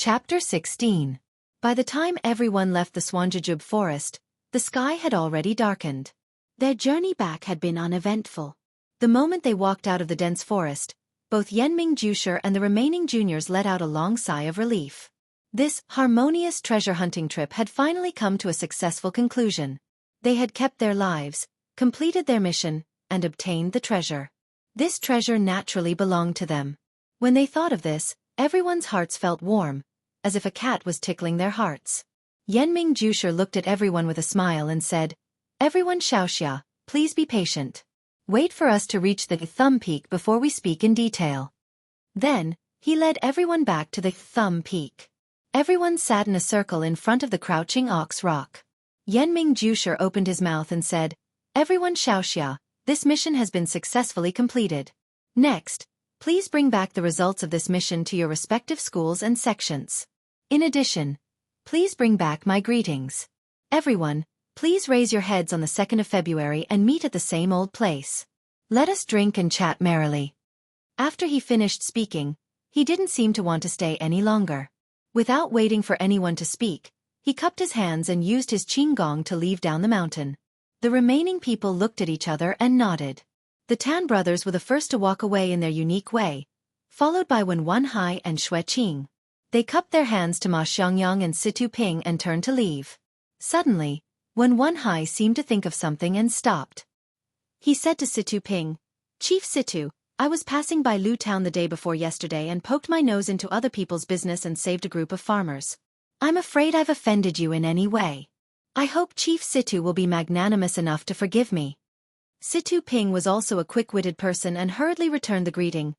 Chapter 16. By the time everyone left the Swanjujub forest, the sky had already darkened. Their journey back had been uneventful. The moment they walked out of the dense forest, both Yenming Jusher and the remaining juniors let out a long sigh of relief. This harmonious treasure hunting trip had finally come to a successful conclusion. They had kept their lives, completed their mission, and obtained the treasure. This treasure naturally belonged to them. When they thought of this, everyone's hearts felt warm, as if a cat was tickling their hearts. Yenming Jusher looked at everyone with a smile and said, "Everyone Xianxia, please be patient. Wait for us to reach the Thumb Peak before we speak in detail." Then, he led everyone back to the Thumb Peak. Everyone sat in a circle in front of the crouching ox rock. Yenming Jusher opened his mouth and said, "Everyone Xianxia, this mission has been successfully completed. Next, please bring back the results of this mission to your respective schools and sections. In addition, please bring back my greetings. Everyone, please raise your heads on the 2nd of February and meet at the same old place. Let us drink and chat merrily." After he finished speaking, he didn't seem to want to stay any longer. Without waiting for anyone to speak, he cupped his hands and used his qinggong to leave down the mountain. The remaining people looked at each other and nodded. The Tan brothers were the first to walk away in their unique way, followed by Wen Wenhai and Xue Qing. They cupped their hands to Ma Xiangyang and Situ Ping and turned to leave. Suddenly, Wen Wenhai seemed to think of something and stopped. He said to Situ Ping, "Chief Situ, I was passing by Lu Town the day before yesterday and poked my nose into other people's business and saved a group of farmers. I'm afraid I've offended you in any way. I hope Chief Situ will be magnanimous enough to forgive me." Situ Ping was also a quick-witted person and hurriedly returned the greeting.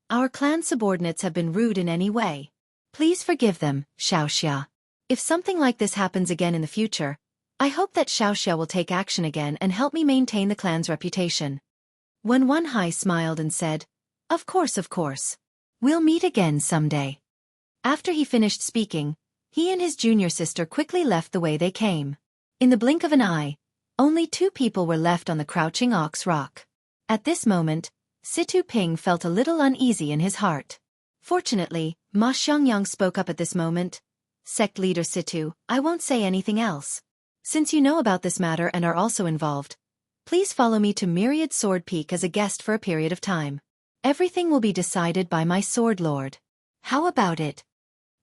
"Our clan subordinates have been rude in any way. Please forgive them, Xiaoxia. If something like this happens again in the future, I hope that Xiaoxia will take action again and help me maintain the clan's reputation." Wen Wenhai smiled and said, Of course. We'll meet again someday." After he finished speaking, he and his junior sister quickly left the way they came. In the blink of an eye, only 2 people were left on the crouching ox rock. At this moment, Situ Ping felt a little uneasy in his heart. Fortunately, Ma Xiangyang spoke up at this moment. "Sect leader Situ, I won't say anything else. Since you know about this matter and are also involved, please follow me to Myriad Sword Peak as a guest for a period of time. Everything will be decided by my sword lord. How about it?"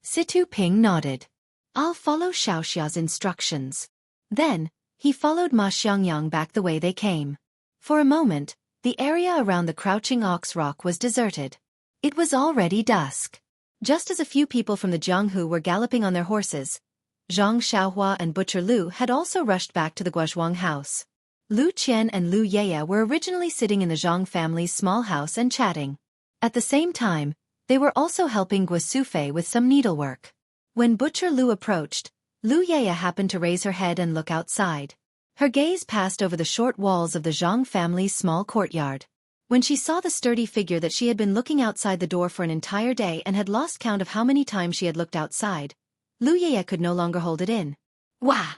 Situ Ping nodded. "I'll follow Xiaoxia's instructions." Then, he followed Ma Xiangyang back the way they came. For a moment, the area around the crouching ox rock was deserted. It was already dusk. Just as a few people from the Jianghu were galloping on their horses, Zhang Xiaohua and Butcher Lu had also rushed back to the Guozhuang house. Lu Qian and Lu Yeye were originally sitting in the Zhang family's small house and chatting. At the same time, they were also helping Guo Sufei with some needlework. When Butcher Lu approached, Lu Yeye happened to raise her head and look outside. Her gaze passed over the short walls of the Zhang family's small courtyard. When she saw the sturdy figure that she had been looking outside the door for an entire day and had lost count of how many times she had looked outside, Lu Yeye could no longer hold it in. Wah!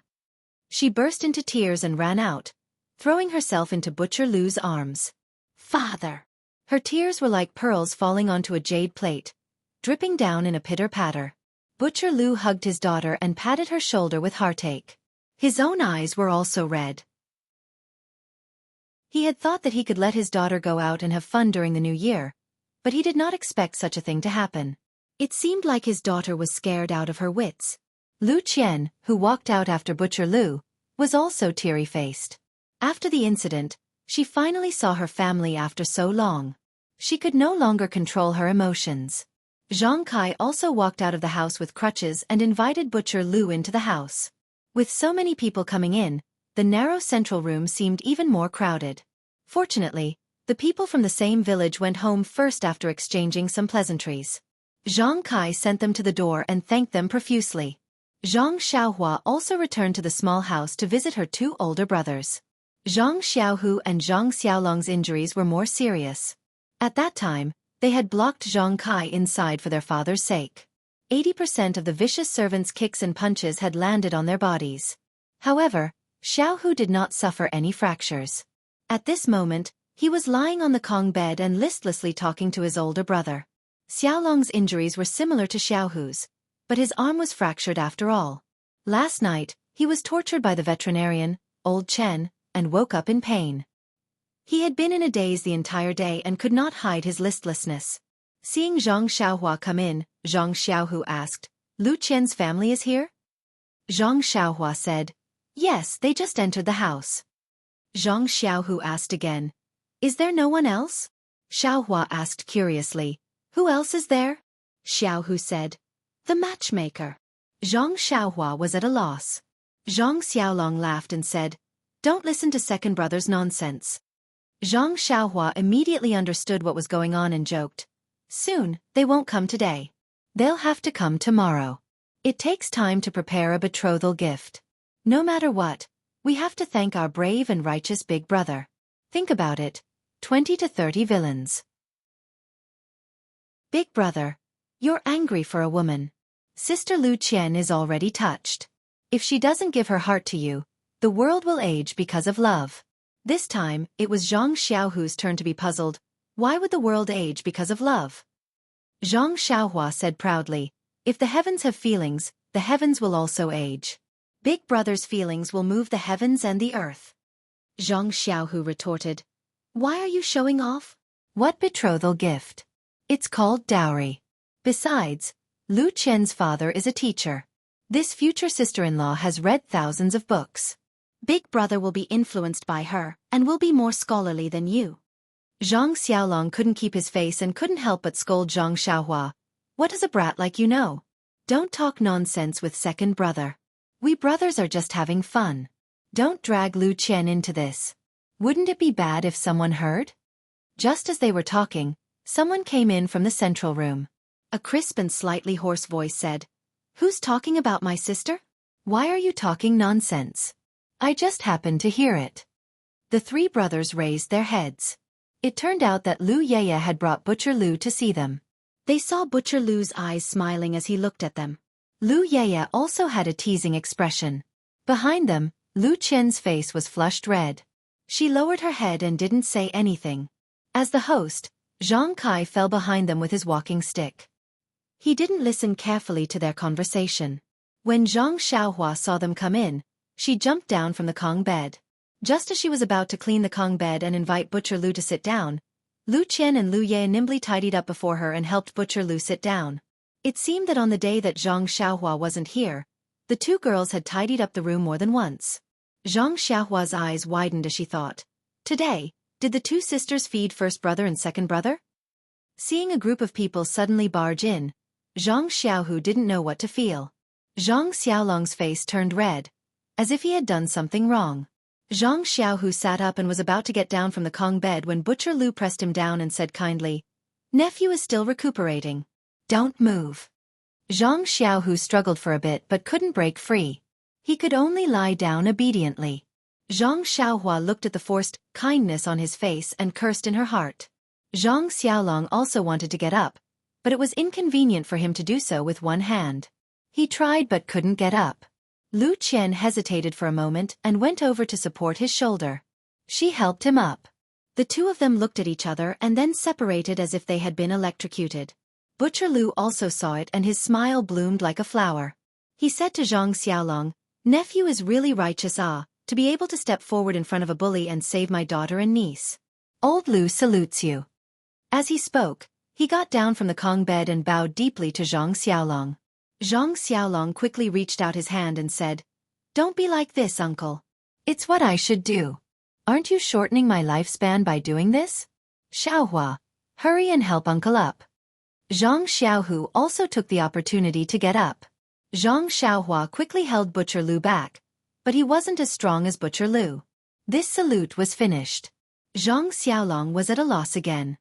She burst into tears and ran out, throwing herself into Butcher Lu's arms. "Father!" Her tears were like pearls falling onto a jade plate, dripping down in a pitter-patter. Butcher Lu hugged his daughter and patted her shoulder with heartache. His own eyes were also red. He had thought that he could let his daughter go out and have fun during the new year, but he did not expect such a thing to happen. It seemed like his daughter was scared out of her wits. Lu Qian, who walked out after Butcher Lu, was also teary-faced. After the incident, she finally saw her family after so long. She could no longer control her emotions. Zhang Kai also walked out of the house with crutches and invited Butcher Lu into the house. With so many people coming in, the narrow central room seemed even more crowded. Fortunately, the people from the same village went home first after exchanging some pleasantries. Zhang Kai sent them to the door and thanked them profusely. Zhang Xiaohua also returned to the small house to visit her 2 older brothers. Zhang Xiaohu and Zhang Xiaolong's injuries were more serious. At that time, they had blocked Zhang Kai inside for their father's sake. 80% of the vicious servants' kicks and punches had landed on their bodies. However, Xiaohu did not suffer any fractures. At this moment, he was lying on the Kong bed and listlessly talking to his older brother. Xiaolong's injuries were similar to Xiaohu's, but his arm was fractured after all. Last night, he was tortured by the veterinarian, old Chen, and woke up in pain. He had been in a daze the entire day and could not hide his listlessness. Seeing Zhang Xiaohua come in, Zhang Xiaohu asked, "Lu Qian's family is here?" Zhang Xiaohua said, "Yes, they just entered the house." Zhang Xiaohu asked again, "Is there no one else?" Xiaohua asked curiously, "Who else is there?" Xiaohu said, "The matchmaker." Zhang Xiaohua was at a loss. Zhang Xiaolong laughed and said, "Don't listen to second brother's nonsense." Zhang Xiaohua immediately understood what was going on and joked, "Soon, they won't come today. They'll have to come tomorrow. It takes time to prepare a betrothal gift. No matter what, we have to thank our brave and righteous big brother. Think about it, 20 to 30 villains. Big brother, you're angry for a woman. Sister Lu Qian is already touched. If she doesn't give her heart to you, the world will age because of love." This time, it was Zhang Xiaohu's turn to be puzzled. Why would the world age because of love? Zhang Xiaohua said proudly, "If the heavens have feelings, the heavens will also age. Big brother's feelings will move the heavens and the earth." Zhang Xiaohu retorted, "Why are you showing off? What betrothal gift? It's called dowry. Besides, Lu Qian's father is a teacher. This future sister-in-law has read thousands of books. Big brother will be influenced by her and will be more scholarly than you." Zhang Xiaolong couldn't keep his face and couldn't help but scold Zhang Xiaohua. "What does a brat like you know? Don't talk nonsense with second brother. We brothers are just having fun. Don't drag Lu Qian into this. Wouldn't it be bad if someone heard?" Just as they were talking, someone came in from the central room. A crisp and slightly hoarse voice said, "Who's talking about my sister? Why are you talking nonsense? I just happened to hear it." The three brothers raised their heads. It turned out that Lu Yeye had brought Butcher Lu to see them. They saw Butcher Lu's eyes smiling as he looked at them. Lu Yeye also had a teasing expression. Behind them, Lu Qian's face was flushed red. She lowered her head and didn't say anything. As the host, Zhang Kai fell behind them with his walking stick. He didn't listen carefully to their conversation. When Zhang Xiaohua saw them come in, she jumped down from the Kong bed. Just as she was about to clean the Kong bed and invite Butcher Lu to sit down, Lu Qian and Lu Ye nimbly tidied up before her and helped Butcher Lu sit down. It seemed that on the day that Zhang Xiaohua wasn't here, the two girls had tidied up the room more than once. Zhang Xiaohua's eyes widened as she thought, "Today, did the two sisters feed first brother and second brother?" Seeing a group of people suddenly barge in, Zhang Xiaohu didn't know what to feel. Zhang Xiaolong's face turned red, as if he had done something wrong. Zhang Xiaohu sat up and was about to get down from the Kong bed when Butcher Lu pressed him down and said kindly, "Nephew is still recuperating. Don't move." Zhang Xiaohu struggled for a bit but couldn't break free. He could only lie down obediently. Zhang Xiaohua looked at the forced kindness on his face and cursed in her heart. Zhang Xiaolong also wanted to get up, but it was inconvenient for him to do so with one hand. He tried but couldn't get up. Lu Qian hesitated for a moment and went over to support his shoulder. She helped him up. The two of them looked at each other and then separated as if they had been electrocuted. Butcher Lu also saw it and his smile bloomed like a flower. He said to Zhang Xiaolong, "Nephew is really righteous to be able to step forward in front of a bully and save my daughter and niece. Old Lu salutes you." As he spoke, he got down from the Kong bed and bowed deeply to Zhang Xiaolong. Zhang Xiaolong quickly reached out his hand and said, "Don't be like this, uncle. It's what I should do. Aren't you shortening my lifespan by doing this? Xiaohua, hurry and help uncle up." Zhang Xiaohu also took the opportunity to get up. Zhang Xiaohua quickly held Butcher Lu back, but he wasn't as strong as Butcher Lu. This salute was finished. Zhang Xiaolong was at a loss again.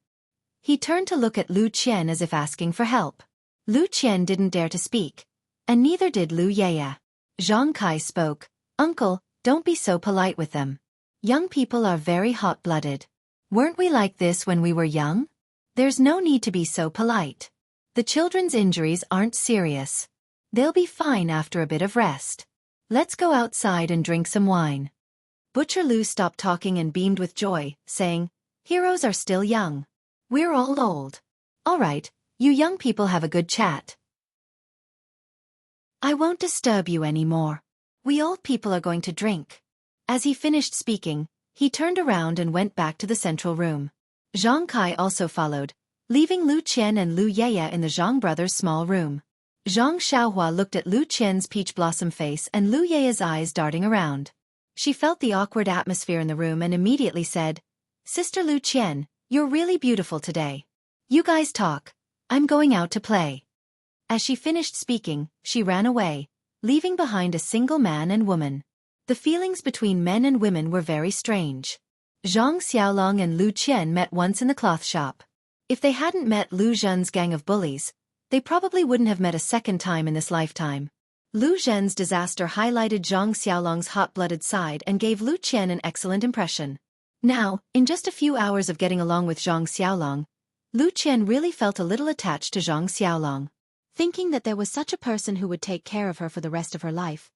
He turned to look at Lu Qian as if asking for help. Lu Qian didn't dare to speak, and neither did Lu Yeye. Zhang Kai spoke, "Uncle, don't be so polite with them. Young people are very hot-blooded. Weren't we like this when we were young? There's no need to be so polite. The children's injuries aren't serious. They'll be fine after a bit of rest. Let's go outside and drink some wine." Butcher Lu stopped talking and beamed with joy, saying, "Heroes are still young. We're all old. All right, you young people have a good chat." I won't disturb you anymore. We old people are going to drink. As he finished speaking, he turned around and went back to the central room. Zhang Kai also followed, leaving Lu Qian and Lu Yeye in the Zhang brothers' small room. Zhang Xiaohua looked at Lu Qian's peach blossom face and Lu Yeye's eyes darting around. She felt the awkward atmosphere in the room and immediately said, Sister Lu Qian, you're really beautiful today. You guys talk. I'm going out to play. As she finished speaking, she ran away, leaving behind a single man and woman. The feelings between men and women were very strange. Zhang Xiaolong and Lu Qian met once in the cloth shop. If they hadn't met Lu Zhen's gang of bullies, they probably wouldn't have met a second time in this lifetime. Lu Zhen's disaster highlighted Zhang Xiaolong's hot-blooded side and gave Lu Qian an excellent impression. Now, in just a few hours of getting along with Zhang Xiaolong, Lu Qian really felt a little attached to Zhang Xiaolong. Thinking that there was such a person who would take care of her for the rest of her life,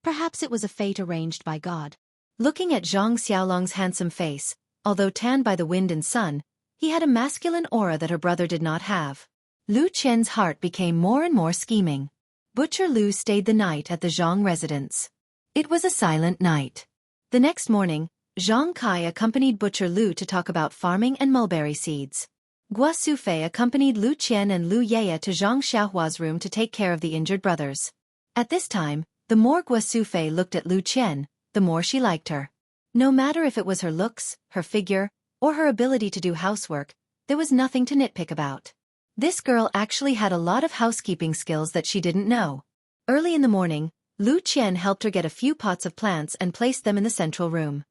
perhaps it was a fate arranged by God. Looking at Zhang Xiaolong's handsome face, although tanned by the wind and sun, he had a masculine aura that her brother did not have. Lu Qian's heart became more and more scheming. Butcher Lu stayed the night at the Zhang residence. It was a silent night. The next morning, Zhang Kai accompanied Butcher Lu to talk about farming and mulberry seeds. Gua Sufei accompanied Lu Qian and Lu Yeye to Zhang Xiaohua's room to take care of the injured brothers. At this time, the more Gua Sufei looked at Lu Qian, the more she liked her. No matter if it was her looks, her figure, or her ability to do housework, there was nothing to nitpick about. This girl actually had a lot of housekeeping skills that she didn't know. Early in the morning, Lu Qian helped her get a few pots of plants and placed them in the central room.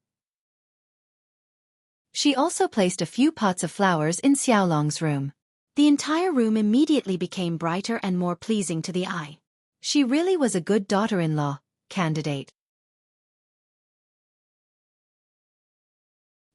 She also placed a few pots of flowers in Xiaolong's room. The entire room immediately became brighter and more pleasing to the eye. She really was a good daughter-in-law candidate.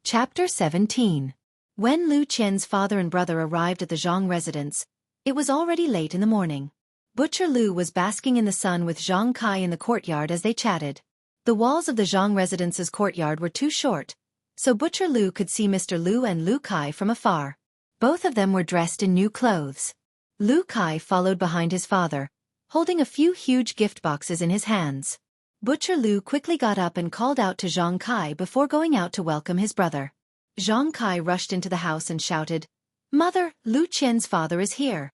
Chapter 17. When Lu Qian's father and brother arrived at the Zhang residence, it was already late in the morning. Butcher Lu was basking in the sun with Zhang Kai in the courtyard as they chatted. The walls of the Zhang residence's courtyard were too short, so Butcher Lu could see Mr. Lu and Lu Kai from afar. Both of them were dressed in new clothes. Lu Kai followed behind his father, holding a few huge gift boxes in his hands. Butcher Lu quickly got up and called out to Zhang Kai before going out to welcome his brother. Zhang Kai rushed into the house and shouted, "Mother, Lu Qian's father is here."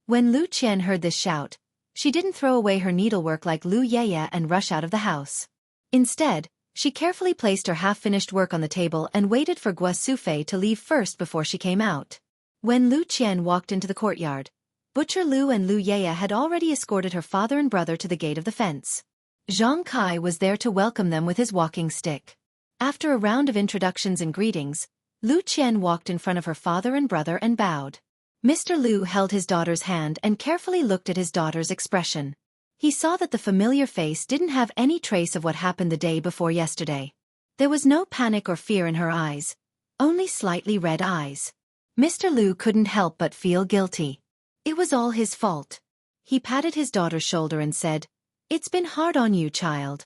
When Lu Qian heard this shout, she didn't throw away her needlework like Lu Yeye and rush out of the house. Instead, she carefully placed her half-finished work on the table and waited for Gua Sufei to leave first before she came out. When Lu Qian walked into the courtyard, Butcher Lu and Lu Yeye had already escorted her father and brother to the gate of the fence. Zhang Kai was there to welcome them with his walking stick. After a round of introductions and greetings, Lu Qian walked in front of her father and brother and bowed. Mr. Lu held his daughter's hand and carefully looked at his daughter's expression. He saw that the familiar face didn't have any trace of what happened the day before yesterday. There was no panic or fear in her eyes, only slightly red eyes. Mr. Lu couldn't help but feel guilty. It was all his fault. He patted his daughter's shoulder and said, "It's been hard on you, child."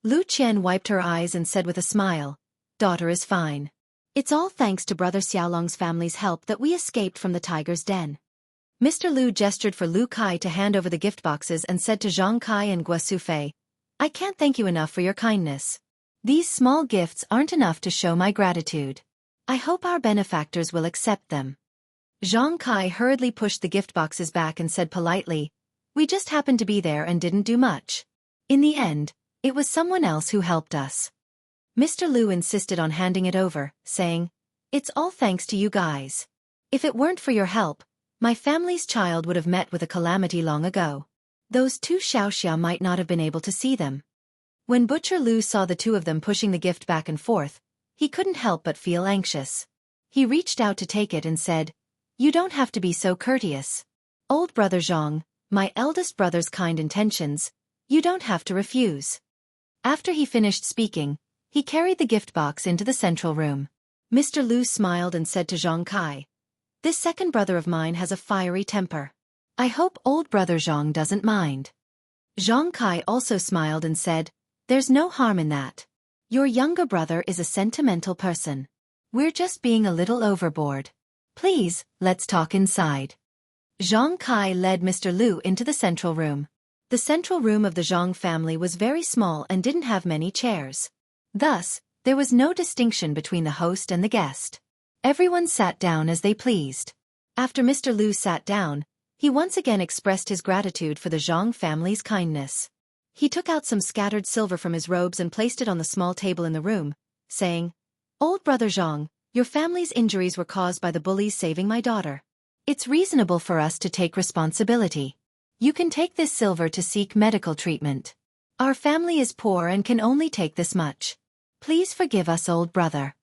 Lu Qian wiped her eyes and said with a smile, "Daughter is fine. It's all thanks to Brother Xiaolong's family's help that we escaped from the tiger's den." Mr. Lu gestured for Lu Kai to hand over the gift boxes and said to Zhang Kai and Gua Sufei, "I can't thank you enough for your kindness. These small gifts aren't enough to show my gratitude. I hope our benefactors will accept them." Zhang Kai hurriedly pushed the gift boxes back and said politely, "We just happened to be there and didn't do much. In the end, it was someone else who helped us." Mr. Lu insisted on handing it over, saying, "It's all thanks to you guys. If it weren't for your help, my family's child would have met with a calamity long ago. Those two Xiaoxia might not have been able to see them." When Butcher Lu saw the two of them pushing the gift back and forth, he couldn't help but feel anxious. He reached out to take it and said, "You don't have to be so courteous. Old brother Zhang, my eldest brother's kind intentions, you don't have to refuse." After he finished speaking, he carried the gift box into the central room. Mr. Lu smiled and said to Zhang Kai, "This second brother of mine has a fiery temper. I hope old brother Zhang doesn't mind." Zhang Kai also smiled and said, "There's no harm in that. Your younger brother is a sentimental person. We're just being a little overboard. Please, let's talk inside." Zhang Kai led Mr. Lu into the central room. The central room of the Zhang family was very small and didn't have many chairs. Thus, there was no distinction between the host and the guest. Everyone sat down as they pleased. After Mr. Lu sat down, he once again expressed his gratitude for the Zhang family's kindness. He took out some scattered silver from his robes and placed it on the small table in the room, saying, "Old brother Zhang, your family's injuries were caused by the bullies saving my daughter. It's reasonable for us to take responsibility. You can take this silver to seek medical treatment. Our family is poor and can only take this much. Please forgive us, old brother."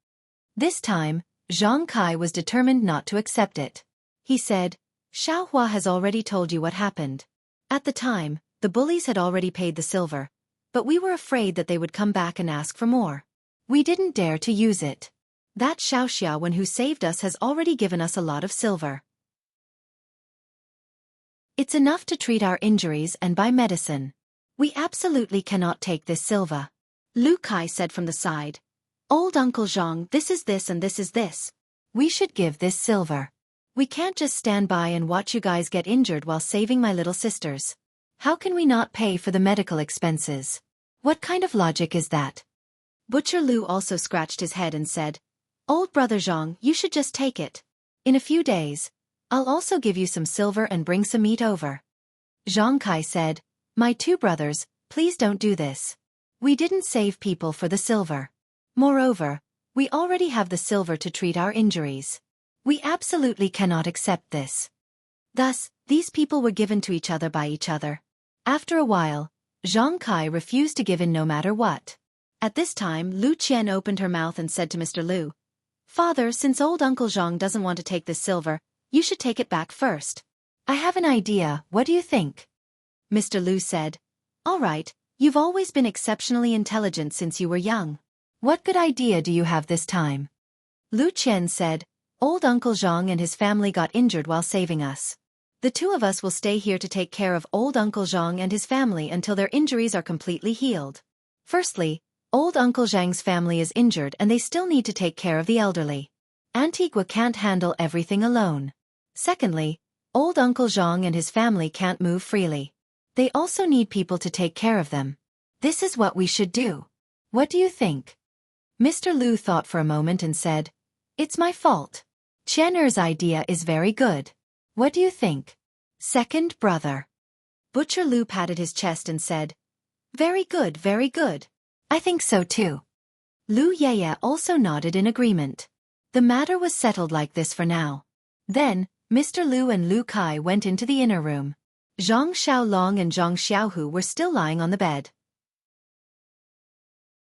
This time, Zhang Kai was determined not to accept it. He said, "Xiaohua has already told you what happened. At the time, the bullies had already paid the silver, but we were afraid that they would come back and ask for more. We didn't dare to use it. That Xianxia one who saved us has already given us a lot of silver. It's enough to treat our injuries and buy medicine. We absolutely cannot take this silver." Lu Kai said from the side, "Old Uncle Zhang, this is this and this is this. We should give this silver. We can't just stand by and watch you guys get injured while saving my little sisters. How can we not pay for the medical expenses? What kind of logic is that?" Butcher Lu also scratched his head and said, "Old brother Zhang, you should just take it. In a few days, I'll also give you some silver and bring some meat over." Zhang Kai said, "My two brothers, please don't do this. We didn't save people for the silver. Moreover, we already have the silver to treat our injuries. We absolutely cannot accept this." Thus, these people were given to each other by each other. After a while, Zhang Kai refused to give in no matter what. At this time, Lu Qian opened her mouth and said to Mr. Lu, "Father, since old Uncle Zhang doesn't want to take this silver, you should take it back first. I have an idea, what do you think?" Mr. Lu said, "All right, you've always been exceptionally intelligent since you were young. What good idea do you have this time?" Lu Qian said, "Old Uncle Zhang and his family got injured while saving us. The two of us will stay here to take care of old Uncle Zhang and his family until their injuries are completely healed. Firstly, old Uncle Zhang's family is injured and they still need to take care of the elderly. Antigua can't handle everything alone. Secondly, old Uncle Zhang and his family can't move freely. They also need people to take care of them. This is what we should do. What do you think?" Mr. Lu thought for a moment and said, "It's my fault. Qian Er's idea is very good. What do you think, second brother?" Butcher Lu patted his chest and said, very good, very good. I think so too." Lu Yeye also nodded in agreement. The matter was settled like this for now. Then, Mr. Lu and Lu Kai went into the inner room. Zhang Xiaolong and Zhang Xiaohu were still lying on the bed.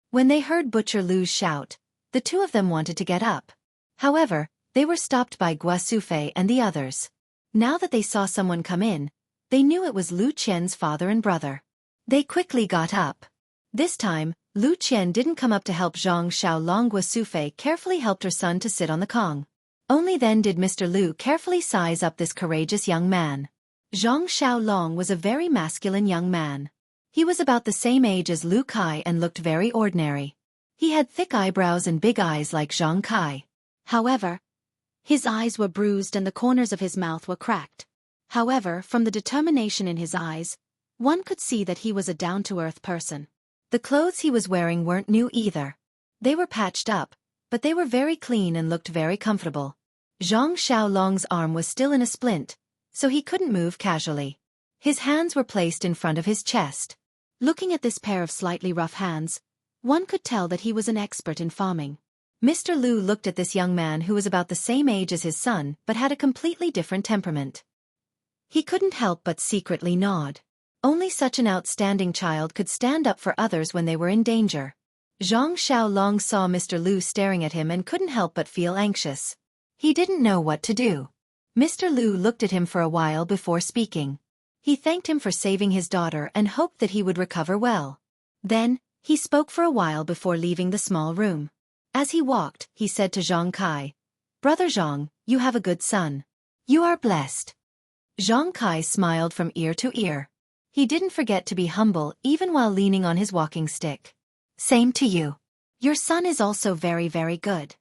When they heard Butcher Lu's shout, the two of them wanted to get up. However, they were stopped by Gua Sufei and the others. Now that they saw someone come in, they knew it was Lu Qian's father and brother. They quickly got up. This time, Lu Qian didn't come up to help Zhang Xiaolong. Gua Sufei carefully helped her son to sit on the kong. Only then did Mr. Lu carefully size up this courageous young man. Zhang Xiaolong was a very masculine young man. He was about the same age as Lu Kai and looked very ordinary. He had thick eyebrows and big eyes like Zhang Kai. However, his eyes were bruised and the corners of his mouth were cracked. However, from the determination in his eyes, one could see that he was a down-to-earth person. The clothes he was wearing weren't new either. They were patched up, but they were very clean and looked very comfortable. Zhang Xiaolong's arm was still in a splint, so he couldn't move casually. His hands were placed in front of his chest. Looking at this pair of slightly rough hands, one could tell that he was an expert in farming. Mr. Lu looked at this young man who was about the same age as his son but had a completely different temperament. He couldn't help but secretly nod. Only such an outstanding child could stand up for others when they were in danger. Zhang Xiaolong saw Mr. Lu staring at him and couldn't help but feel anxious. He didn't know what to do. Mr. Lu looked at him for a while before speaking. He thanked him for saving his daughter and hoped that he would recover well. Then, he spoke for a while before leaving the small room. As he walked, he said to Zhang Kai, "Brother Zhang, you have a good son. You are blessed." Zhang Kai smiled from ear to ear. He didn't forget to be humble even while leaning on his walking stick. "Same to you. Your son is also very, very good."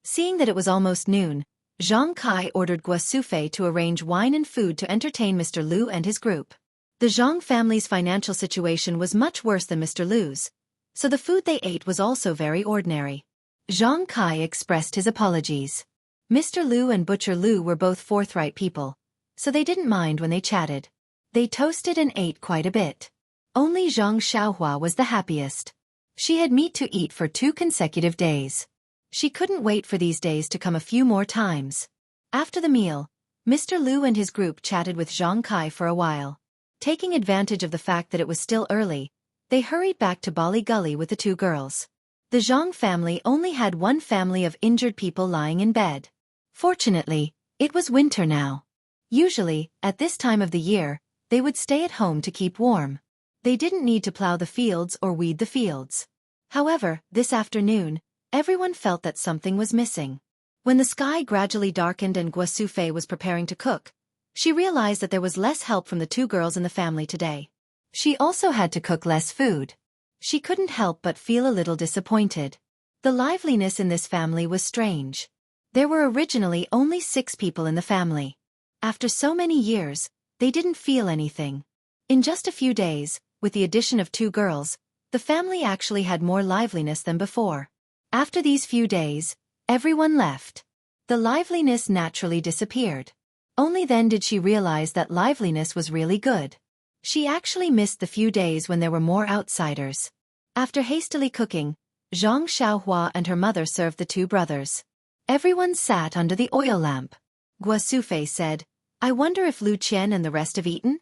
Seeing that it was almost noon, Zhang Kai ordered Gua Sufei to arrange wine and food to entertain Mr. Lu and his group. The Zhang family's financial situation was much worse than Mr. Lu's, so the food they ate was also very ordinary. Zhang Kai expressed his apologies. Mr. Lu and Butcher Lu were both forthright people, so they didn't mind when they chatted. They toasted and ate quite a bit. Only Zhang Xiaohua was the happiest. She had meat to eat for 2 consecutive days. She couldn't wait for these days to come a few more times. After the meal, Mr. Lu and his group chatted with Zhang Kai for a while. Taking advantage of the fact that it was still early, they hurried back to Bali Gully with the 2 girls. The Zhang family only had one family of injured people lying in bed. Fortunately, it was winter now. Usually, at this time of the year, they would stay at home to keep warm. They didn't need to plow the fields or weed the fields. However, this afternoon, everyone felt that something was missing. When the sky gradually darkened and Guasufei was preparing to cook, she realized that there was less help from the 2 girls in the family today. She also had to cook less food. She couldn't help but feel a little disappointed. The liveliness in this family was strange. There were originally only 6 people in the family. After so many years, they didn't feel anything. In just a few days, with the addition of 2 girls, the family actually had more liveliness than before. After these few days, everyone left. The liveliness naturally disappeared. Only then did she realize that liveliness was really good. She actually missed the few days when there were more outsiders. After hastily cooking, Zhang Xiaohua and her mother served the 2 brothers. Everyone sat under the oil lamp. Guasufei said, "I wonder if Lu Qian and the rest have eaten?"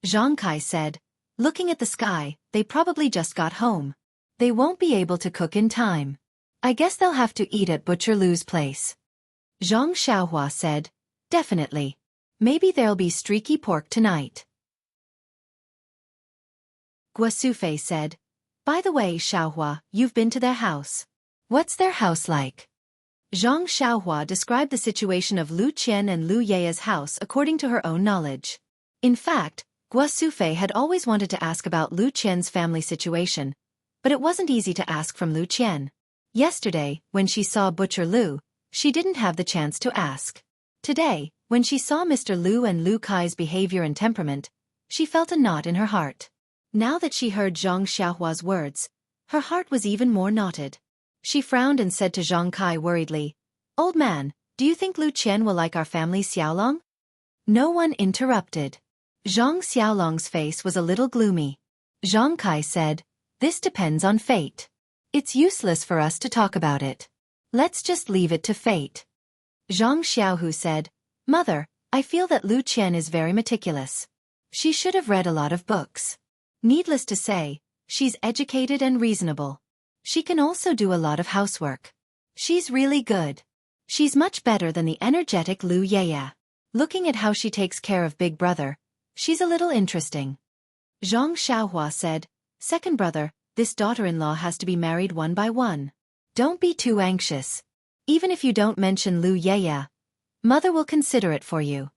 Zhang Kai said, "Looking at the sky, they probably just got home. They won't be able to cook in time. I guess they'll have to eat at Butcher Lu's place." Zhang Xiaohua said, "Definitely. Maybe there'll be streaky pork tonight." Guasufei said, "By the way, Xiaohua, you've been to their house. What's their house like?" Zhang Xiaohua described the situation of Lu Qian and Lu Yeya's house according to her own knowledge. In fact, Guasufei had always wanted to ask about Lu Qian's family situation, but it wasn't easy to ask from Lu Qian. Yesterday, when she saw Butcher Lu, she didn't have the chance to ask. Today, when she saw Mr. Lu and Lu Kai's behavior and temperament, she felt a knot in her heart. Now that she heard Zhang Xiaohua's words, her heart was even more knotted. She frowned and said to Zhang Kai worriedly, "Old man, do you think Lu Qian will like our family Xiaolong?" No one interrupted. Zhang Xiaolong's face was a little gloomy. Zhang Kai said, "This depends on fate. It's useless for us to talk about it. Let's just leave it to fate." Zhang Xiaohu said, "Mother, I feel that Lu Qian is very meticulous. She should have read a lot of books. Needless to say, she's educated and reasonable. She can also do a lot of housework. She's really good. She's much better than the energetic Lu Yeya. Looking at how she takes care of Big Brother, she's a little interesting." Zhang Xiaohua said, "Second brother, this daughter-in-law has to be married one by one. Don't be too anxious. Even if you don't mention Lu Yeya, Mother will consider it for you."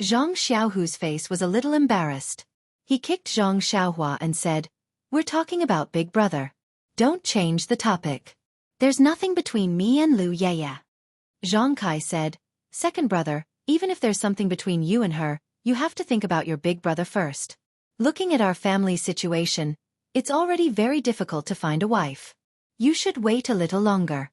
Zhang Xiaohu's face was a little embarrassed. He kicked Zhang Xiaohua and said, "We're talking about Big Brother. Don't change the topic. There's nothing between me and Lu Yeya." Zhang Kai said, "Second brother, even if there's something between you and her, you have to think about your big brother first. Looking at our family's situation, it's already very difficult to find a wife. You should wait a little longer."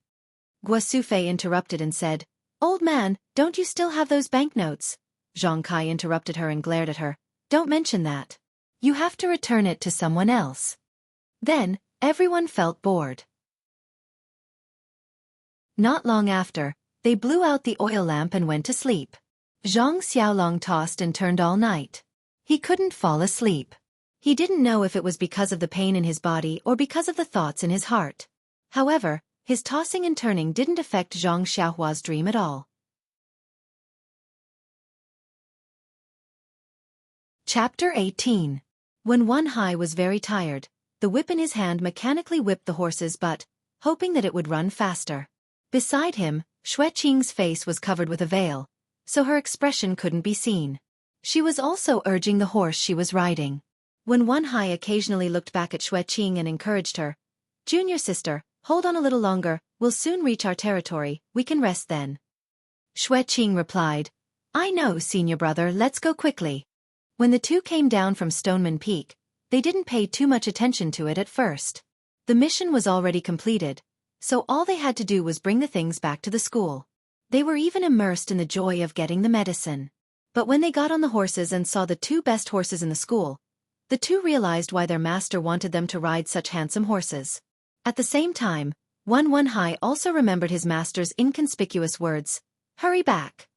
Guasufei interrupted and said, "Old man, don't you still have those banknotes?" Zhang Kai interrupted her and glared at her. "Don't mention that. You have to return it to someone else." Then, everyone felt bored. Not long after, they blew out the oil lamp and went to sleep. Zhang Xiaolong tossed and turned all night. He couldn't fall asleep. He didn't know if it was because of the pain in his body or because of the thoughts in his heart. However, his tossing and turning didn't affect Zhang Xiaohua's dream at all. Chapter 18. When Wen Hai was very tired, the whip in his hand mechanically whipped the horse's butt, hoping that it would run faster. Beside him, Xue Qing's face was covered with a veil, so her expression couldn't be seen. She was also urging the horse she was riding. When Wen Hai occasionally looked back at Xue Qing and encouraged her, "Junior sister, hold on a little longer, we'll soon reach our territory, we can rest then." Xue Qing replied, "I know, senior brother, let's go quickly." When the two came down from Stoneman Peak, they didn't pay too much attention to it at first. The mission was already completed, so all they had to do was bring the things back to the school. They were even immersed in the joy of getting the medicine. But when they got on the horses and saw the two best horses in the school, the two realized why their master wanted them to ride such handsome horses. At the same time, Hai also remembered his master's inconspicuous words, "Hurry back."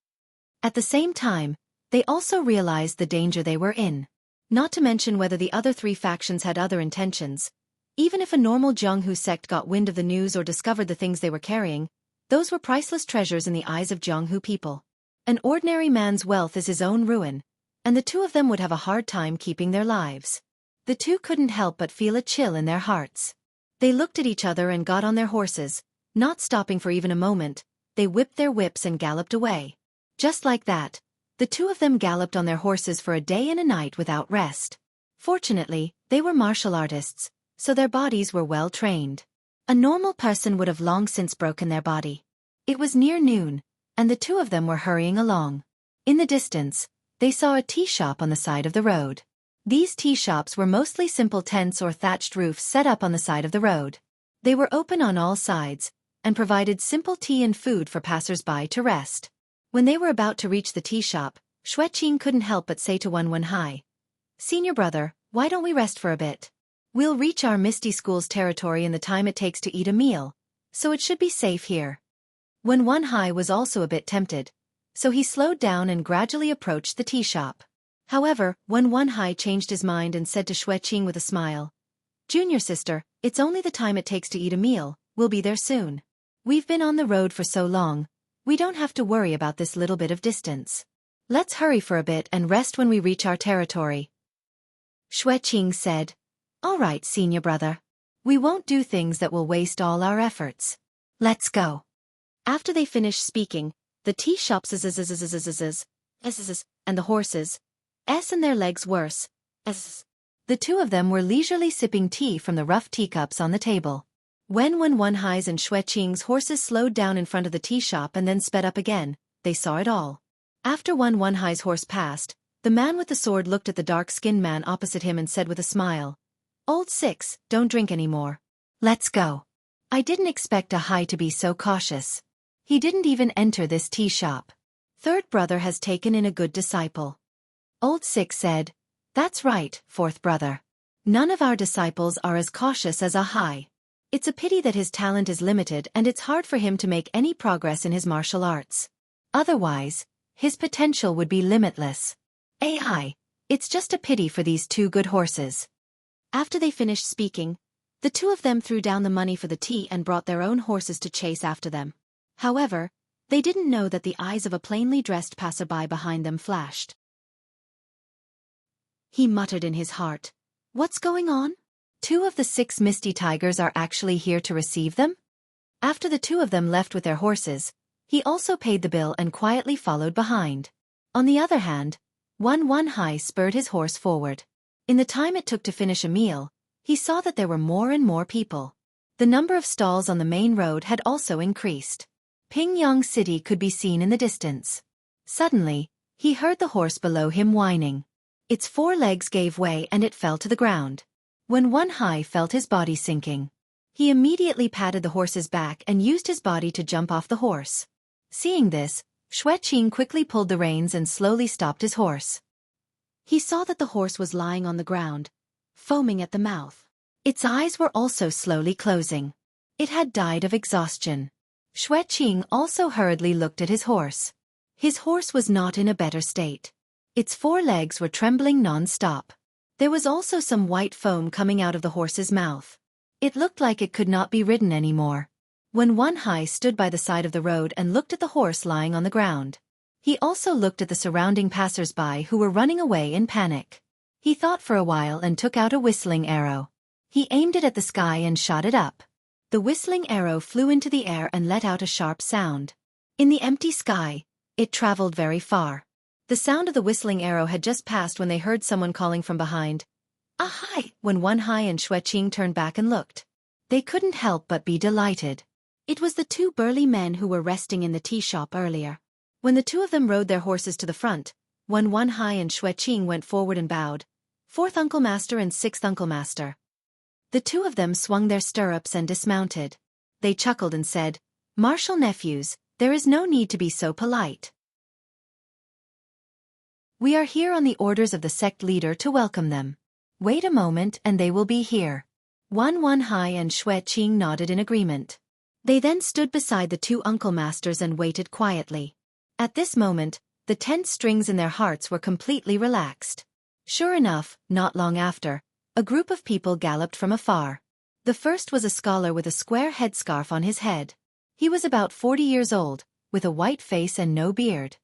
At the same time, they also realized the danger they were in. Not to mention whether the other three factions had other intentions. Even if a normal Jianghu sect got wind of the news or discovered the things they were carrying, those were priceless treasures in the eyes of Jianghu people. An ordinary man's wealth is his own ruin, and the two of them would have a hard time keeping their lives. The two couldn't help but feel a chill in their hearts. They looked at each other and got on their horses, not stopping for even a moment. They whipped their whips and galloped away. Just like that, the two of them galloped on their horses for a day and a night without rest. Fortunately, they were martial artists, so their bodies were well trained. A normal person would have long since broken their body. It was near noon, and the two of them were hurrying along. In the distance, they saw a tea shop on the side of the road. These tea shops were mostly simple tents or thatched roofs set up on the side of the road. They were open on all sides, and provided simple tea and food for passers-by to rest. When they were about to reach the tea shop, Xianxia couldn't help but say to Hai, "Senior brother, why don't we rest for a bit? We'll reach our Misty School's territory in the time it takes to eat a meal, so it should be safe here." Hai was also a bit tempted, so he slowed down and gradually approached the tea shop. However, Hai changed his mind and said to Xianxia with a smile, "Junior sister, it's only the time it takes to eat a meal, we'll be there soon. We've been on the road for so long, we don't have to worry about this little bit of distance. Let's hurry for a bit and rest when we reach our territory." Xianxia said, "All right, senior brother. We won't do things that will waste all our efforts. Let's go." After they finished speaking, the tea shops and the horses and their legs worse. The two of them were leisurely sipping tea from the rough teacups on the table. When Hai's and Xianxia's horses slowed down in front of the tea shop and then sped up again, they saw it all. After Hai's horse passed, the man with the sword looked at the dark-skinned man opposite him and said with a smile, "Old Six, don't drink anymore. Let's go." I didn't expect Hai to be so cautious. He didn't even enter this tea shop. Third brother has taken in a good disciple. Old Six said, "That's right, fourth brother. None of our disciples are as cautious as Hai. It's a pity that his talent is limited and it's hard for him to make any progress in his martial arts. Otherwise, his potential would be limitless. Hai, it's just a pity for these two good horses." After they finished speaking, the two of them threw down the money for the tea and brought their own horses to chase after them. However, they didn't know that the eyes of a plainly dressed passerby behind them flashed. He muttered in his heart, "What's going on? Two of the 6 Misty Tigers are actually here to receive them?" After the two of them left with their horses, he also paid the bill and quietly followed behind. On the other hand, Hai spurred his horse forward. In the time it took to finish a meal, he saw that there were more and more people. The number of stalls on the main road had also increased. Pingyang City could be seen in the distance. Suddenly, he heard the horse below him whining. Its 4 legs gave way and it fell to the ground. Hai felt his body sinking. He immediately patted the horse's back and used his body to jump off the horse. Seeing this, Xianxia quickly pulled the reins and slowly stopped his horse. He saw that the horse was lying on the ground, foaming at the mouth. Its eyes were also slowly closing. It had died of exhaustion. Xianxia also hurriedly looked at his horse. His horse was not in a better state. Its 4 legs were trembling non-stop. There was also some white foam coming out of the horse's mouth. It looked like it could not be ridden anymore. Hai stood by the side of the road and looked at the horse lying on the ground. He also looked at the surrounding passers-by who were running away in panic. He thought for a while and took out a whistling arrow. He aimed it at the sky and shot it up. The whistling arrow flew into the air and let out a sharp sound. In the empty sky, it traveled very far. The sound of the whistling arrow had just passed when they heard someone calling from behind, "Ahai!" Hai and Xianxia turned back and looked. They couldn't help but be delighted. It was the 2 burly men who were resting in the tea shop earlier. When the two of them rode their horses to the front, Wanhai and Xueqing went forward and bowed. Fourth Uncle Master and Sixth Uncle Master. The two of them swung their stirrups and dismounted. They chuckled and said, "Martial nephews, there is no need to be so polite. We are here on the orders of the sect leader to welcome them. Wait a moment and they will be here." Wanhai and Xueqing nodded in agreement. They then stood beside the two uncle masters and waited quietly. At this moment, the tense strings in their hearts were completely relaxed. Sure enough, not long after, a group of people galloped from afar. The first was a scholar with a square headscarf on his head. He was about 40 years old, with a white face and no beard.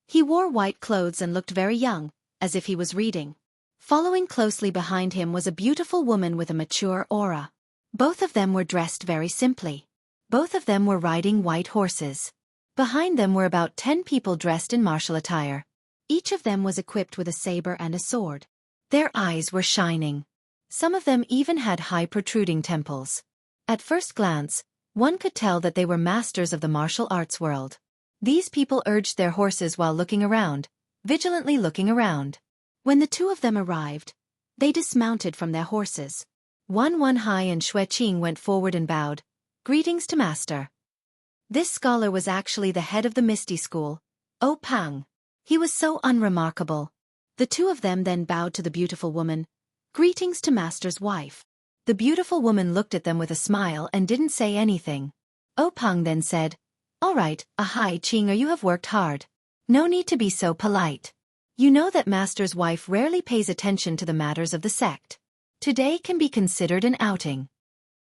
He wore white clothes and looked very young, as if he was reading. Following closely behind him was a beautiful woman with a mature aura. Both of them were dressed very simply. Both of them were riding white horses. Behind them were about 10 people dressed in martial attire. Each of them was equipped with a saber and a sword. Their eyes were shining. Some of them even had high protruding temples. At first glance, one could tell that they were masters of the martial arts world. These people urged their horses while looking around, vigilantly looking around. When the two of them arrived, they dismounted from their horses. Wanhai and Xueqing went forward and bowed. "Greetings to Master." This scholar was actually the head of the Misty School, Pang. He was so unremarkable. The two of them then bowed to the beautiful woman. "Greetings to Master's wife." The beautiful woman looked at them with a smile and didn't say anything. Pang then said, "All right, Ahai Qing, you have worked hard. No need to be so polite. You know that Master's wife rarely pays attention to the matters of the sect. Today can be considered an outing."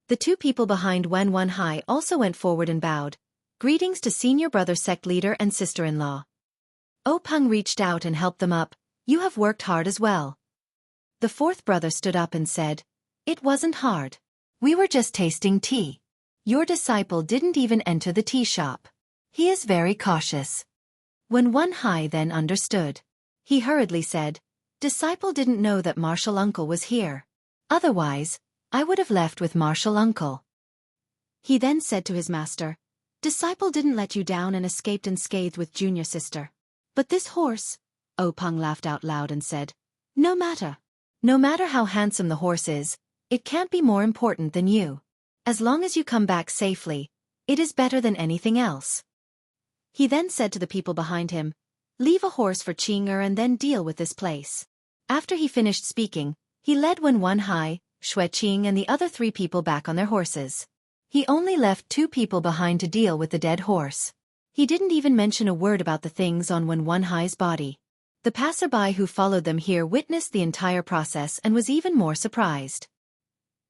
The two people behind Wanhai also went forward and bowed. "Greetings to senior brother sect leader and sister-in-law." Pang reached out and helped them up. "You have worked hard as well." The fourth brother stood up and said, "It wasn't hard. We were just tasting tea. Your disciple didn't even enter the tea shop. He is very cautious." When Wanhai then understood, he hurriedly said, "Disciple didn't know that Martial Uncle was here. Otherwise, I would have left with Martial Uncle." He then said to his master, "Disciple didn't let you down and escaped unscathed with junior sister. But this horse..." Pang laughed out loud and said, "No matter. No matter how handsome the horse is, it can't be more important than you. As long as you come back safely, it is better than anything else." He then said to the people behind him, "Leave a horse for Qing'er and then deal with this place." After he finished speaking, he led Wanhai, Xueqing and the other 3 people back on their horses. He only left 2 people behind to deal with the dead horse. He didn't even mention a word about the things on Wanhai's body. The passerby who followed them here witnessed the entire process and was even more surprised.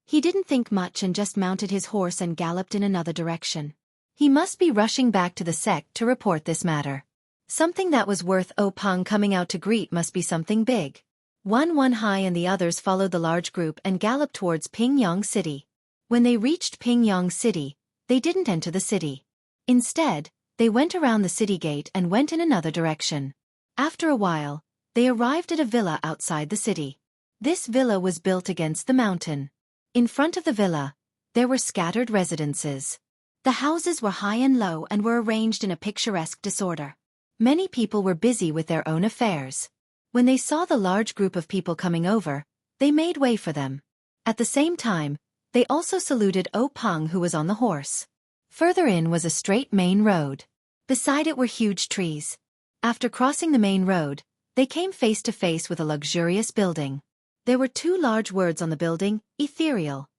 He didn't think much and just mounted his horse and galloped in another direction. He must be rushing back to the sect to report this matter. Something that was worth Pang coming out to greet must be something big. Wanhai and the others followed the large group and galloped towards Pingyang City. When they reached Pingyang City, they didn't enter the city. Instead, they went around the city gate and went in another direction. After a while, they arrived at a villa outside the city. This villa was built against the mountain. In front of the villa, there were scattered residences. The houses were high and low and were arranged in a picturesque disorder. Many people were busy with their own affairs. When they saw the large group of people coming over, they made way for them. At the same time, they also saluted Pang who was on the horse. Further in was a straight main road. Beside it were huge trees. After crossing the main road, they came face to face with a luxurious building. There were 2 large words on the building, ethereal.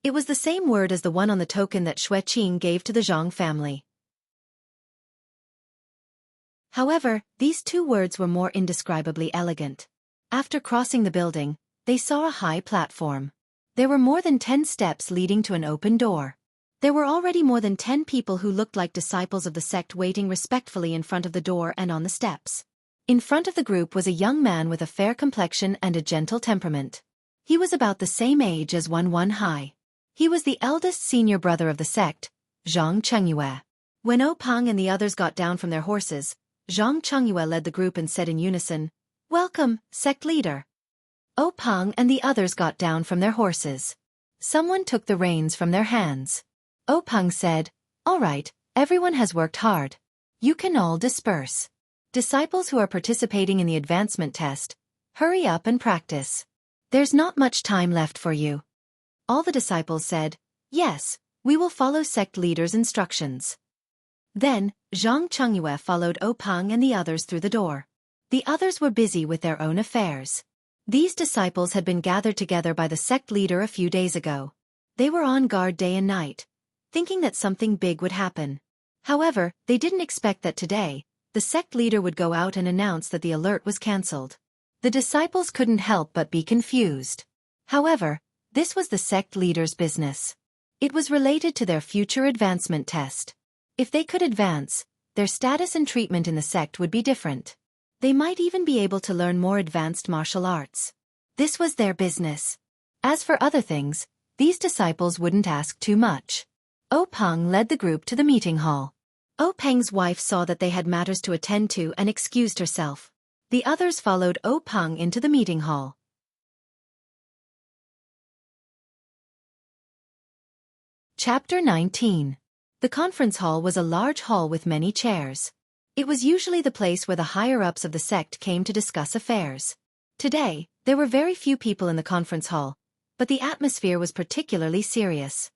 It was the same word as the one on the token that Xueqing gave to the Zhang family. However, these 2 words were more indescribably elegant. After crossing the building, they saw a high platform. There were more than 10 steps leading to an open door. There were already more than 10 people who looked like disciples of the sect waiting respectfully in front of the door and on the steps. In front of the group was a young man with a fair complexion and a gentle temperament. He was about the same age as Wanhai. He was the eldest senior brother of the sect, Xianxia. When Pang and the others got down from their horses, Xianxia led the group and said in unison, "Welcome, sect leader." Pang and the others got down from their horses. Someone took the reins from their hands. Pang said, "All right, everyone has worked hard. You can all disperse." Disciples who are participating in the advancement test, hurry up and practice. There's not much time left for you. All the disciples said, yes, we will follow sect leader's instructions. Then, Xianxia followed Peng and the others through the door. The others were busy with their own affairs. These disciples had been gathered together by the sect leader a few days ago. They were on guard day and night, thinking that something big would happen. However, they didn't expect that today, the sect leader would go out and announce that the alert was cancelled. The disciples couldn't help but be confused. However, this was the sect leader's business. It was related to their future advancement test. If they could advance, their status and treatment in the sect would be different. They might even be able to learn more advanced martial arts. This was their business. As for other things, these disciples wouldn't ask too much. Peng led the group to the meeting hall. Peng's wife saw that they had matters to attend to and excused herself. The others followed Peng into the meeting hall. Chapter 19. The conference hall was a large hall with many chairs. It was usually the place where the higher-ups of the sect came to discuss affairs. Today, there were very few people in the conference hall, but the atmosphere was particularly serious.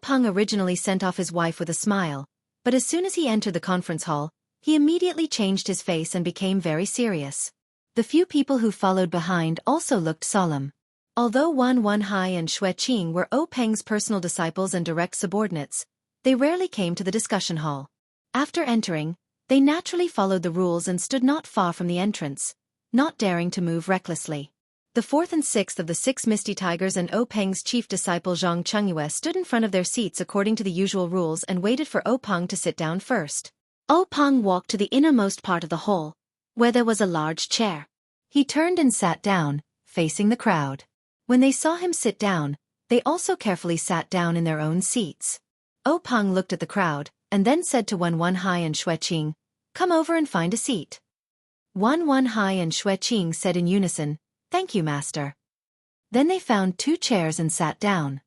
Peng originally sent off his wife with a smile, but as soon as he entered the conference hall, he immediately changed his face and became very serious. The few people who followed behind also looked solemn. Although Wan Wanhai and Xueqing were Peng's personal disciples and direct subordinates, they rarely came to the discussion hall. After entering, they naturally followed the rules and stood not far from the entrance, not daring to move recklessly. The fourth and sixth of the 6 Misty Tigers and Peng's chief disciple Xianxia stood in front of their seats according to the usual rules and waited for Peng to sit down first. Peng walked to the innermost part of the hall, where there was a large chair. He turned and sat down, facing the crowd. When they saw him sit down, they also carefully sat down in their own seats. Peng looked at the crowd, and then said to Wan Wanhai and Xueqing, "Come over and find a seat." Wan Wanhai and Xueqing said in unison, "Thank you, master." Then they found 2 chairs and sat down.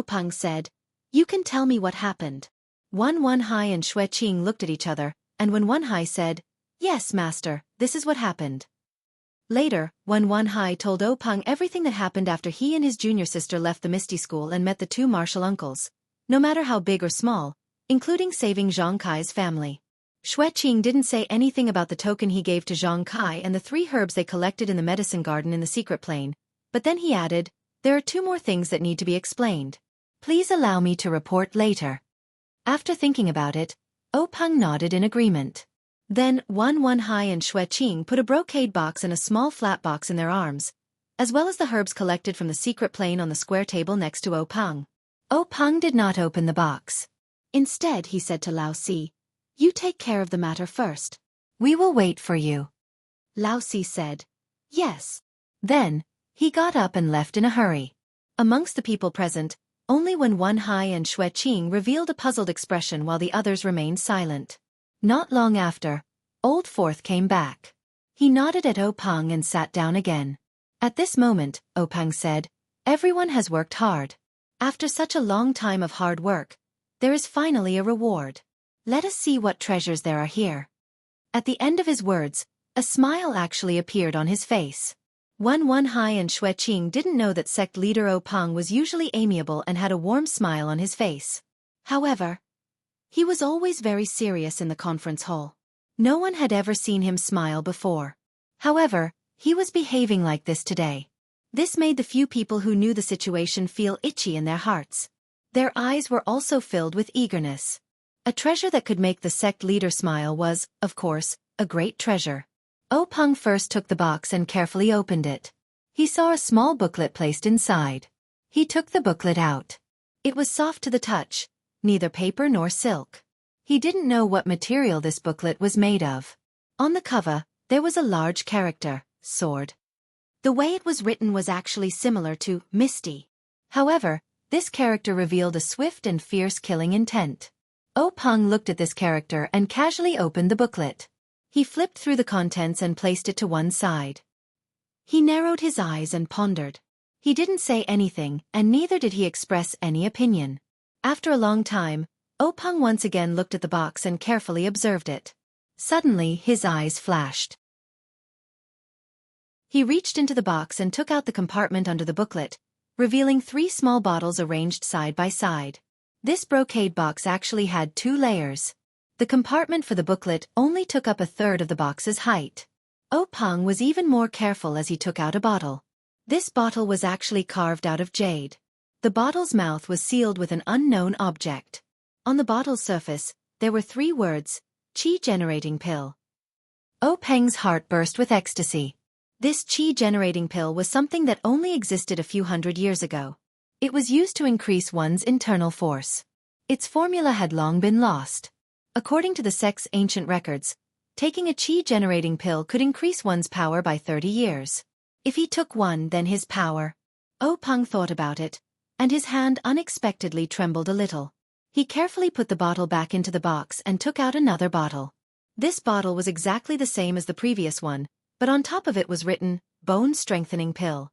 Peng said, "You can tell me what happened." Wan Wanhai and Xueqing looked at each other, and Wan Wanhai said, "Yes, master, this is what happened." Later, Wan Wanhai told Peng everything that happened after he and his junior sister left the Misty School and met the 2 martial uncles, no matter how big or small, including saving Zhang Kai's family. Xueqing didn't say anything about the token he gave to Zhang Kai and the 3 herbs they collected in the medicine garden in the secret plane, but then he added, "There are 2 more things that need to be explained. Please allow me to report later." After thinking about it, Peng nodded in agreement. Then Wan Wanhai and Xueqing put a brocade box and a small flat box in their arms, as well as the herbs collected from the secret plane on the square table next to Peng. Peng did not open the box. Instead, he said to Lao Si, "You take care of the matter first. We will wait for you." Lao Si said, "Yes." Then, he got up and left in a hurry. Amongst the people present, only Wan Wanhai and Xueqing revealed a puzzled expression while the others remained silent. Not long after, Old Fourth came back. He nodded at Peng and sat down again. At this moment, Peng said, "Everyone has worked hard. After such a long time of hard work, there is finally a reward. Let us see what treasures there are here." At the end of his words, a smile actually appeared on his face. Wan Wanhai and Xueqing didn't know that sect leader Peng was usually amiable and had a warm smile on his face. However, he was always very serious in the conference hall. No one had ever seen him smile before. However, he was behaving like this today. This made the few people who knew the situation feel itchy in their hearts. Their eyes were also filled with eagerness. A treasure that could make the sect leader smile was, of course, a great treasure. Peng first took the box and carefully opened it. He saw a small booklet placed inside. He took the booklet out. It was soft to the touch, neither paper nor silk. He didn't know what material this booklet was made of. On the cover, there was a large character, sword. The way it was written was actually similar to Misty. However, this character revealed a swift and fierce killing intent. Peng looked at this character and casually opened the booklet. He flipped through the contents and placed it to one side. He narrowed his eyes and pondered. He didn't say anything, and neither did he express any opinion. After a long time, Peng once again looked at the box and carefully observed it. Suddenly his eyes flashed. He reached into the box and took out the compartment under the booklet, revealing 3 small bottles arranged side by side. This brocade box actually had 2 layers. The compartment for the booklet only took up 1/3 of the box's height. Peng was even more careful as he took out a bottle. This bottle was actually carved out of jade. The bottle's mouth was sealed with an unknown object. On the bottle's surface, there were 3 words, Qi-generating pill. Peng's heart burst with ecstasy. This Qi-generating pill was something that only existed a few hundred years ago. It was used to increase one's internal force. Its formula had long been lost. According to the sect's ancient records, taking a Qi-generating pill could increase one's power by 30 years. If he took one, then his power. Peng thought about it, and his hand unexpectedly trembled a little. He carefully put the bottle back into the box and took out another bottle. This bottle was exactly the same as the previous one, but on top of it was written, Bone Strengthening Pill.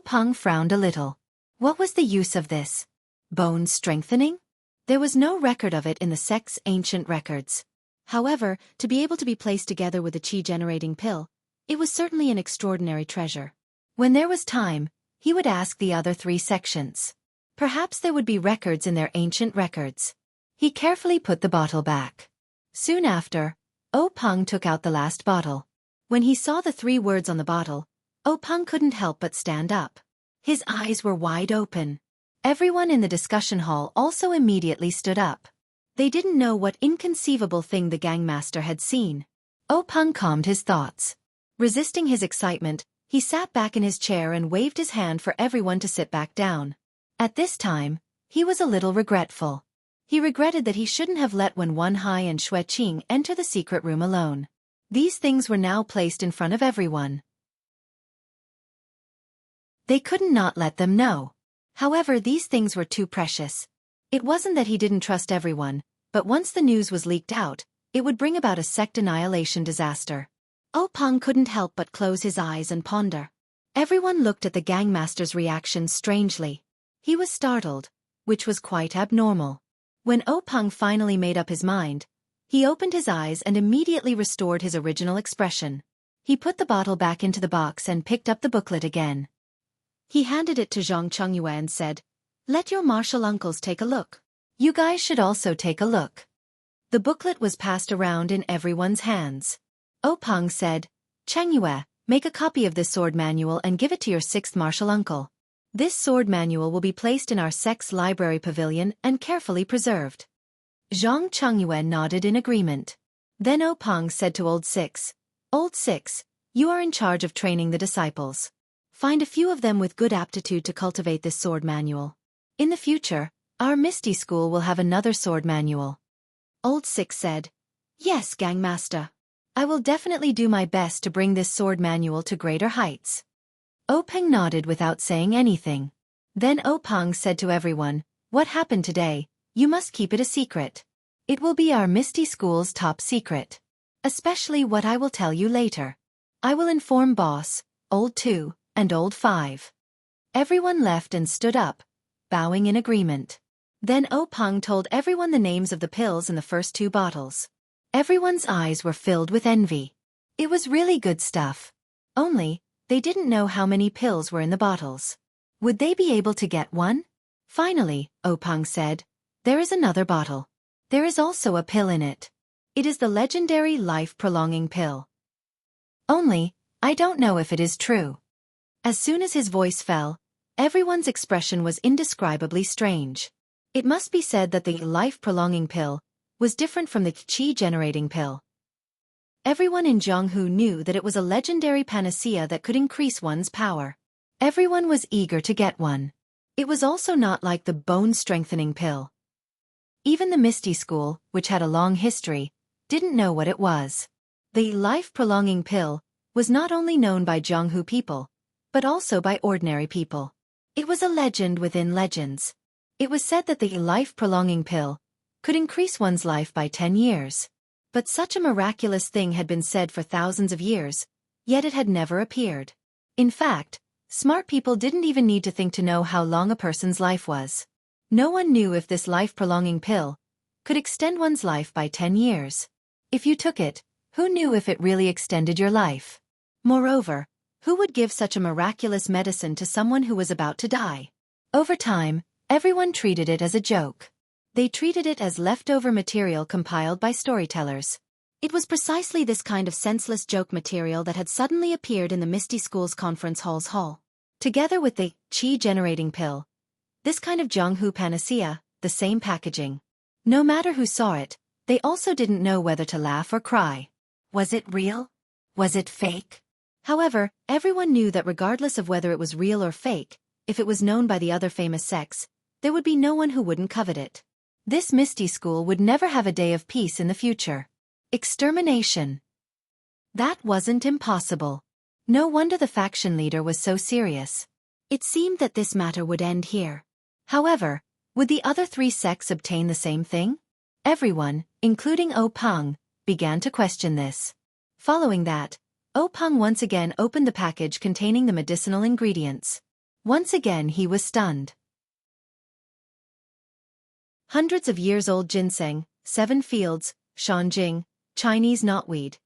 Peng frowned a little. What was the use of this? Bone strengthening? There was no record of it in the sect's ancient records. However, to be able to be placed together with the Qi-generating pill, it was certainly an extraordinary treasure. When there was time, he would ask the other 3 sections. Perhaps there would be records in their ancient records. He carefully put the bottle back. Soon after, Peng took out the last bottle. When he saw the 3 words on the bottle, Peng couldn't help but stand up. His eyes were wide open. Everyone in the discussion hall also immediately stood up. They didn't know what inconceivable thing the gangmaster had seen. Peng calmed his thoughts. Resisting his excitement, he sat back in his chair and waved his hand for everyone to sit back down. At this time, he was a little regretful. He regretted that he shouldn't have let Wen Wenhai and Xue Qing enter the secret room alone. These things were now placed in front of everyone. They couldn't not let them know. However, these things were too precious. It wasn't that he didn't trust everyone, but once the news was leaked out, it would bring about a sect annihilation disaster. Peng couldn't help but close his eyes and ponder. Everyone looked at the gangmaster's reaction strangely. He was startled, which was quite abnormal. When Peng finally made up his mind, he opened his eyes and immediately restored his original expression. He put the bottle back into the box and picked up the booklet again. He handed it to Xianxia and said, "Let your martial uncles take a look. You guys should also take a look." The booklet was passed around in everyone's hands. Peng said, "Xianxia, make a copy of this sword manual and give it to your 6th martial uncle. This sword manual will be placed in our sect's library pavilion and carefully preserved." Zhang Chengyue nodded in agreement. Then Peng said to Old Six, "Old Six, you are in charge of training the disciples. Find a few of them with good aptitude to cultivate this sword manual. In the future, our Misty School will have another sword manual." Old Six said, "Yes, Gangmaster. I will definitely do my best to bring this sword manual to greater heights." Peng nodded without saying anything. Then Peng said to everyone, "What happened today, you must keep it a secret. It will be our Misty School's top secret. Especially what I will tell you later. I will inform Boss, Old 2, and Old 5. Everyone left and stood up, bowing in agreement. Then Peng told everyone the names of the pills in the first 2 bottles. Everyone's eyes were filled with envy. It was really good stuff. Only, they didn't know how many pills were in the bottles. Would they be able to get one? Finally, Peng said, "There is another bottle. There is also a pill in it. It is the legendary life-prolonging pill. Only, I don't know if it is true." As soon as his voice fell, everyone's expression was indescribably strange. It must be said that the life-prolonging pill was different from the Qi-generating pill. Everyone in Jianghu knew that it was a legendary panacea that could increase one's power. Everyone was eager to get one. It was also not like the bone-strengthening pill. Even the Misty School, which had a long history, didn't know what it was. The life-prolonging pill was not only known by Jianghu people, but also by ordinary people. It was a legend within legends. It was said that the life-prolonging pill could increase one's life by 10 years. But such a miraculous thing had been said for thousands of years, yet it had never appeared. In fact, smart people didn't even need to think to know how long a person's life was. No one knew if this life-prolonging pill could extend one's life by 10 years. If you took it, who knew if it really extended your life? Moreover, who would give such a miraculous medicine to someone who was about to die? Over time, everyone treated it as a joke. They treated it as leftover material compiled by storytellers. It was precisely this kind of senseless joke material that had suddenly appeared in the Misty School's conference hall's hall. Together with the qi-generating pill, this kind of Jianghu panacea, the same packaging. No matter who saw it, they also didn't know whether to laugh or cry. Was it real? Was it fake? However, everyone knew that regardless of whether it was real or fake, if it was known by the other famous sects, there would be no one who wouldn't covet it. This Misty School would never have a day of peace in the future. Extermination. That wasn't impossible. No wonder the faction leader was so serious. It seemed that this matter would end here. However, would the other three sects obtain the same thing? Everyone, including O Peng, began to question this. Following that, O Peng once again opened the package containing the medicinal ingredients. Once again he was stunned. Hundreds of years old ginseng, 7 fields, shanjing, Chinese knotweed.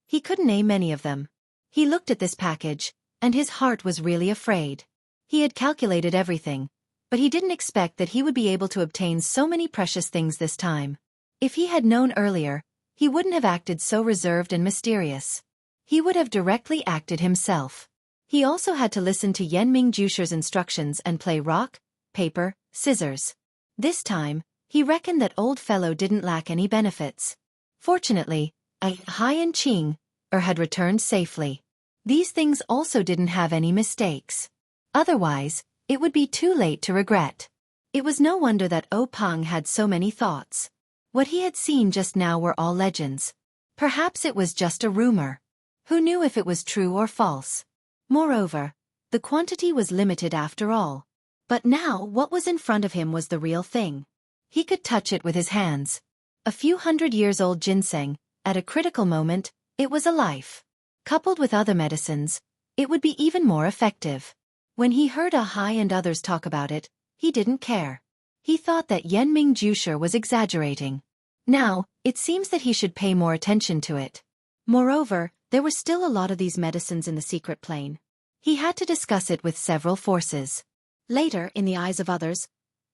He couldn't name many of them. He looked at this package, and his heart was really afraid. He had calculated everything, but he didn't expect that he would be able to obtain so many precious things this time. If he had known earlier, he wouldn't have acted so reserved and mysterious. He would have directly acted himself. He also had to listen to Yenming Jusher's instructions and play rock, paper, scissors. This time, he reckoned that old fellow didn't lack any benefits. Fortunately, Hai and Qing had returned safely. These things also didn't have any mistakes. Otherwise, it would be too late to regret. It was no wonder that O Peng had so many thoughts. What he had seen just now were all legends. Perhaps it was just a rumor. Who knew if it was true or false? Moreover, the quantity was limited after all. But now what was in front of him was the real thing. He could touch it with his hands. A few hundred-years-old ginseng, at a critical moment, it was a life. Coupled with other medicines, it would be even more effective. When he heard Hai and others talk about it, he didn't care. He thought that Yenming Jusher was exaggerating. Now, it seems that he should pay more attention to it. Moreover, there were still a lot of these medicines in the secret plane. He had to discuss it with several forces. Later, in the eyes of others,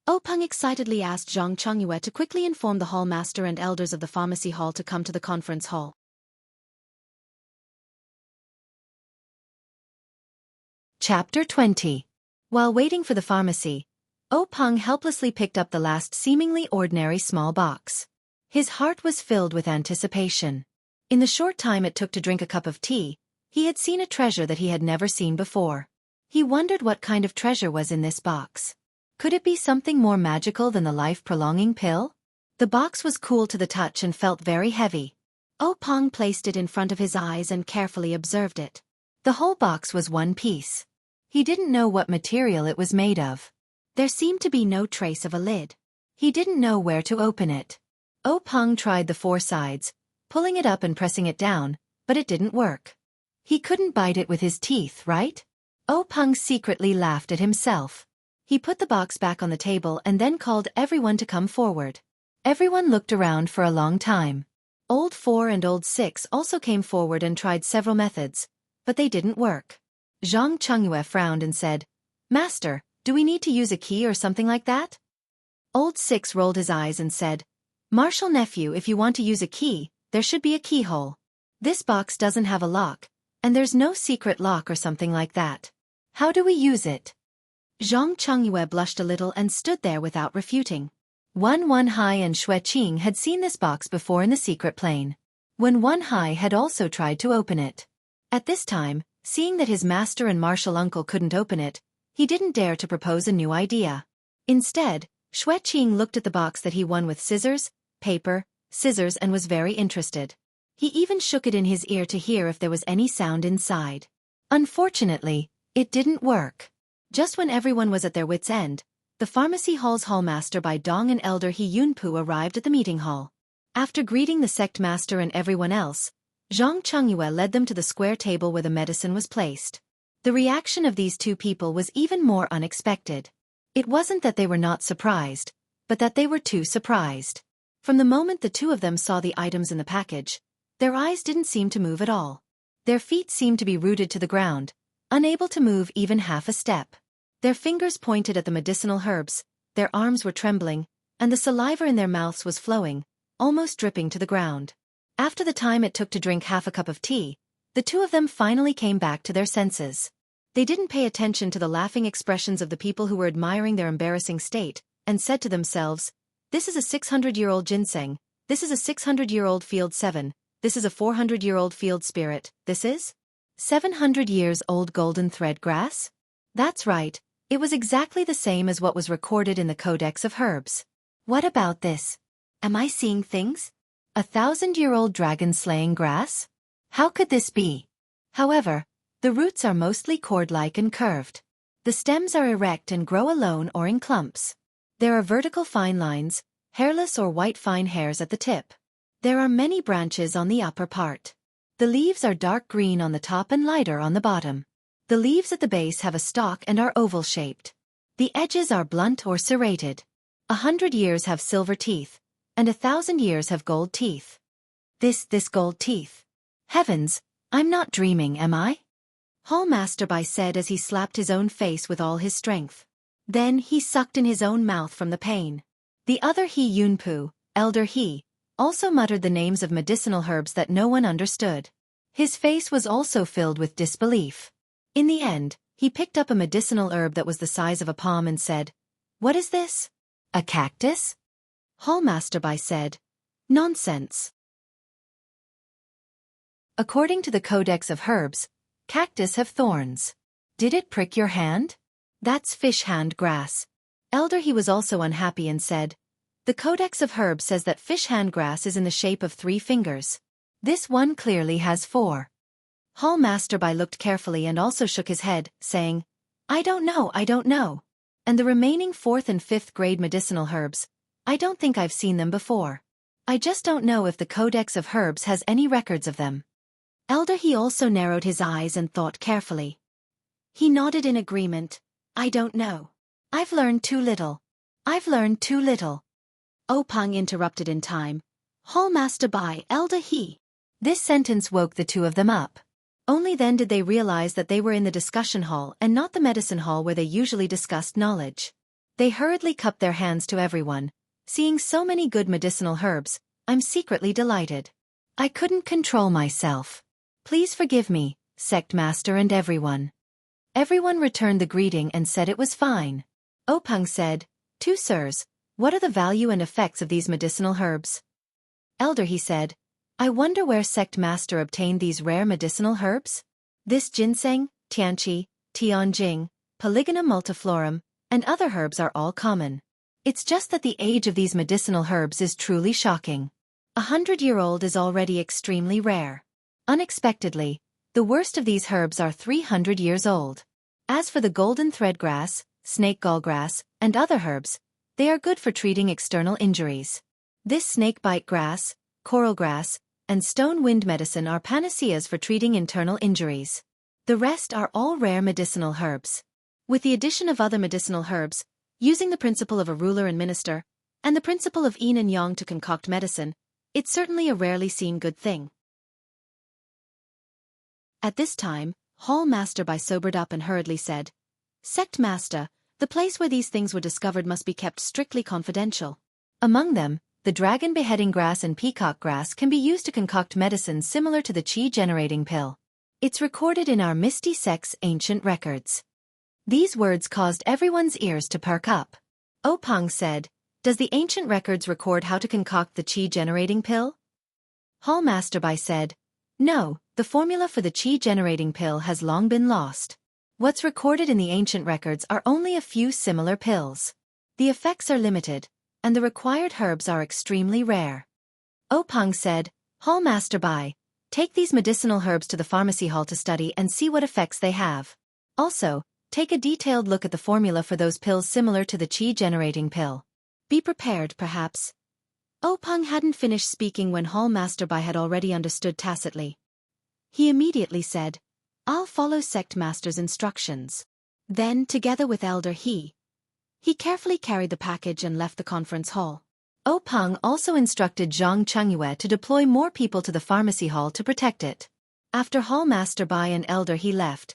O Peng excitedly asked Zhang Chengyue to quickly inform the hall master and elders of the pharmacy hall to come to the conference hall. Chapter 20. While waiting for the pharmacy, O Peng helplessly picked up the last seemingly ordinary small box. His heart was filled with anticipation. In the short time it took to drink a cup of tea, he had seen a treasure that he had never seen before. He wondered what kind of treasure was in this box. Could it be something more magical than the life-prolonging pill? The box was cool to the touch and felt very heavy. O Peng placed it in front of his eyes and carefully observed it. The whole box was one piece. He didn't know what material it was made of. There seemed to be no trace of a lid. He didn't know where to open it. O Peng tried the 4 sides, pulling it up and pressing it down, but it didn't work. He couldn't bite it with his teeth, right? O Peng secretly laughed at himself. He put the box back on the table and then called everyone to come forward. Everyone looked around for a long time. Old 4 and Old 6 also came forward and tried several methods, but they didn't work. Zhang Chengyue frowned and said, "Master, do we need to use a key or something like that?" Old 6 rolled his eyes and said, "Martial nephew, if you want to use a key, there should be a keyhole. This box doesn't have a lock, and there's no secret lock or something like that. How do we use it?" Zhang Chengyue blushed a little and stood there without refuting. Wan Hai and Xue Qing had seen this box before in the secret plane. Wan Hai had also tried to open it. At this time, seeing that his master and martial uncle couldn't open it, he didn't dare to propose a new idea. Instead, Xue Qing looked at the box that he won with scissors, paper, scissors and was very interested. He even shook it in his ear to hear if there was any sound inside. Unfortunately, it didn't work. Just when everyone was at their wits' end, the pharmacy hall's hallmaster by Dong and elder He Yunpu arrived at the meeting hall. After greeting the sect master and everyone else, Zhang Chengyue led them to the square table where the medicine was placed. The reaction of these 2 people was even more unexpected. It wasn't that they were not surprised, but that they were too surprised. From the moment the two of them saw the items in the package, their eyes didn't seem to move at all. Their feet seemed to be rooted to the ground, unable to move even half a step. Their fingers pointed at the medicinal herbs, their arms were trembling, and the saliva in their mouths was flowing, almost dripping to the ground. After the time it took to drink half a cup of tea, the two of them finally came back to their senses. They didn't pay attention to the laughing expressions of the people who were admiring their embarrassing state, and said to themselves, "This is a 600-year-old ginseng, this is a 600-year-old field 7, this is a 400-year-old field spirit, this is 700 years old golden thread grass?" That's right, it was exactly the same as what was recorded in the Codex of Herbs. What about this? Am I seeing things? 1,000-year-old dragon-slaying grass? How could this be? However, the roots are mostly cord-like and curved. The stems are erect and grow alone or in clumps. There are vertical fine lines, hairless or white fine hairs at the tip. There are many branches on the upper part. The leaves are dark green on the top and lighter on the bottom. The leaves at the base have a stalk and are oval-shaped. The edges are blunt or serrated. 100 years have silver teeth, and 1,000 years have gold teeth. This gold teeth. Heavens, I'm not dreaming, am I? Hallmasterby said as he slapped his own face with all his strength. Then he sucked in his own mouth from the pain. The other He Yunpu, Elder He, also muttered the names of medicinal herbs that no one understood. His face was also filled with disbelief. In the end, he picked up a medicinal herb that was the size of a palm and said, "What is this? A cactus?" Hallmasterby said, "Nonsense." According to the Codex of Herbs, cactus have thorns. Did it prick your hand? That's fish hand grass. Elder He was also unhappy and said, "The Codex of Herbs says that fish hand grass is in the shape of 3 fingers. This one clearly has 4. Hallmasterby looked carefully and also shook his head, saying, I don't know. And the remaining 4th and 5th grade medicinal herbs, I don't think I've seen them before. I just don't know if the Codex of Herbs has any records of them." Elder He also narrowed his eyes and thought carefully. He nodded in agreement. "I don't know. I've learned too little. Opang interrupted in time. Hallmasterby, Elder He. This sentence woke the two of them up. Only then did they realize that they were in the discussion hall and not the medicine hall where they usually discussed knowledge. They hurriedly cupped their hands to everyone. "Seeing so many good medicinal herbs, I'm secretly delighted. I couldn't control myself. Please forgive me, sect master and everyone." Everyone returned the greeting and said it was fine. Opang said, "Two sirs, what are the value and effects of these medicinal herbs?" Elder He said, "I wonder where sect master obtained these rare medicinal herbs? This ginseng, tianqi, tianjing, Polygonum multiflorum, and other herbs are all common. It's just that the age of these medicinal herbs is truly shocking. 100-year-old is already extremely rare. Unexpectedly, the worst of these herbs are 300 years old. As for the golden thread grass, snake gall grass, and other herbs, they are good for treating external injuries. This snakebite grass, coral grass, and stone wind medicine are panaceas for treating internal injuries. The rest are all rare medicinal herbs. With the addition of other medicinal herbs, using the principle of a ruler and minister, and the principle of yin and yang to concoct medicine, it's certainly a rarely seen good thing." At this time, Hallmasterby sobered up and hurriedly said, "Sect master, the place where these things were discovered must be kept strictly confidential. Among them, the dragon beheading grass and peacock grass can be used to concoct medicines similar to the qi-generating pill. It's recorded in our Misty Sect's ancient records." These words caused everyone's ears to perk up. Opang said, "Does the ancient records record how to concoct the qi-generating pill?" Hallmasterby said, "No, the formula for the qi-generating pill has long been lost. What's recorded in the ancient records are only a few similar pills. The effects are limited, and the required herbs are extremely rare." Opang said, "Hallmasterby, take these medicinal herbs to the pharmacy hall to study and see what effects they have. Also, take a detailed look at the formula for those pills similar to the qi-generating pill. Be prepared, perhaps." Opang hadn't finished speaking when Hallmasterby had already understood tacitly. He immediately said, "I'll follow sect master's instructions." Then, together with Elder He carefully carried the package and left the conference hall. Peng also instructed Zhang Chengyue to deploy more people to the pharmacy hall to protect it. After Hallmaster Bai and Elder He left,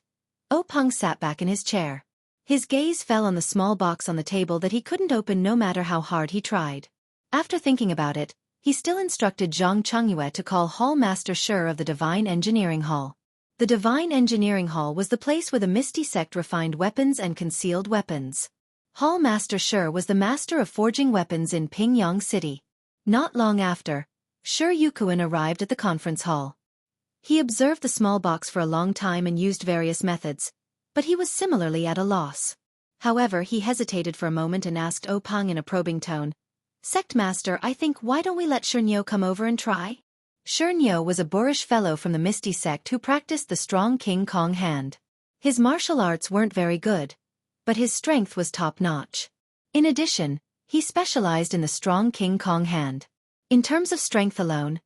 Peng sat back in his chair. His gaze fell on the small box on the table that he couldn't open no matter how hard he tried. After thinking about it, he still instructed Zhang Chengyue to call Hall Master Shi of the Divine Engineering Hall. The Divine Engineering Hall was the place where the Misty Sect refined weapons and concealed weapons. Hall Master Shi was the master of forging weapons in Pingyang City. Not long after, Shi Yukuan arrived at the conference hall. He observed the small box for a long time and used various methods, but he was similarly at a loss. However, he hesitated for a moment and asked Peng in a probing tone, "Sect Master, I think why don't we let Xianxia come over and try?" Xianxia was a boorish fellow from the Misty Sect who practiced the strong King Kong hand. His martial arts weren't very good, but his strength was top-notch. In addition, he specialized in the strong King Kong hand. In terms of strength alone,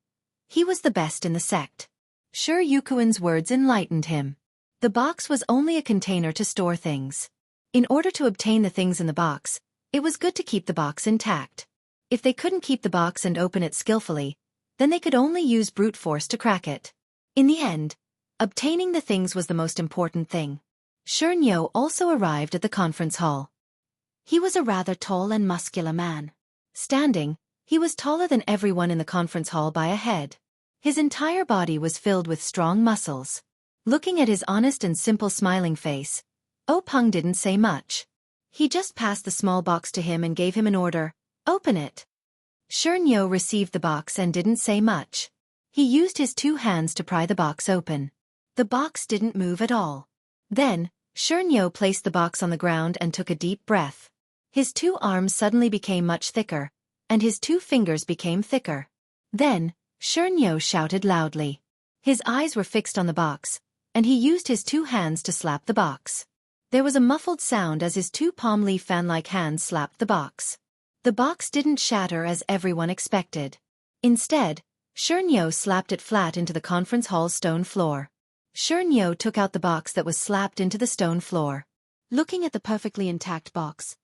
he was the best in the sect. Shi Yukuan's words enlightened him. The box was only a container to store things. In order to obtain the things in the box, it was good to keep the box intact. If they couldn't keep the box and open it skillfully, then they could only use brute force to crack it. In the end, obtaining the things was the most important thing. Xianxia also arrived at the conference hall. He was a rather tall and muscular man. Standing, he was taller than everyone in the conference hall by a head. His entire body was filled with strong muscles. Looking at his honest and simple smiling face, Peng didn't say much. He just passed the small box to him and gave him an order, "Open it." Xianxia received the box and didn't say much. He used his two hands to pry the box open. The box didn't move at all. Then, Xianxia placed the box on the ground and took a deep breath. His two arms suddenly became much thicker, and his two fingers became thicker. Then, Xianxia shouted loudly. His eyes were fixed on the box, and he used his two hands to slap the box. There was a muffled sound as his two palm leaf fan-like hands slapped the box. The box didn't shatter as everyone expected. Instead, Xianxia slapped it flat into the conference hall's stone floor. Xianxia took out the box that was slapped into the stone floor. Looking at the perfectly intact box,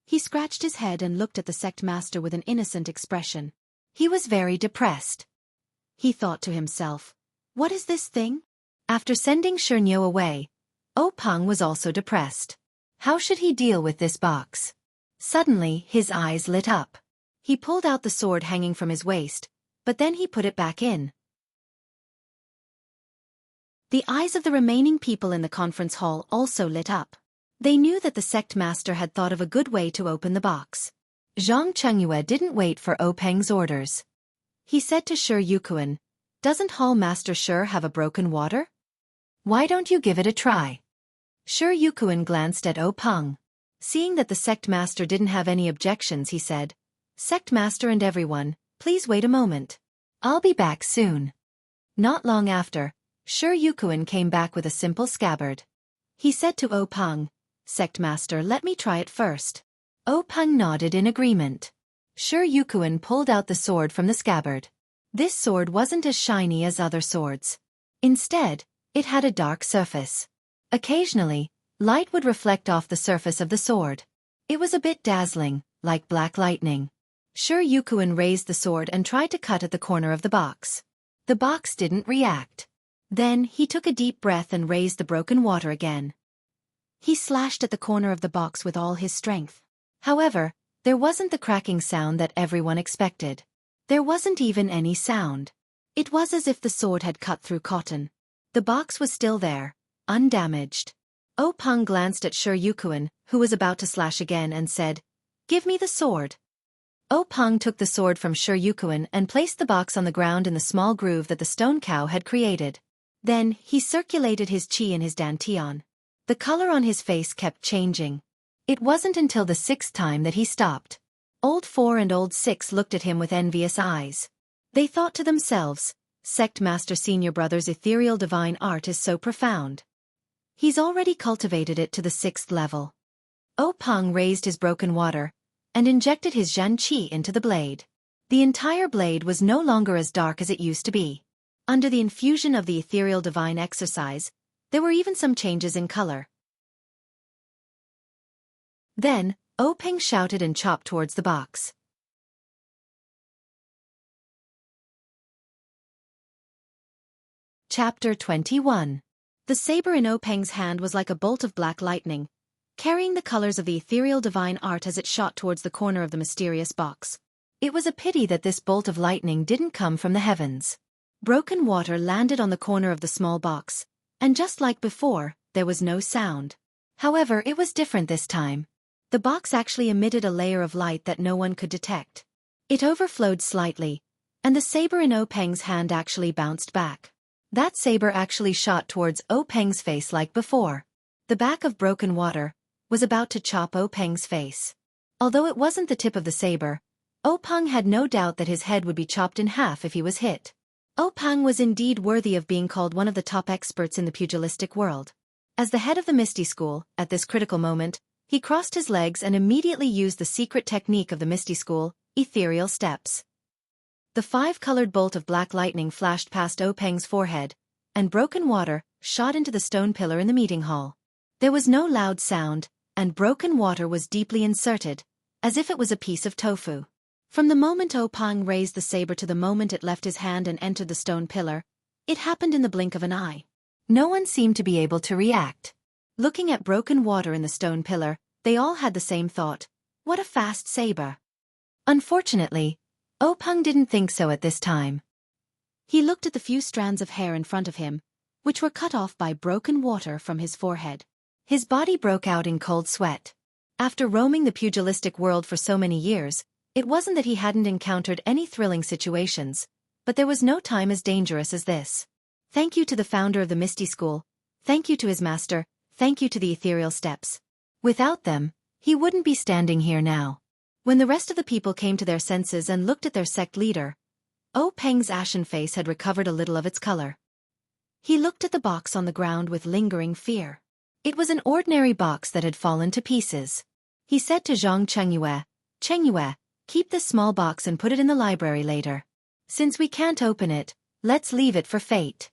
he scratched his head and looked at the sect master with an innocent expression. He was very depressed. He thought to himself, "What is this thing?" After sending Xianxia away, Peng was also depressed. How should he deal with this box? Suddenly, his eyes lit up. He pulled out the sword hanging from his waist, but then he put it back in. The eyes of the remaining people in the conference hall also lit up. They knew that the sect master had thought of a good way to open the box. Zhang Chengyue didn't wait for Peng's orders. He said to Shi Yukuan, "Doesn't Hall Master Shi have a broken water? Why don't you give it a try?" Shi Yukuan glanced at Peng. Seeing that the sect master didn't have any objections, he said, "Sect master and everyone, please wait a moment. I'll be back soon." Not long after, Shi Yukuan came back with a simple scabbard. He said to Peng, "Sect master, let me try it first." Peng nodded in agreement. Shi Yukuan pulled out the sword from the scabbard. This sword wasn't as shiny as other swords. Instead, it had a dark surface. Occasionally, light would reflect off the surface of the sword. It was a bit dazzling, like black lightning. Shi Yukuan raised the sword and tried to cut at the corner of the box. The box didn't react. Then, he took a deep breath and raised the broken water again. He slashed at the corner of the box with all his strength. However, there wasn't the cracking sound that everyone expected. There wasn't even any sound. It was as if the sword had cut through cotton. The box was still there, undamaged. Peng glanced at Shi Yukuan, who was about to slash again, and said, "Give me the sword." Peng took the sword from Shi Yukuan and placed the box on the ground in the small groove that the stone cow had created. Then, he circulated his qi in his dantian. The color on his face kept changing. It wasn't until the sixth time that he stopped. Old 4 and Old 6 looked at him with envious eyes. They thought to themselves, "Sect Master Senior Brother's ethereal divine art is so profound. He's already cultivated it to the 6th level." Peng raised his broken water and injected his Zhan Qi into the blade. The entire blade was no longer as dark as it used to be. Under the infusion of the ethereal divine exercise, there were even some changes in color. Then, Peng shouted and chopped towards the box. Chapter 21. The saber in Openg's hand was like a bolt of black lightning, carrying the colors of the ethereal divine art as it shot towards the corner of the mysterious box. It was a pity that this bolt of lightning didn't come from the heavens. Broken water landed on the corner of the small box, and just like before, there was no sound. However, it was different this time. The box actually emitted a layer of light that no one could detect. It overflowed slightly, and the saber in Openg's hand actually bounced back. That saber actually shot towards Openg's face like before. The back of broken water was about to chop Openg's face. Although it wasn't the tip of the saber, Openg had no doubt that his head would be chopped in half if he was hit. Openg was indeed worthy of being called one of the top experts in the pugilistic world. As the head of the Misty School, at this critical moment, he crossed his legs and immediately used the secret technique of the Misty School, ethereal steps. The five-colored bolt of black lightning flashed past Openg's forehead, and broken water shot into the stone pillar in the meeting hall. There was no loud sound, and broken water was deeply inserted, as if it was a piece of tofu. From the moment Openg raised the saber to the moment it left his hand and entered the stone pillar, it happened in the blink of an eye. No one seemed to be able to react. Looking at broken water in the stone pillar, they all had the same thought: what a fast saber. Unfortunately, Openg didn't think so at this time. He looked at the few strands of hair in front of him, which were cut off by broken water from his forehead. His body broke out in cold sweat. After roaming the pugilistic world for so many years, it wasn't that he hadn't encountered any thrilling situations, but there was no time as dangerous as this. Thank you to the founder of the Misty School, thank you to his master, thank you to the ethereal steps. Without them, he wouldn't be standing here now. When the rest of the people came to their senses and looked at their sect leader, Openg's ashen face had recovered a little of its color. He looked at the box on the ground with lingering fear. It was an ordinary box that had fallen to pieces. He said to Xianxia, "Chengyue, keep this small box and put it in the library later. Since we can't open it, let's leave it for fate."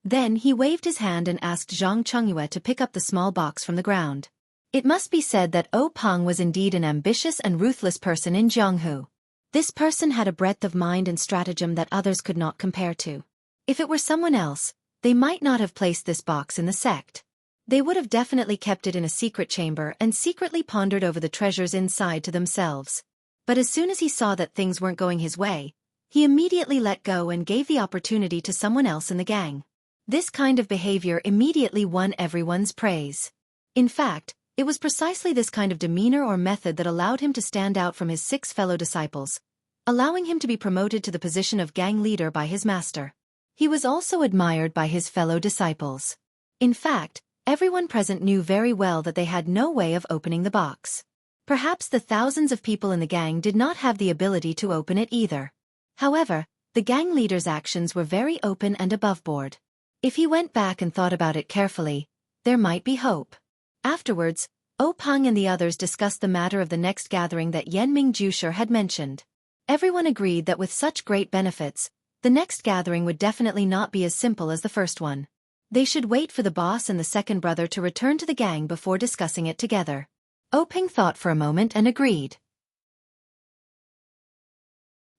Then he waved his hand and asked Xianxia to pick up the small box from the ground. It must be said that Openg was indeed an ambitious and ruthless person in Jianghu. This person had a breadth of mind and stratagem that others could not compare to. If it were someone else, they might not have placed this box in the sect. They would have definitely kept it in a secret chamber and secretly pondered over the treasures inside to themselves. But as soon as he saw that things weren't going his way, he immediately let go and gave the opportunity to someone else in the gang. This kind of behavior immediately won everyone's praise. In fact, it was precisely this kind of demeanor or method that allowed him to stand out from his 6 fellow disciples, allowing him to be promoted to the position of gang leader by his master. He was also admired by his fellow disciples. In fact, everyone present knew very well that they had no way of opening the box. Perhaps the thousands of people in the gang did not have the ability to open it either. However, the gang leader's actions were very open and above board. If he went back and thought about it carefully, there might be hope. Afterwards, Openg and the others discussed the matter of the next gathering that Yanming Jusher had mentioned. Everyone agreed that with such great benefits, the next gathering would definitely not be as simple as the first one. They should wait for the boss and the second brother to return to the gang before discussing it together. Openg thought for a moment and agreed.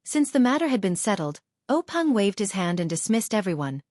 Since the matter had been settled, Openg waved his hand and dismissed everyone,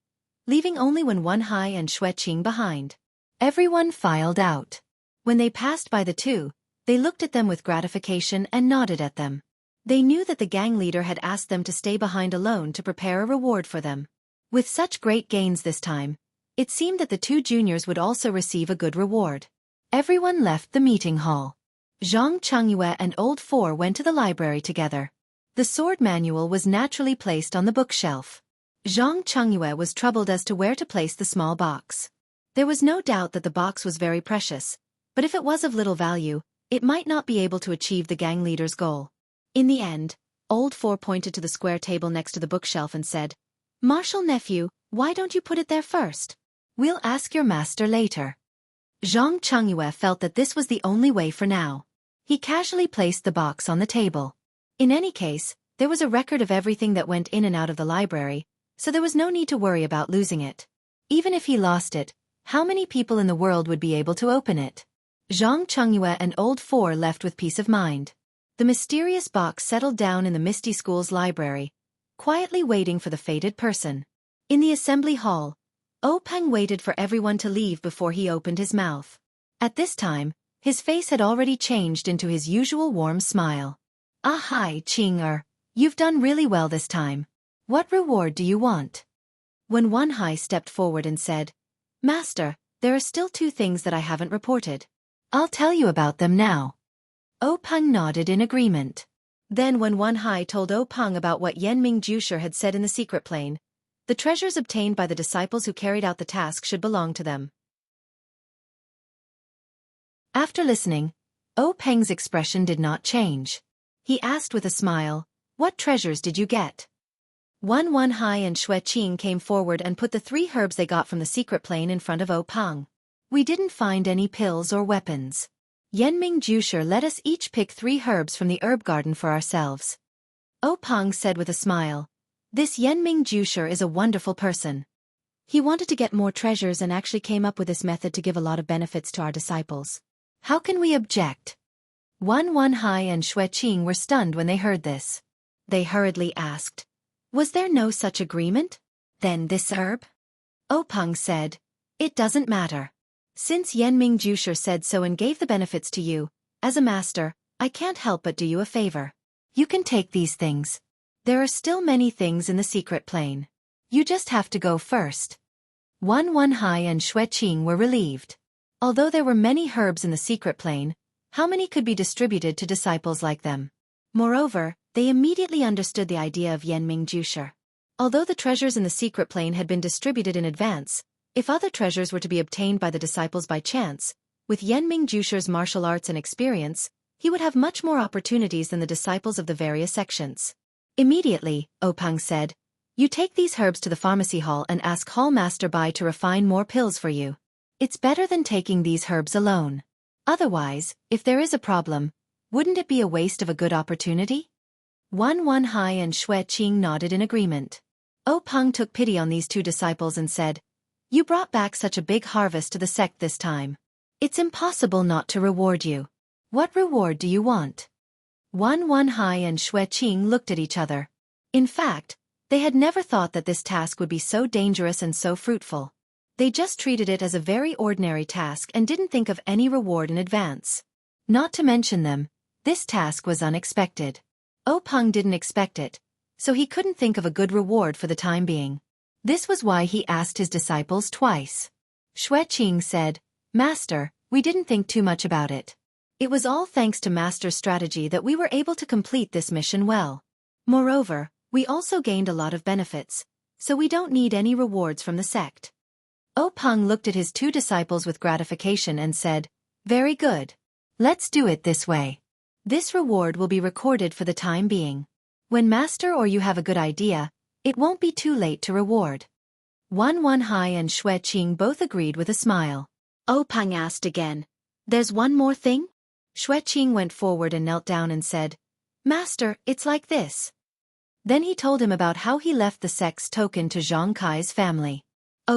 leaving only Wen Hai and Xue Qing behind. Everyone filed out. When they passed by the two, they looked at them with gratification and nodded at them. They knew that the gang leader had asked them to stay behind alone to prepare a reward for them. With such great gains this time, it seemed that the 2 juniors would also receive a good reward. Everyone left the meeting hall. Zhang Chengyue and Old Four went to the library together. The sword manual was naturally placed on the bookshelf. Zhang Chengyue was troubled as to where to place the small box. There was no doubt that the box was very precious, but if it was of little value, it might not be able to achieve the gang leader's goal. In the end, Old Four pointed to the square table next to the bookshelf and said, "Marshal nephew, why don't you put it there first? We'll ask your master later." Zhang Chengyue felt that this was the only way for now. He casually placed the box on the table. In any case, there was a record of everything that went in and out of the library, so there was no need to worry about losing it. Even if he lost it, how many people in the world would be able to open it? Zhang Chengyue and Old Four left with peace of mind. The mysterious box settled down in the Misty School's library, quietly waiting for the fated person. In the assembly hall, Peng waited for everyone to leave before he opened his mouth. At this time, his face had already changed into his usual warm smile. "Ah hi, Qing. You've done really well this time. What reward do you want?" When Wan Hai stepped forward and said, "Master, there are still 2 things that I haven't reported. I'll tell you about them now." Peng nodded in agreement. Then when Wan Hai told Peng about what Yanming Jusher had said in the secret plane, the treasures obtained by the disciples who carried out the task should belong to them. After listening, Peng's expression did not change. He asked with a smile, "What treasures did you get?" Wan Hai and Xue Qing came forward and put the 3 herbs they got from the secret plane in front of Peng. "We didn't find any pills or weapons. Yanming Jusher let us each pick 3 herbs from the herb garden for ourselves." Peng said with a smile, "This Yanming Jusher is a wonderful person. He wanted to get more treasures and actually came up with this method to give a lot of benefits to our disciples. How can we object?" Wan Hai and Xue Qing were stunned when they heard this. They hurriedly asked, "Was there no such agreement? Then this herb?" Peng said, "It doesn't matter. Since Yanming Jusher said so and gave the benefits to you, as a master, I can't help but do you a favor. You can take these things. There are still many things in the secret plane. You just have to go first." Wan Hai and Xue Qing were relieved. Although there were many herbs in the secret plane, how many could be distributed to disciples like them? Moreover, they immediately understood the idea of Yanming Jusher. Although the treasures in the secret plane had been distributed in advance, if other treasures were to be obtained by the disciples by chance, with Yanming Jusher's martial arts and experience, he would have much more opportunities than the disciples of the various sections. Immediately, Peng said, "You take these herbs to the pharmacy hall and ask Hall Master Bai to refine more pills for you. It's better than taking these herbs alone. Otherwise, if there is a problem, wouldn't it be a waste of a good opportunity?" Wan Hai and Xue Qing nodded in agreement. Peng took pity on these 2 disciples and said, "You brought back such a big harvest to the sect this time. It's impossible not to reward you. What reward do you want?" Wan Hai and Xue Qing looked at each other. In fact, they had never thought that this task would be so dangerous and so fruitful. They just treated it as a very ordinary task and didn't think of any reward in advance. Not to mention them, this task was unexpected. Peng didn't expect it, so he couldn't think of a good reward for the time being. This was why he asked his disciples twice. Xue Qing said, "Master, we didn't think too much about it. It was all thanks to Master's strategy that we were able to complete this mission well. Moreover, we also gained a lot of benefits, so we don't need any rewards from the sect." Peng looked at his 2 disciples with gratification and said, "Very good. Let's do it this way. This reward will be recorded for the time being. When Master or you have a good idea, it won't be too late to reward." Wan Hai and Xue Qing both agreed with a smile. Peng asked again, "There's one more thing?" Xue Qing went forward and knelt down and said, "Master, it's like this." Then he told him about how he left the sect's token to Xianxia's family.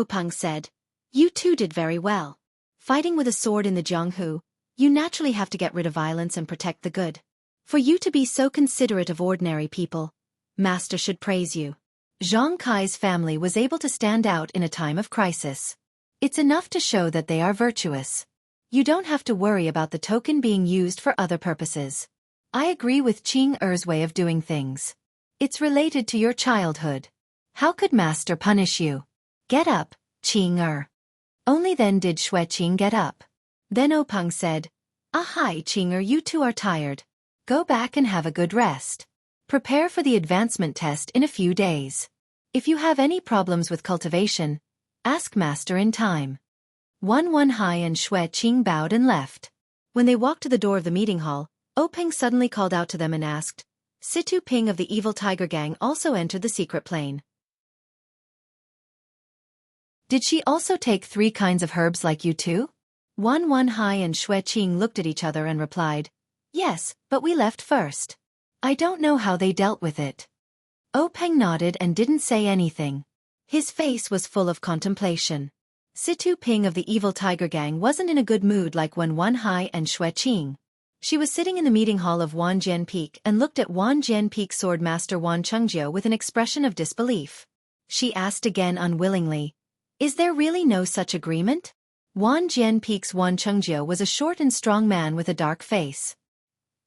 Peng said, "You 2 did very well. Fighting with a sword in the Jianghu, you naturally have to get rid of violence and protect the good. For you to be so considerate of ordinary people, Master should praise you. Xianxia's family was able to stand out in a time of crisis. It's enough to show that they are virtuous. You don't have to worry about the token being used for other purposes. I agree with Qing Er's way of doing things. It's related to your childhood. How could Master punish you? Get up, Qing Er." Only then did Xue Qing get up. Then Peng said, "Ah hi, Qing Er, you 2 are tired. Go back and have a good rest. Prepare for the advancement test in a few days. If you have any problems with cultivation, ask Master in time." Wan Hai and Xue Qing bowed and left. When they walked to the door of the meeting hall, Peng suddenly called out to them and asked, "Situ Ping of the evil tiger gang also entered the secret plane. Did she also take 3 kinds of herbs like you too?" Wan Hai and Xue Qing looked at each other and replied, "Yes, but we left first. I don't know how they dealt with it." Peng nodded and didn't say anything. His face was full of contemplation. Situ Ping of the evil tiger gang wasn't in a good mood like when Wan Hai and Xue Qing. She was sitting in the meeting hall of Wan Jian Peak and looked at Wan Jian Peak sword master Wan Chengjiu with an expression of disbelief. She asked again unwillingly, Is there really no such agreement? Wan Jianpeek's Wan Chengjiu was a short and strong man with a dark face.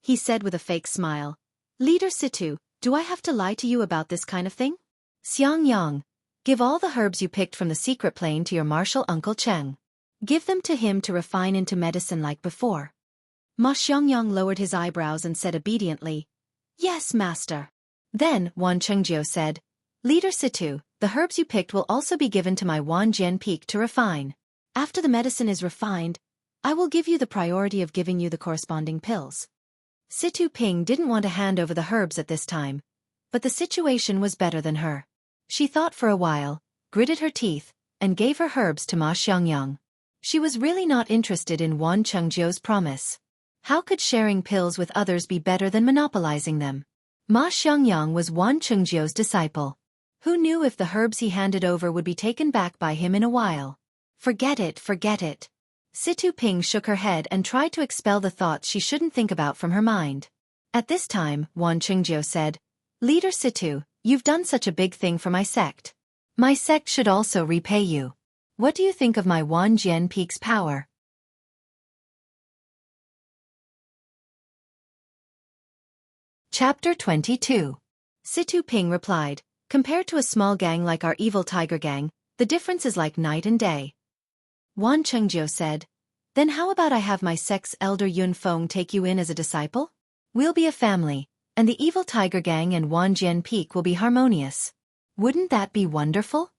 He said with a fake smile, "Leader Situ, do I have to lie to you about this kind of thing? Xiangyang, give all the herbs you picked from the secret plane to your martial uncle Cheng. Give them to him to refine into medicine like before." Ma Xiangyang lowered his eyebrows and said obediently, "Yes, master." Then Wan Chengjiu said, "Leader Situ, the herbs you picked will also be given to my Wan Jianpeek to refine. After the medicine is refined, I will give you the priority of giving you the corresponding pills." Situ Ping didn't want to hand over the herbs at this time, but the situation was better than her. She thought for a while, gritted her teeth, and gave her herbs to Ma Xiangyang. She was really not interested in Wan Chengjiu's promise. How could sharing pills with others be better than monopolizing them? Ma Xiangyang was Wan Chengjiu's disciple. Who knew if the herbs he handed over would be taken back by him in a while? Forget it, forget it. Situ Ping shook her head and tried to expel the thoughts she shouldn't think about from her mind. At this time, Wan Chengjiu said, "Leader Situ, you've done such a big thing for my sect. My sect should also repay you. What do you think of my Wan Jianpeek's power?" Chapter 22. Situ Ping replied, "Compared to a small gang like our evil tiger gang, the difference is like night and day." Wan Chengjiu said, "Then how about I have my sect's elder Yun Feng take you in as a disciple? We'll be a family, and the evil tiger gang and Wan Jianpeek will be harmonious. Wouldn't that be wonderful?"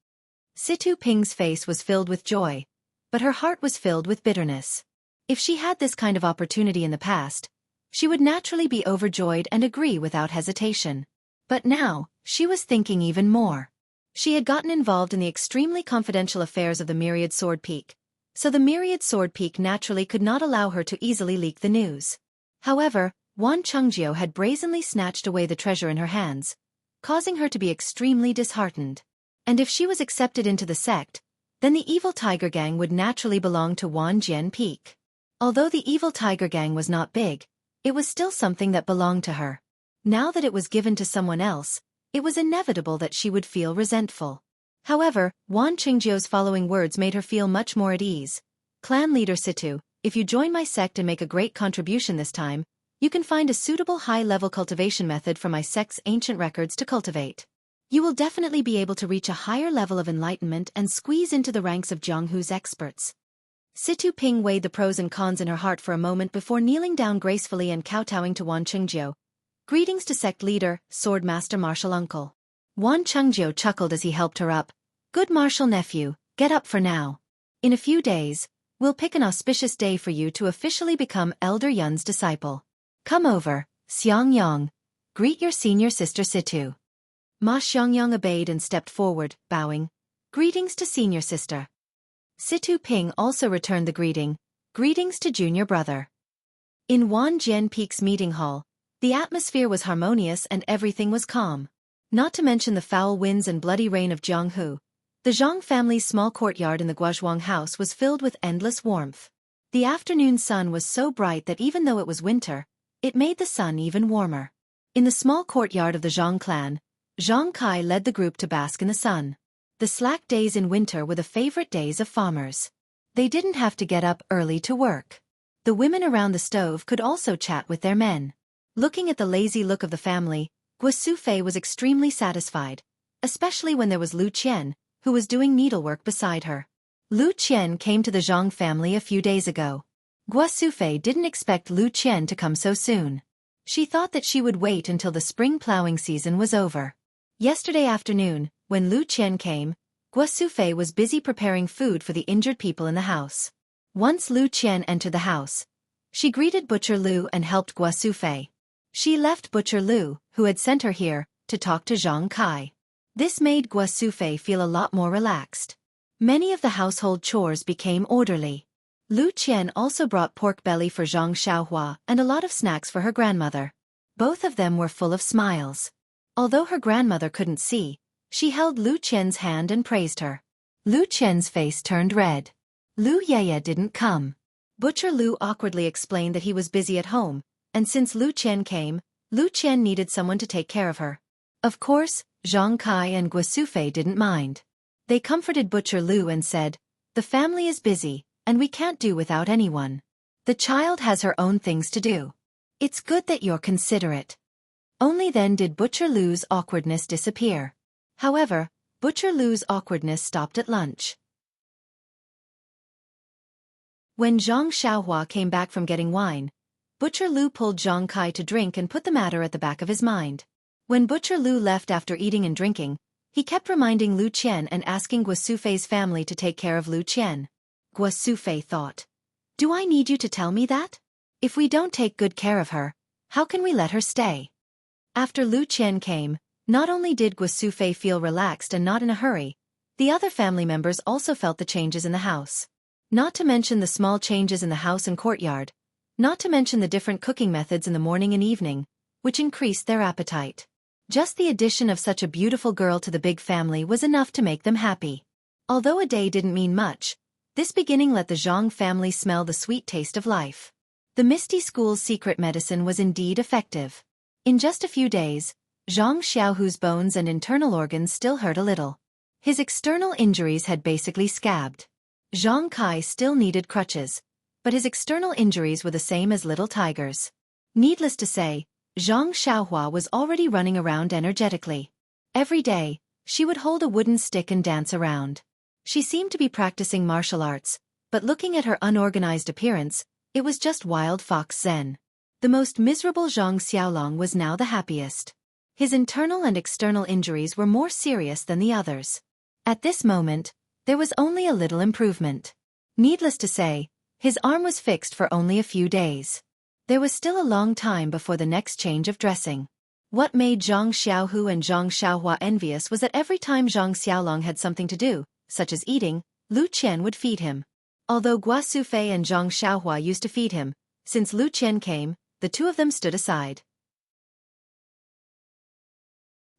Situ Ping's face was filled with joy, but her heart was filled with bitterness. If she had this kind of opportunity in the past, she would naturally be overjoyed and agree without hesitation. But now, she was thinking even more. She had gotten involved in the extremely confidential affairs of the Myriad Sword Peak, so the Myriad Sword Peak naturally could not allow her to easily leak the news. However, Wan Chengjiu had brazenly snatched away the treasure in her hands, causing her to be extremely disheartened. And if she was accepted into the sect, then the evil tiger gang would naturally belong to Wan Jianpeek. Although the evil tiger gang was not big, it was still something that belonged to her. Now that it was given to someone else, it was inevitable that she would feel resentful. However, Wan Chengjiu's following words made her feel much more at ease. "Clan leader Situ, if you join my sect and make a great contribution this time, you can find a suitable high-level cultivation method from my sect's ancient records to cultivate. You will definitely be able to reach a higher level of enlightenment and squeeze into the ranks of Jianghu's experts." Situ Ping weighed the pros and cons in her heart for a moment before kneeling down gracefully and kowtowing to Wan Chengjiu. "Greetings to sect leader, sword master martial uncle." Wan Chengjiu chuckled as he helped her up. "Good martial nephew, get up for now. In a few days, we'll pick an auspicious day for you to officially become Elder Yun's disciple. Come over, Xiangyang. Greet your senior sister Situ." Ma Xiangyang obeyed and stepped forward, bowing. "Greetings to senior sister." Situ Ping also returned the greeting. "Greetings to junior brother." In Wan Jianpeek's meeting hall, the atmosphere was harmonious and everything was calm. Not to mention the foul winds and bloody rain of Jianghu, the Zhang family's small courtyard in the Guozhuang house was filled with endless warmth. The afternoon sun was so bright that even though it was winter, it made the sun even warmer. In the small courtyard of the Zhang clan, Zhang Kai led the group to bask in the sun. The slack days in winter were the favorite days of farmers. They didn't have to get up early to work. The women around the stove could also chat with their men. Looking at the lazy look of the family, Guo was extremely satisfied, especially when there was Lu Qian, who was doing needlework beside her. Lu Qian came to the Zhang family a few days ago. Guo didn't expect Lu Qian to come so soon. She thought that she would wait until the spring plowing season was over. Yesterday afternoon, when Lu Qian came, Guo was busy preparing food for the injured people in the house. Once Lu Qian entered the house, she greeted Butcher Lu and helped Guo. She left Butcher Lu, who had sent her here, to talk to Zhang Kai. This made Guo feel a lot more relaxed. Many of the household chores became orderly. Lu Qian also brought pork belly for Zhang Xiaohua and a lot of snacks for her grandmother. Both of them were full of smiles. Although her grandmother couldn't see, she held Lu Qian's hand and praised her. Lu Qian's face turned red. Lu Yeye didn't come. Butcher Lu awkwardly explained that he was busy at home, and since Lu Qian came, Lu Qian needed someone to take care of her. Of course, Zhang Kai and Guo didn't mind. They comforted Butcher Lu and said, "The family is busy, and we can't do without anyone. The child has her own things to do. It's good that you're considerate." Only then did Butcher Lu's awkwardness disappear. However, Butcher Lu's awkwardness stopped at lunch. When Zhang Xiaohua came back from getting wine, Butcher Lu pulled Zhang Kai to drink and put the matter at the back of his mind. When Butcher Lu left after eating and drinking, he kept reminding Lu Qian and asking Guo Sufei's family to take care of Lu Qian. Guo Sufei thought, "Do I need you to tell me that? If we don't take good care of her, how can we let her stay?" After Lu Qian came, not only did Guo Sufei feel relaxed and not in a hurry, the other family members also felt the changes in the house. Not to mention the small changes in the house and courtyard, not to mention the different cooking methods in the morning and evening, which increased their appetite. Just the addition of such a beautiful girl to the big family was enough to make them happy. Although a day didn't mean much, this beginning let the Zhang family smell the sweet taste of life. The Misty School's secret medicine was indeed effective. In just a few days, Zhang Xiaohu's bones and internal organs still hurt a little. His external injuries had basically scabbed. Zhang Kai still needed crutches, but his external injuries were the same as little tigers. Needless to say, Zhang Xiaohua was already running around energetically. Every day, she would hold a wooden stick and dance around. She seemed to be practicing martial arts, but looking at her unorganized appearance, it was just wild fox zen. The most miserable Zhang Xiaolong was now the happiest. His internal and external injuries were more serious than the others. At this moment, there was only a little improvement. Needless to say, his arm was fixed for only a few days. There was still a long time before the next change of dressing. What made Zhang Xiaohu and Zhang Xiaohua envious was that every time Zhang Xiaolong had something to do, such as eating, Lu Qian would feed him. Although Guo Sufei and Zhang Xiaohua used to feed him, since Lu Qian came, the two of them stood aside.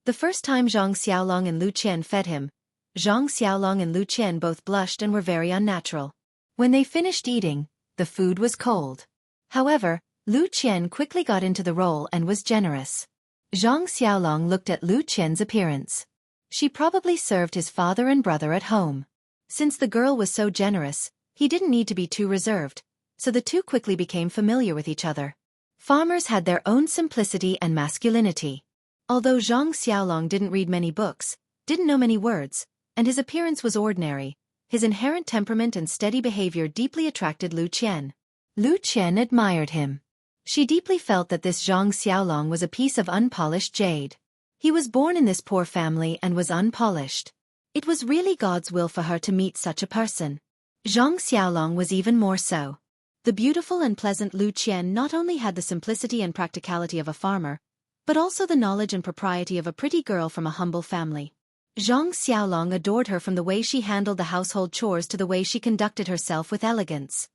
The first time Zhang Xiaolong and Lu Qian fed him, Zhang Xiaolong and Lu Qian both blushed and were very unnatural. When they finished eating, the food was cold. However, Lu Qian quickly got into the role and was generous. Zhang Xiaolong looked at Lu Qian's appearance. She probably served his father and brother at home. Since the girl was so generous, he didn't need to be too reserved, so the two quickly became familiar with each other. Farmers had their own simplicity and masculinity. Although Zhang Xiaolong didn't read many books, didn't know many words, and his appearance was ordinary, his inherent temperament and steady behavior deeply attracted Lu Qian. Lu Qian admired him. She deeply felt that this Zhang Xiaolong was a piece of unpolished jade. He was born in this poor family and was unpolished. It was really God's will for her to meet such a person. Zhang Xiaolong was even more so. The beautiful and pleasant Lu Qian not only had the simplicity and practicality of a farmer, but also the knowledge and propriety of a pretty girl from a humble family. Zhang Xiaolong adored her from the way she handled the household chores to the way she conducted herself with elegance.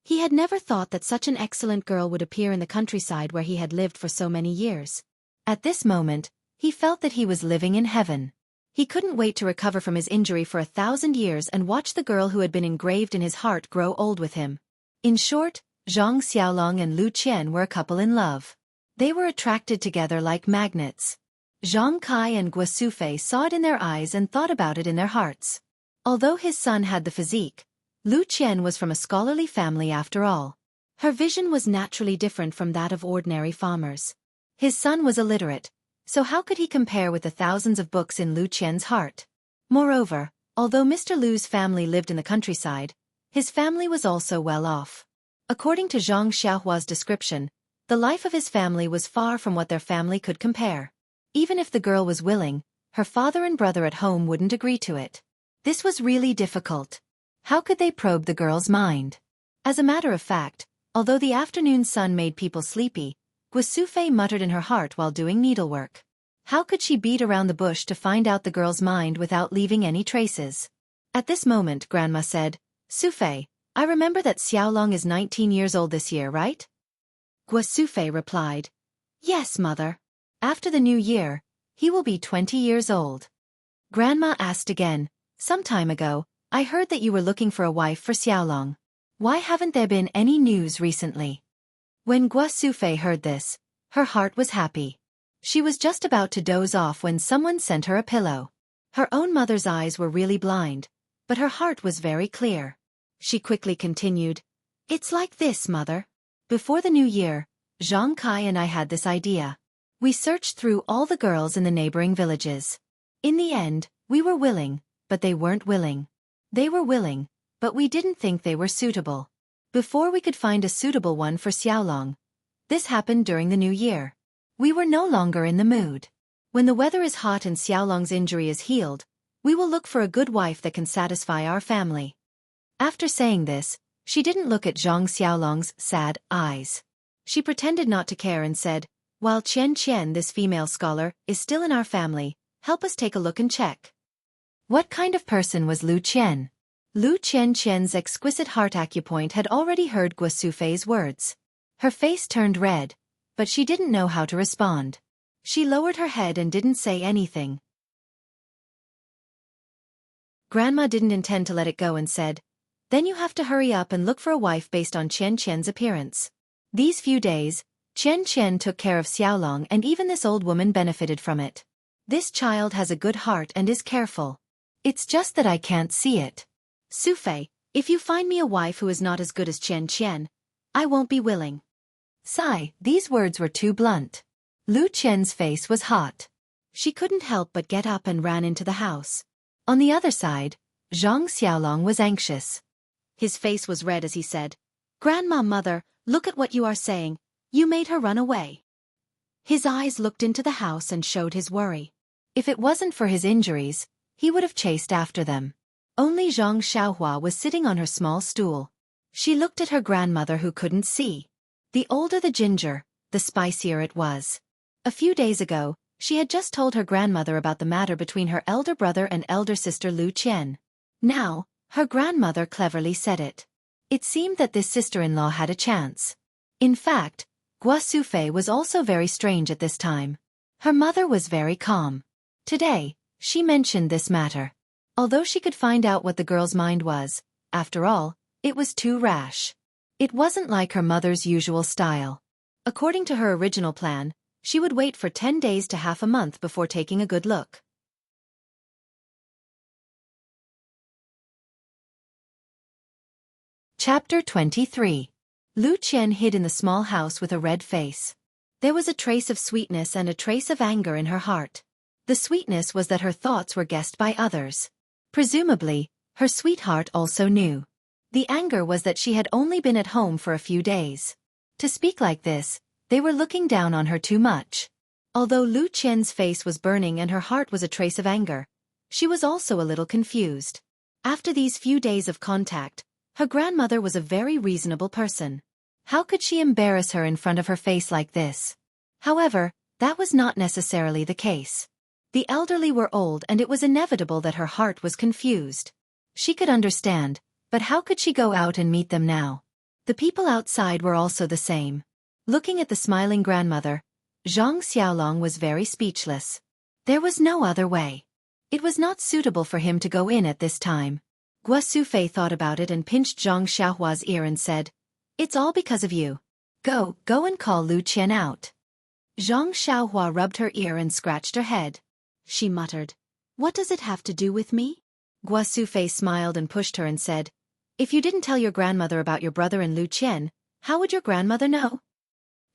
He had never thought that such an excellent girl would appear in the countryside where he had lived for so many years. At this moment, he felt that he was living in heaven. He couldn't wait to recover from his injury for 1,000 years and watch the girl who had been engraved in his heart grow old with him. In short, Zhang Xiaolong and Lu Qian were a couple in love. They were attracted together like magnets. Zhang Kai and Guo Sufei saw it in their eyes and thought about it in their hearts. Although his son had the physique, Lu Qian was from a scholarly family after all. Her vision was naturally different from that of ordinary farmers. His son was illiterate, so how could he compare with the thousands of books in Lu Qian's heart? Moreover, although Mr. Lu's family lived in the countryside, his family was also well off. According to Zhang Xiaohua's description, the life of his family was far from what their family could compare. Even if the girl was willing, her father and brother at home wouldn't agree to it. This was really difficult. How could they probe the girl's mind? As a matter of fact, although the afternoon sun made people sleepy, Guo Sufei muttered in her heart while doing needlework. How could she beat around the bush to find out the girl's mind without leaving any traces? At this moment, Grandma said, "Sufei, I remember that Xiaolong is 19 years old this year, right?" Guo Sufei replied, "Yes, mother. After the new year, he will be 20 years old." Grandma asked again, "Some time ago, I heard that you were looking for a wife for Xiaolong. Why haven't there been any news recently?" When Guo Sufei heard this, her heart was happy. She was just about to doze off when someone sent her a pillow. Her own mother's eyes were really blind, but her heart was very clear. She quickly continued, "It's like this, mother. Before the new year, Xianxia and I had this idea. We searched through all the girls in the neighboring villages. In the end, we were willing, but they weren't willing. They were willing, but we didn't think they were suitable. Before we could find a suitable one for Xiaolong. This happened during the new year. We were no longer in the mood. When the weather is hot and Xiaolong's injury is healed, we will look for a good wife that can satisfy our family." After saying this, she didn't look at Zhang Xiaolong's sad eyes. She pretended not to care and said, "While Qian, this female scholar, is still in our family, help us take a look and check." What kind of person was Lu Qian? Lu Qian's exquisite heart acupoint had already heard Guo Sufei's words. Her face turned red, but she didn't know how to respond. She lowered her head and didn't say anything. Grandma didn't intend to let it go and said, "Then you have to hurry up and look for a wife based on Qian's appearance." These few days, Qian took care of Xiaolong and even this old woman benefited from it. This child has a good heart and is careful. It's just that I can't see it. Sufei, if you find me a wife who is not as good as Qian, I won't be willing. Sigh, these words were too blunt. Lu Qian's face was hot. She couldn't help but get up and ran into the house. On the other side, Zhang Xiaolong was anxious. His face was red as he said, "Grandma, mother, look at what you are saying. You made her run away." His eyes looked into the house and showed his worry. If it wasn't for his injuries, he would have chased after them. Only Zhang Xiaohua was sitting on her small stool. She looked at her grandmother who couldn't see. The older the ginger, the spicier it was. A few days ago, she had just told her grandmother about the matter between her elder brother and elder sister Lu Qian. Now, her grandmother cleverly said it. It seemed that this sister-in-law had a chance. In fact, Guo Sufei was also very strange at this time. Her mother was very calm. Today, she mentioned this matter. Although she could find out what the girl's mind was, after all, it was too rash. It wasn't like her mother's usual style. According to her original plan, she would wait for 10 days to half a month before taking a good look. Chapter 23. Lu Qian hid in the small house with a red face. There was a trace of sweetness and a trace of anger in her heart. The sweetness was that her thoughts were guessed by others. Presumably, her sweetheart also knew. The anger was that she had only been at home for a few days. To speak like this, they were looking down on her too much. Although Lu Qian's face was burning and her heart was a trace of anger, she was also a little confused. After these few days of contact, her grandmother was a very reasonable person. How could she embarrass her in front of her face like this? However, that was not necessarily the case. The elderly were old and it was inevitable that her heart was confused. She could understand, but how could she go out and meet them now? The people outside were also the same. Looking at the smiling grandmother, Zhang Xiaolong was very speechless. There was no other way. It was not suitable for him to go in at this time. Guo Sufei thought about it and pinched Zhang Xiaohua's ear and said, "It's all because of you. Go and call Lu Qian out." Zhang Xiaohua rubbed her ear and scratched her head. She muttered, "What does it have to do with me?" Guo Sufei smiled and pushed her and said, "If you didn't tell your grandmother about your brother and Lu Qian, how would your grandmother know?"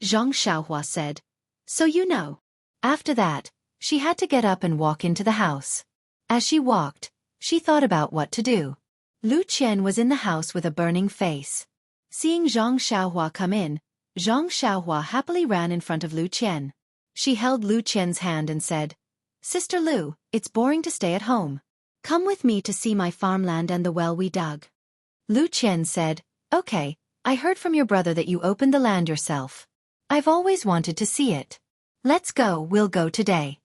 Zhang Xiaohua said, "So you know." After that, she had to get up and walk into the house. As she walked, she thought about what to do. Lu Qian was in the house with a burning face. Seeing Zhang Xiaohua come in, Zhang Xiaohua happily ran in front of Lu Qian. She held Lu Qian's hand and said, "Sister Lu, it's boring to stay at home. Come with me to see my farmland and the well we dug." Lu Qian said, "Okay, I heard from your brother that you opened the land yourself. I've always wanted to see it. Let's go, we'll go today."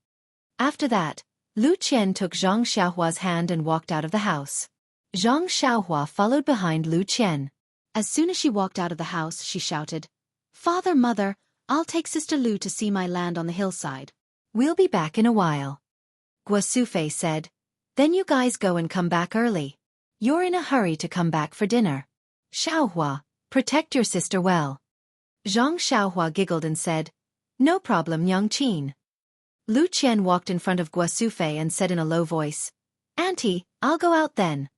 After that, Lu Qian took Zhang Xiaohua's hand and walked out of the house. Zhang Xiaohua followed behind Lu Qian. As soon as she walked out of the house, she shouted, "Father, mother, I'll take Sister Lu to see my land on the hillside. We'll be back in a while." Guo Sufei said, "Then you guys go and come back early. You're in a hurry to come back for dinner. Xiaohua, protect your sister well." Zhang Xiaohua giggled and said, "No problem, Yang Qin." Lu Qian walked in front of Guo Sufei and said in a low voice, "Auntie, I'll go out then."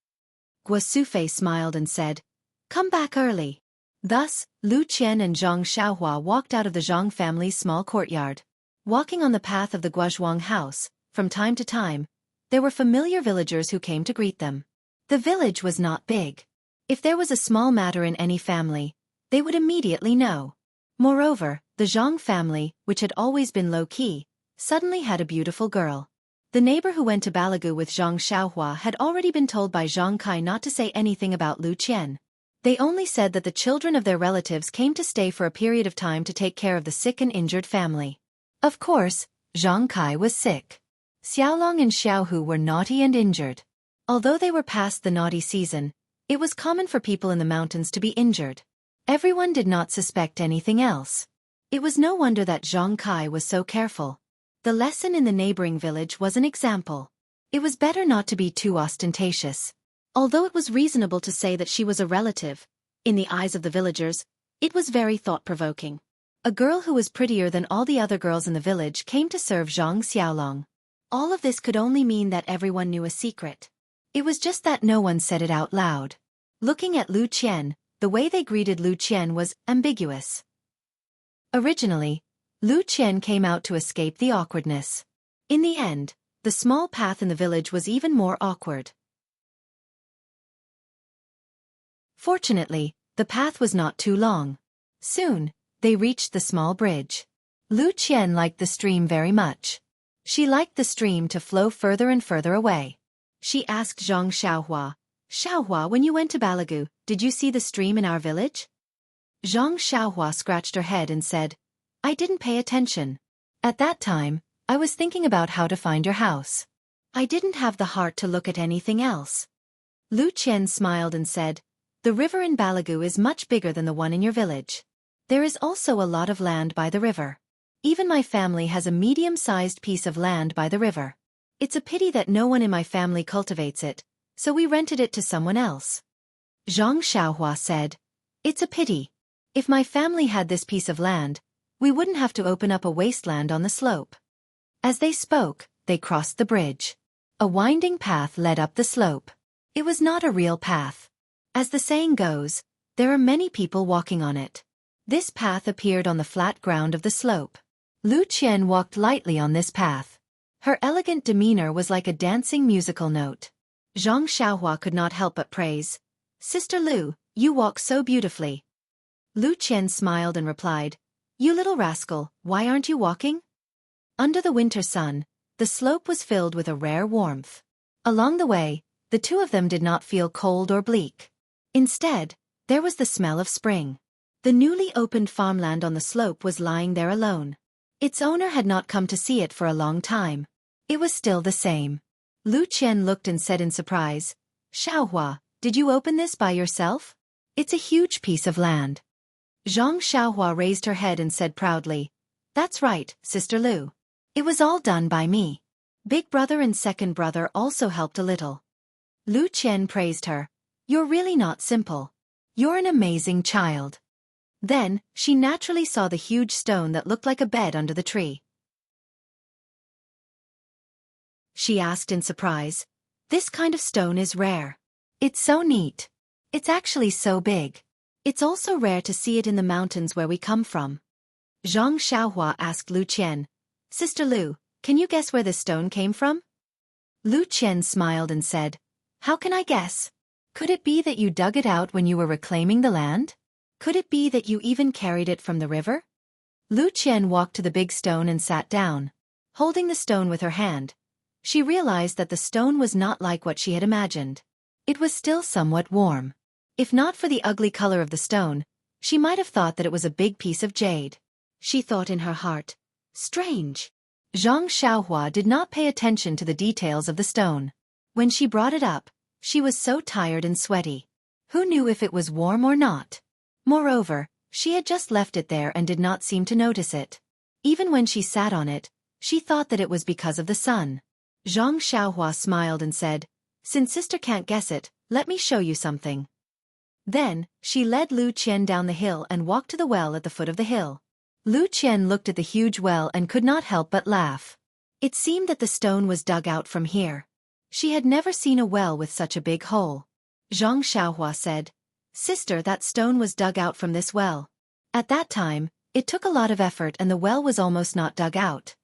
Guo Sufei smiled and said, "Come back early." Thus, Lu Qian and Zhang Xiaohua walked out of the Zhang family's small courtyard. Walking on the path of the Guozhuang house, from time to time, there were familiar villagers who came to greet them. The village was not big. If there was a small matter in any family, they would immediately know. Moreover, the Zhang family, which had always been low-key, suddenly had a beautiful girl. The neighbor who went to Balagu with Zhang Xiaohua had already been told by Zhang Kai not to say anything about Lu Qian. They only said that the children of their relatives came to stay for a period of time to take care of the sick and injured family. Of course, Zhang Kai was sick. Xiaolong and Xiaohu were naughty and injured. Although they were past the naughty season, it was common for people in the mountains to be injured. Everyone did not suspect anything else. It was no wonder that Zhang Kai was so careful. The lesson in the neighboring village was an example. It was better not to be too ostentatious. Although it was reasonable to say that she was a relative, in the eyes of the villagers, it was very thought-provoking. A girl who was prettier than all the other girls in the village came to serve Zhang Xiaolong. All of this could only mean that everyone knew a secret. It was just that no one said it out loud. Looking at Lu Qian, the way they greeted Lu Qian was ambiguous. Originally, Lu Qian came out to escape the awkwardness. In the end, the small path in the village was even more awkward. Fortunately, the path was not too long. Soon, they reached the small bridge. Lu Qian liked the stream very much. She liked the stream to flow further and further away. She asked Zhang Xiaohua, "Xiaohua, when you went to Balagu, did you see the stream in our village?" Zhang Xiaohua scratched her head and said, "I didn't pay attention. At that time, I was thinking about how to find your house. I didn't have the heart to look at anything else." Lu Qian smiled and said, "The river in Balagu is much bigger than the one in your village. There is also a lot of land by the river. Even my family has a medium-sized piece of land by the river. It's a pity that no one in my family cultivates it, so we rented it to someone else." Zhang Xiaohua said, "It's a pity. If my family had this piece of land, we wouldn't have to open up a wasteland on the slope." As they spoke, they crossed the bridge. A winding path led up the slope. It was not a real path. As the saying goes, there are many people walking on it. This path appeared on the flat ground of the slope. Lu Qian walked lightly on this path. Her elegant demeanor was like a dancing musical note. Zhang Xiaohua could not help but praise, "Sister Lu, you walk so beautifully." Lu Qian smiled and replied, "You little rascal, why aren't you walking?" Under the winter sun, the slope was filled with a rare warmth. Along the way, the two of them did not feel cold or bleak. Instead, there was the smell of spring. The newly opened farmland on the slope was lying there alone. Its owner had not come to see it for a long time. It was still the same. Lu Qian looked and said in surprise, "Xiaohua, did you open this by yourself? It's a huge piece of land." Zhang Xiaohua raised her head and said proudly, "That's right, Sister Lu. It was all done by me. Big brother and second brother also helped a little." Lu Qian praised her, "You're really not simple. You're an amazing child." Then, she naturally saw the huge stone that looked like a bed under the tree. She asked in surprise, "This kind of stone is rare. It's so neat. It's actually so big. It's also rare to see it in the mountains where we come from." Zhang Xiaohua asked Lu Qian, "Sister Lu, can you guess where this stone came from?" Lu Qian smiled and said, "How can I guess? Could it be that you dug it out when you were reclaiming the land? Could it be that you even carried it from the river?" Lu Qian walked to the big stone and sat down. Holding the stone with her hand, she realized that the stone was not like what she had imagined. It was still somewhat warm. If not for the ugly color of the stone, she might have thought that it was a big piece of jade. She thought in her heart, "Strange." Zhang Xiaohua did not pay attention to the details of the stone. When she brought it up, she was so tired and sweaty. Who knew if it was warm or not? Moreover, she had just left it there and did not seem to notice it. Even when she sat on it, she thought that it was because of the sun. Zhang Xiaohua smiled and said, "Since sister can't guess it, let me show you something." Then, she led Lu Qian down the hill and walked to the well at the foot of the hill. Lu Qian looked at the huge well and could not help but laugh. It seemed that the stone was dug out from here. She had never seen a well with such a big hole. Xianxia said, "Sister, that stone was dug out from this well." At that time, it took a lot of effort and the well was almost not dug out.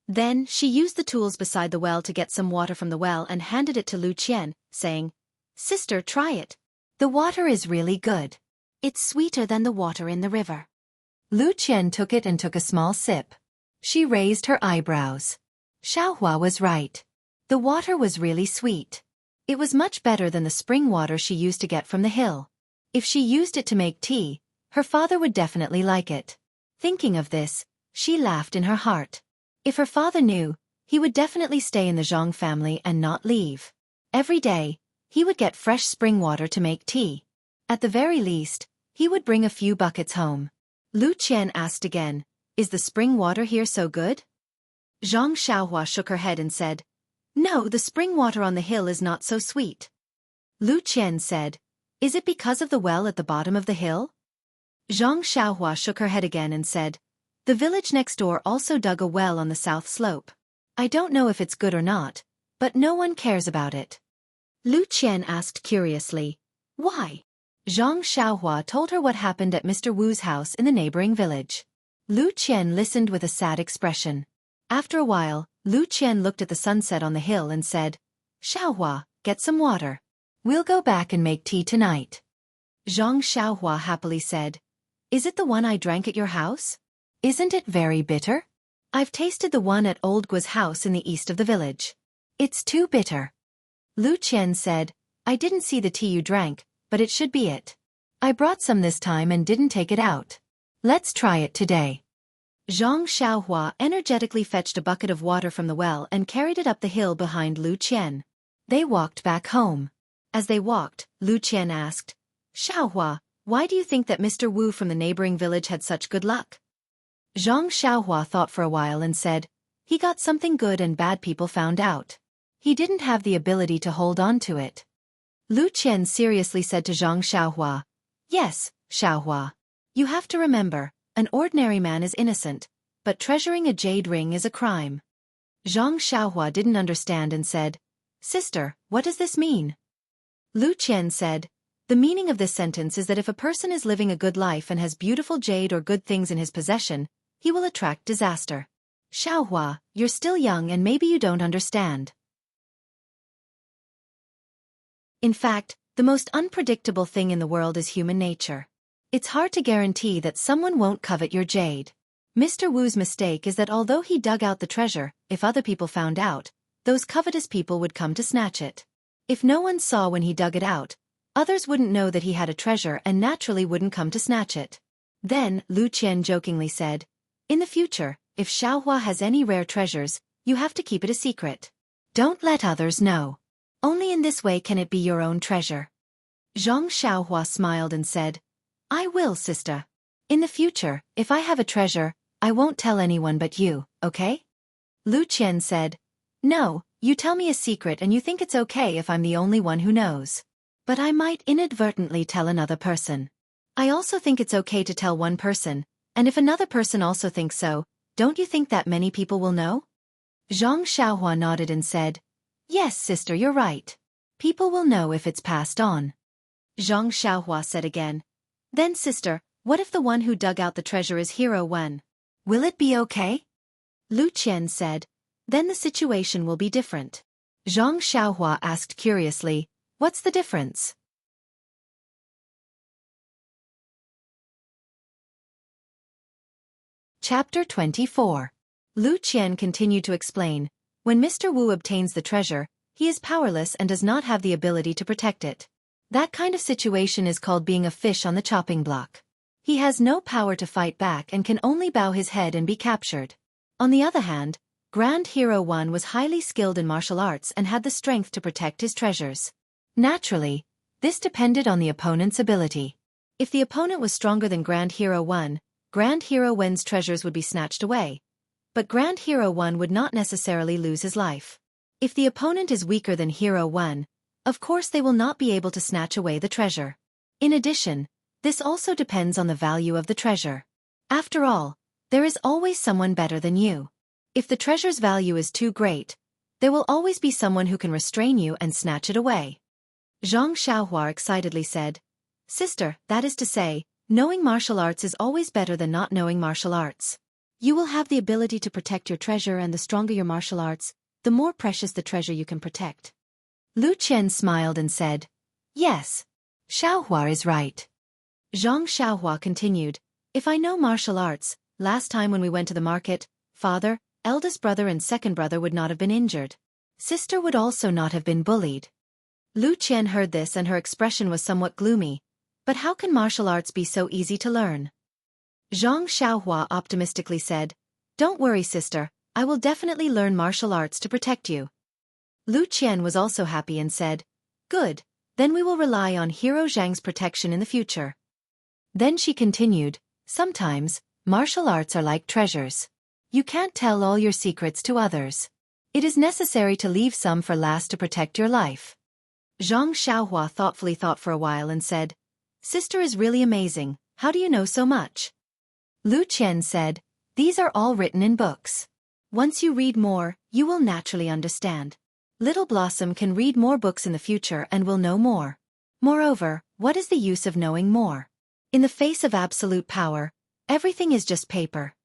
Then, she used the tools beside the well to get some water from the well and handed it to Lu Qian, saying, "Sister, try it. The water is really good. It's sweeter than the water in the river." Lu Qian took it and took a small sip. She raised her eyebrows. Xiaohua was right. The water was really sweet. It was much better than the spring water she used to get from the hill. If she used it to make tea, her father would definitely like it. Thinking of this, she laughed in her heart. If her father knew, he would definitely stay in the Zhang family and not leave. Every day, he would get fresh spring water to make tea. At the very least, he would bring a few buckets home. Lu Qian asked again, "Is the spring water here so good?" Zhang Xiaohua shook her head and said, "No, the spring water on the hill is not so sweet." Lu Qian said, "Is it because of the well at the bottom of the hill?" Zhang Xiaohua shook her head again and said, "The village next door also dug a well on the south slope. I don't know if it's good or not, but no one cares about it." Lu Qian asked curiously, "Why?" Zhang Xiaohua told her what happened at Mr. Wu's house in the neighboring village. Lu Qian listened with a sad expression. After a while, Lu Qian looked at the sunset on the hill and said, "Xiaohua, get some water. We'll go back and make tea tonight." Zhang Xiaohua happily said, "Is it the one I drank at your house? Isn't it very bitter? I've tasted the one at Old Gua's house in the east of the village. It's too bitter." Lu Qian said, "I didn't see the tea you drank, but it should be it. I brought some this time and didn't take it out. Let's try it today." Zhang Xiaohua energetically fetched a bucket of water from the well and carried it up the hill behind Lu Qian. They walked back home. As they walked, Lu Qian asked, "Xiaohua, why do you think that Mr. Wu from the neighboring village had such good luck?" Zhang Xiaohua thought for a while and said, "He got something good and bad people found out. He didn't have the ability to hold on to it." Lu Qian seriously said to Zhang Xiaohua, "Yes, Xiaohua. You have to remember, an ordinary man is innocent, but treasuring a jade ring is a crime." Zhang Xiaohua didn't understand and said, "Sister, what does this mean?" Lu Qian said, "The meaning of this sentence is that if a person is living a good life and has beautiful jade or good things in his possession, he will attract disaster. Xiaohua, you're still young and maybe you don't understand. In fact, the most unpredictable thing in the world is human nature. It's hard to guarantee that someone won't covet your jade. Mr. Wu's mistake is that although he dug out the treasure, if other people found out, those covetous people would come to snatch it. If no one saw when he dug it out, others wouldn't know that he had a treasure and naturally wouldn't come to snatch it." Then, Lu Qian jokingly said, "In the future, if Xiaohua has any rare treasures, you have to keep it a secret. Don't let others know. Only in this way can it be your own treasure." Zhang Xiaohua smiled and said, "I will, sister. In the future, if I have a treasure, I won't tell anyone but you, okay?" Lu Qian said, "No, you tell me a secret and you think it's okay if I'm the only one who knows. But I might inadvertently tell another person. I also think it's okay to tell one person, and if another person also thinks so, don't you think that many people will know?" Zhang Xiaohua nodded and said, "Yes, sister, you're right. People will know if it's passed on." Zhang Xiaohua said again, "Then sister, what if the one who dug out the treasure is Hero Wen? Will it be okay?" Lu Qian said, "Then the situation will be different." Zhang Xiaohua asked curiously, "What's the difference?" Chapter 24. Lu Qian continued to explain, "When Mr. Wu obtains the treasure, he is powerless and does not have the ability to protect it. That kind of situation is called being a fish on the chopping block. He has no power to fight back and can only bow his head and be captured. On the other hand, Grand Hero One was highly skilled in martial arts and had the strength to protect his treasures. Naturally, this depended on the opponent's ability. If the opponent was stronger than Grand Hero One, Grand Hero Wen's treasures would be snatched away. But Grand Hero One would not necessarily lose his life. If the opponent is weaker than Hero One, of course they will not be able to snatch away the treasure. In addition, this also depends on the value of the treasure. After all, there is always someone better than you. If the treasure's value is too great, there will always be someone who can restrain you and snatch it away. Zhang Xiaohua excitedly said, Sister, that is to say, knowing martial arts is always better than not knowing martial arts. You will have the ability to protect your treasure, and the stronger your martial arts, the more precious the treasure you can protect. Lu Qian smiled and said, Yes. Xiaohua is right. Zhang Xiaohua continued, If I know martial arts, last time when we went to the market, father, eldest brother and second brother would not have been injured. Sister would also not have been bullied. Lu Qian heard this and her expression was somewhat gloomy. But how can martial arts be so easy to learn? Zhang Xiaohua optimistically said, Don't worry, sister, I will definitely learn martial arts to protect you. Lu Qian was also happy and said, Good, then we will rely on Hero Zhang's protection in the future. Then she continued, Sometimes, martial arts are like treasures. You can't tell all your secrets to others. It is necessary to leave some for last to protect your life. Zhang Xiaohua thoughtfully thought for a while and said, Sister is really amazing, how do you know so much? Lu Qian said, These are all written in books. Once you read more, you will naturally understand. Little Blossom can read more books in the future and will know more. Moreover, what is the use of knowing more? In the face of absolute power, everything is just paper.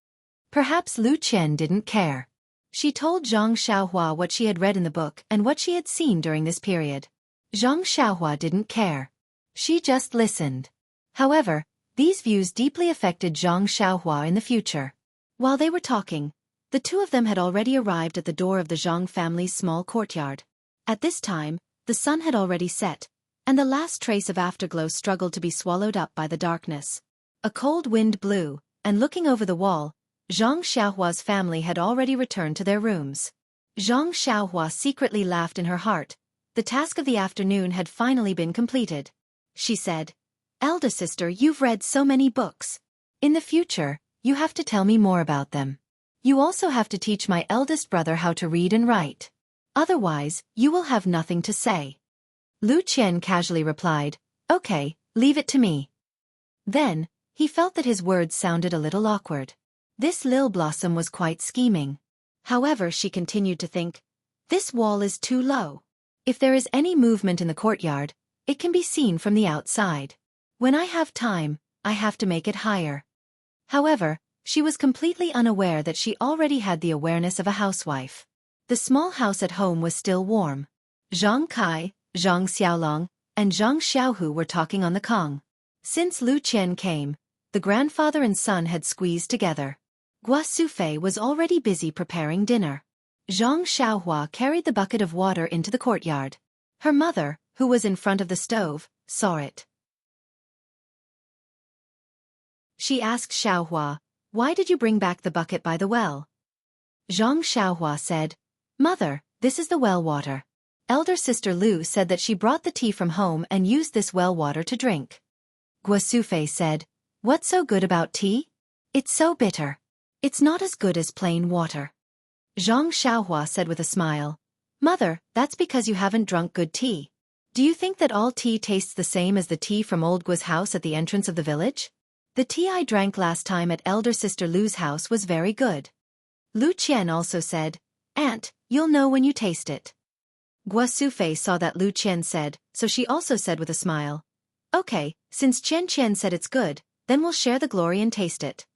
Perhaps Lu Qian didn't care. She told Zhang Xiaohua what she had read in the book and what she had seen during this period. Zhang Xiaohua didn't care. She just listened. However, these views deeply affected Zhang Xiaohua in the future. While they were talking, the two of them had already arrived at the door of the Zhang family's small courtyard. At this time, the sun had already set, and the last trace of afterglow struggled to be swallowed up by the darkness. A cold wind blew, and looking over the wall, Zhang Xiaohua's family had already returned to their rooms. Zhang Xiaohua secretly laughed in her heart. The task of the afternoon had finally been completed. She said, Elder sister, you've read so many books. In the future, you have to tell me more about them. You also have to teach my eldest brother how to read and write. Otherwise, you will have nothing to say. Lu Qian casually replied, Okay, leave it to me. Then, he felt that his words sounded a little awkward. This Lil Blossom was quite scheming. However, she continued to think, This wall is too low. If there is any movement in the courtyard, it can be seen from the outside. When I have time, I have to make it higher. However, she was completely unaware that she already had the awareness of a housewife. The small house at home was still warm. Zhang Kai, Zhang Xiaolong, and Zhang Xiaohu were talking on the Kong. Since Lu Qian came, the grandfather and son had squeezed together. Gua Sufei was already busy preparing dinner. Zhang Xiaohua carried the bucket of water into the courtyard. Her mother, who was in front of the stove, saw it. She asked Xiaohua, Why did you bring back the bucket by the well? Zhang Xiaohua said, Mother, this is the well water. Elder sister Lu said that she brought the tea from home and used this well water to drink. Gua Sufei said, What's so good about tea? It's so bitter. It's not as good as plain water. Zhang Xiaohua said with a smile, Mother, that's because you haven't drunk good tea. Do you think that all tea tastes the same as the tea from old Gua's house at the entrance of the village? The tea I drank last time at elder sister Lu's house was very good. Lu Qian also said, Aunt, you'll know when you taste it. Gua Sufei saw that Lu Qian said, so she also said with a smile, Okay, since Qian said it's good, then we'll share the glory and taste it.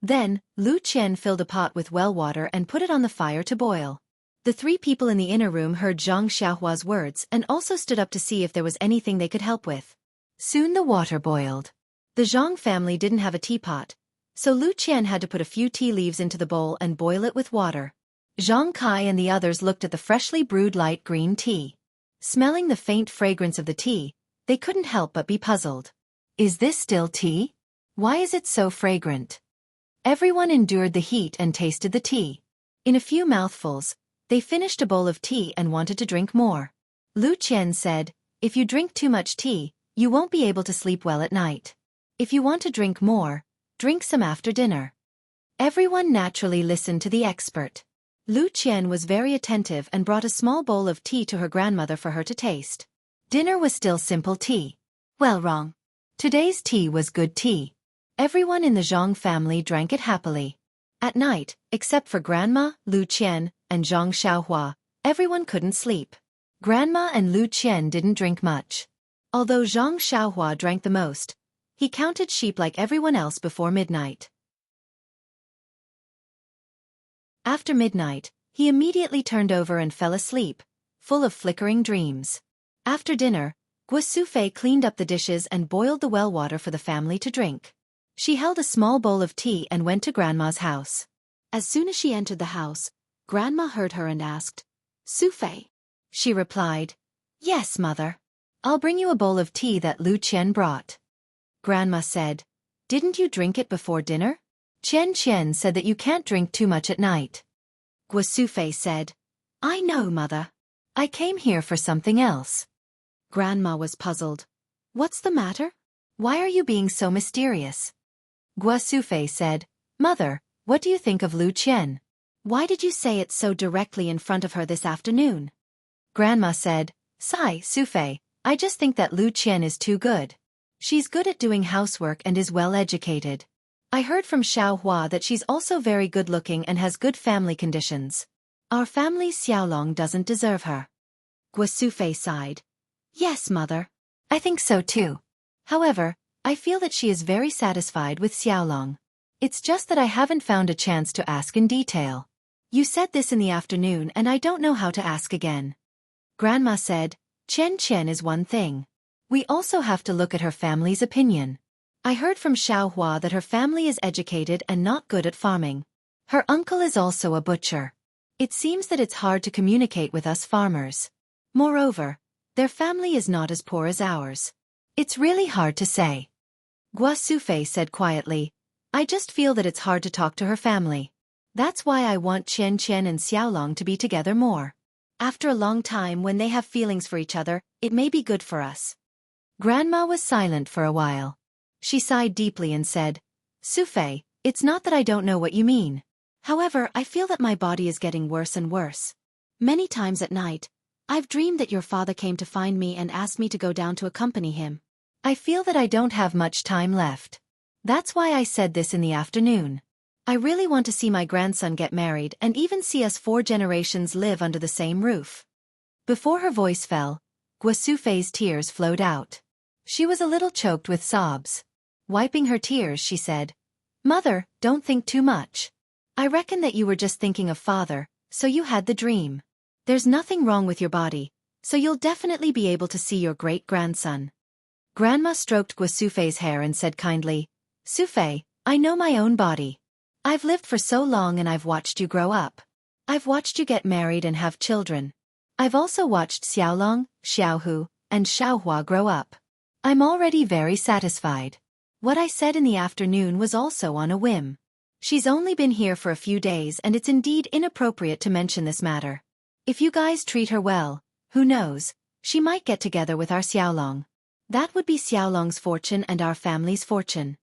Then, Lu Qian filled a pot with well water and put it on the fire to boil. The three people in the inner room heard Zhang Xiaohua's words and also stood up to see if there was anything they could help with. Soon the water boiled. The Zhang family didn't have a teapot, so Lu Qian had to put a few tea leaves into the bowl and boil it with water. Zhang Kai and the others looked at the freshly brewed light green tea. Smelling the faint fragrance of the tea, they couldn't help but be puzzled. Is this still tea? Why is it so fragrant? Everyone endured the heat and tasted the tea. In a few mouthfuls, they finished a bowl of tea and wanted to drink more. Lu Qian said, If you drink too much tea, you won't be able to sleep well at night. If you want to drink more, drink some after dinner. Everyone naturally listened to the expert. Lu Qian was very attentive and brought a small bowl of tea to her grandmother for her to taste. Dinner was still simple tea. Well, wrong. Today's tea was good tea. Everyone in the Zhang family drank it happily. At night, except for Grandma, Lu Qian, and Zhang Xiaohua, everyone couldn't sleep. Grandma and Lu Qian didn't drink much. Although Zhang Xiaohua drank the most, he counted sheep like everyone else before midnight. After midnight, he immediately turned over and fell asleep, full of flickering dreams. After dinner, Guo Sufei cleaned up the dishes and boiled the well water for the family to drink. She held a small bowl of tea and went to Grandma's house. As soon as she entered the house, Grandma heard her and asked, "Sufei?" She replied, "Yes, Mother. I'll bring you a bowl of tea that Lu Qian brought." Grandma said, "Didn't you drink it before dinner? Qian said that you can't drink too much at night." Guo Sufei said, "I know, Mother. I came here for something else." Grandma was puzzled. "What's the matter? Why are you being so mysterious?" Guo Sufei said, "Mother, what do you think of Lu Qian? Why did you say it so directly in front of her this afternoon?" Grandma said, Sufei, I just think that Lu Qian is too good. She's good at doing housework and is well educated. I heard from Xiao Hua that she's also very good-looking and has good family conditions. Our family's Xiaolong doesn't deserve her." Guo Sufei sighed. "Yes, Mother. I think so too. However, I feel that she is very satisfied with Xiaolong. It's just that I haven't found a chance to ask in detail. You said this in the afternoon and I don't know how to ask again." Grandma said, Qian is one thing. We also have to look at her family's opinion. I heard from Xiao Hua that her family is educated and not good at farming. Her uncle is also a butcher. It seems that it's hard to communicate with us farmers. Moreover, their family is not as poor as ours. It's really hard to say. Guo Sufei said quietly, "I just feel that it's hard to talk to her family. That's why I want Qian and Xiaolong to be together more. After a long time when they have feelings for each other, it may be good for us." Grandma was silent for a while. She sighed deeply and said, "Sufei, it's not that I don't know what you mean. However, I feel that my body is getting worse and worse. Many times at night, I've dreamed that your father came to find me and asked me to go down to accompany him. I feel that I don't have much time left. That's why I said this in the afternoon. I really want to see my grandson get married and even see us 4 generations live under the same roof." Before her voice fell, Guo Sufei's tears flowed out. She was a little choked with sobs. Wiping her tears, she said, "Mother, don't think too much. I reckon that you were just thinking of father, so you had the dream. There's nothing wrong with your body, so you'll definitely be able to see your great-grandson." Grandma stroked Guo Sufei's hair and said kindly, "Sufei, I know my own body. I've lived for so long and I've watched you grow up. I've watched you get married and have children. I've also watched Xiaolong, Xiaohu, and Xiaohua grow up. I'm already very satisfied. What I said in the afternoon was also on a whim. She's only been here for a few days and it's indeed inappropriate to mention this matter. If you guys treat her well, who knows, she might get together with our Xiaolong. That would be Xiaolong's fortune and our family's fortune."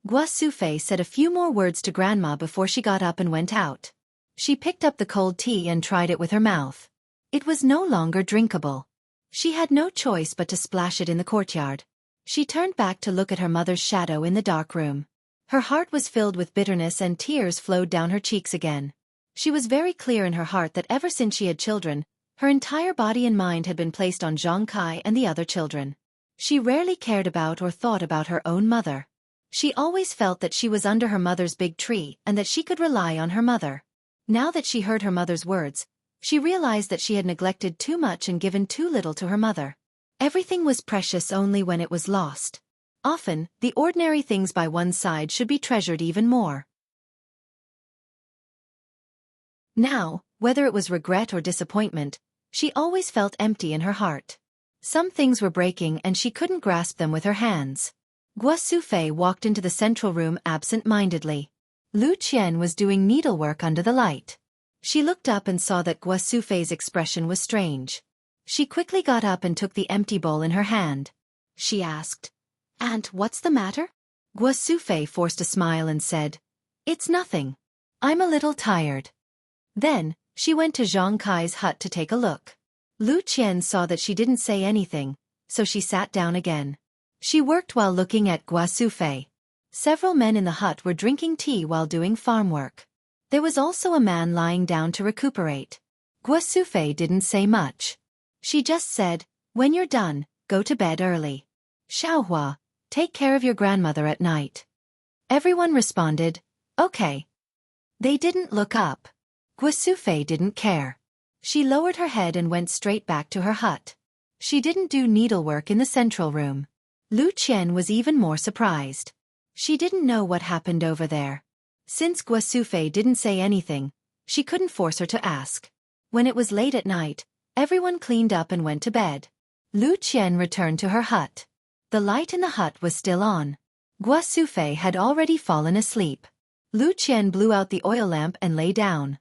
Guo Sufei said a few more words to Grandma before she got up and went out. She picked up the cold tea and tried it with her mouth. It was no longer drinkable. She had no choice but to splash it in the courtyard. She turned back to look at her mother's shadow in the dark room. Her heart was filled with bitterness and tears flowed down her cheeks again. She was very clear in her heart that ever since she had children, her entire body and mind had been placed on Zhang Kai and the other children. She rarely cared about or thought about her own mother. She always felt that she was under her mother's big tree and that she could rely on her mother. Now that she heard her mother's words, she realized that she had neglected too much and given too little to her mother. Everything was precious only when it was lost. Often, the ordinary things by one's side should be treasured even more. Now, whether it was regret or disappointment, she always felt empty in her heart. Some things were breaking and she couldn't grasp them with her hands. Guo Sufei walked into the central room absent-mindedly. Lu Qian was doing needlework under the light. She looked up and saw that Guo Sufei's expression was strange. She quickly got up and took the empty bowl in her hand. She asked, "Aunt, what's the matter?" Guo Sufei forced a smile and said, "It's nothing. I'm a little tired." Then, she went to Zhang Kai's hut to take a look. Lu Qian saw that she didn't say anything, so she sat down again. She worked while looking at Guo Sufei. Several men in the hut were drinking tea while doing farm work. There was also a man lying down to recuperate. Guosufei didn't say much. She just said, "When you're done, go to bed early. Xiaohua, take care of your grandmother at night." Everyone responded, "Okay." They didn't look up. Guosufei didn't care. She lowered her head and went straight back to her hut. She didn't do needlework in the central room. Lu Qian was even more surprised. She didn't know what happened over there. Since Guosufei didn't say anything, she couldn't force her to ask. When it was late at night, everyone cleaned up and went to bed. Lu Qian returned to her hut. The light in the hut was still on. Guosufei had already fallen asleep. Lu Qian blew out the oil lamp and lay down.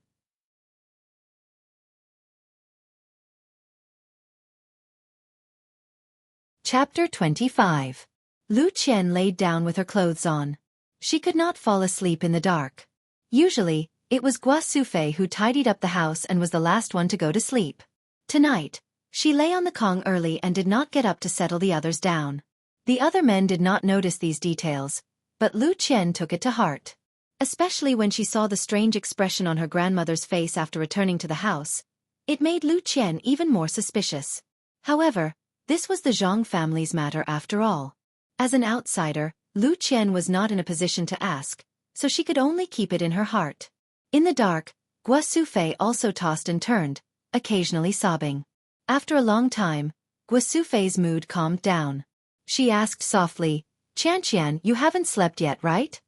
Chapter 25. Lu Qian laid down with her clothes on. She could not fall asleep in the dark. Usually, it was Guosufei who tidied up the house and was the last one to go to sleep. Tonight, she lay on the Kong early and did not get up to settle the others down. The other men did not notice these details, but Lu Qian took it to heart. Especially when she saw the strange expression on her grandmother's face after returning to the house. It made Lu Qian even more suspicious. However, this was the Zhang family's matter after all. As an outsider, Lu Qian was not in a position to ask, so she could only keep it in her heart. In the dark, Guosufei also tossed and turned, occasionally sobbing. After a long time, Guosufei's mood calmed down. She asked softly, "Xianxia, you haven't slept yet, right?"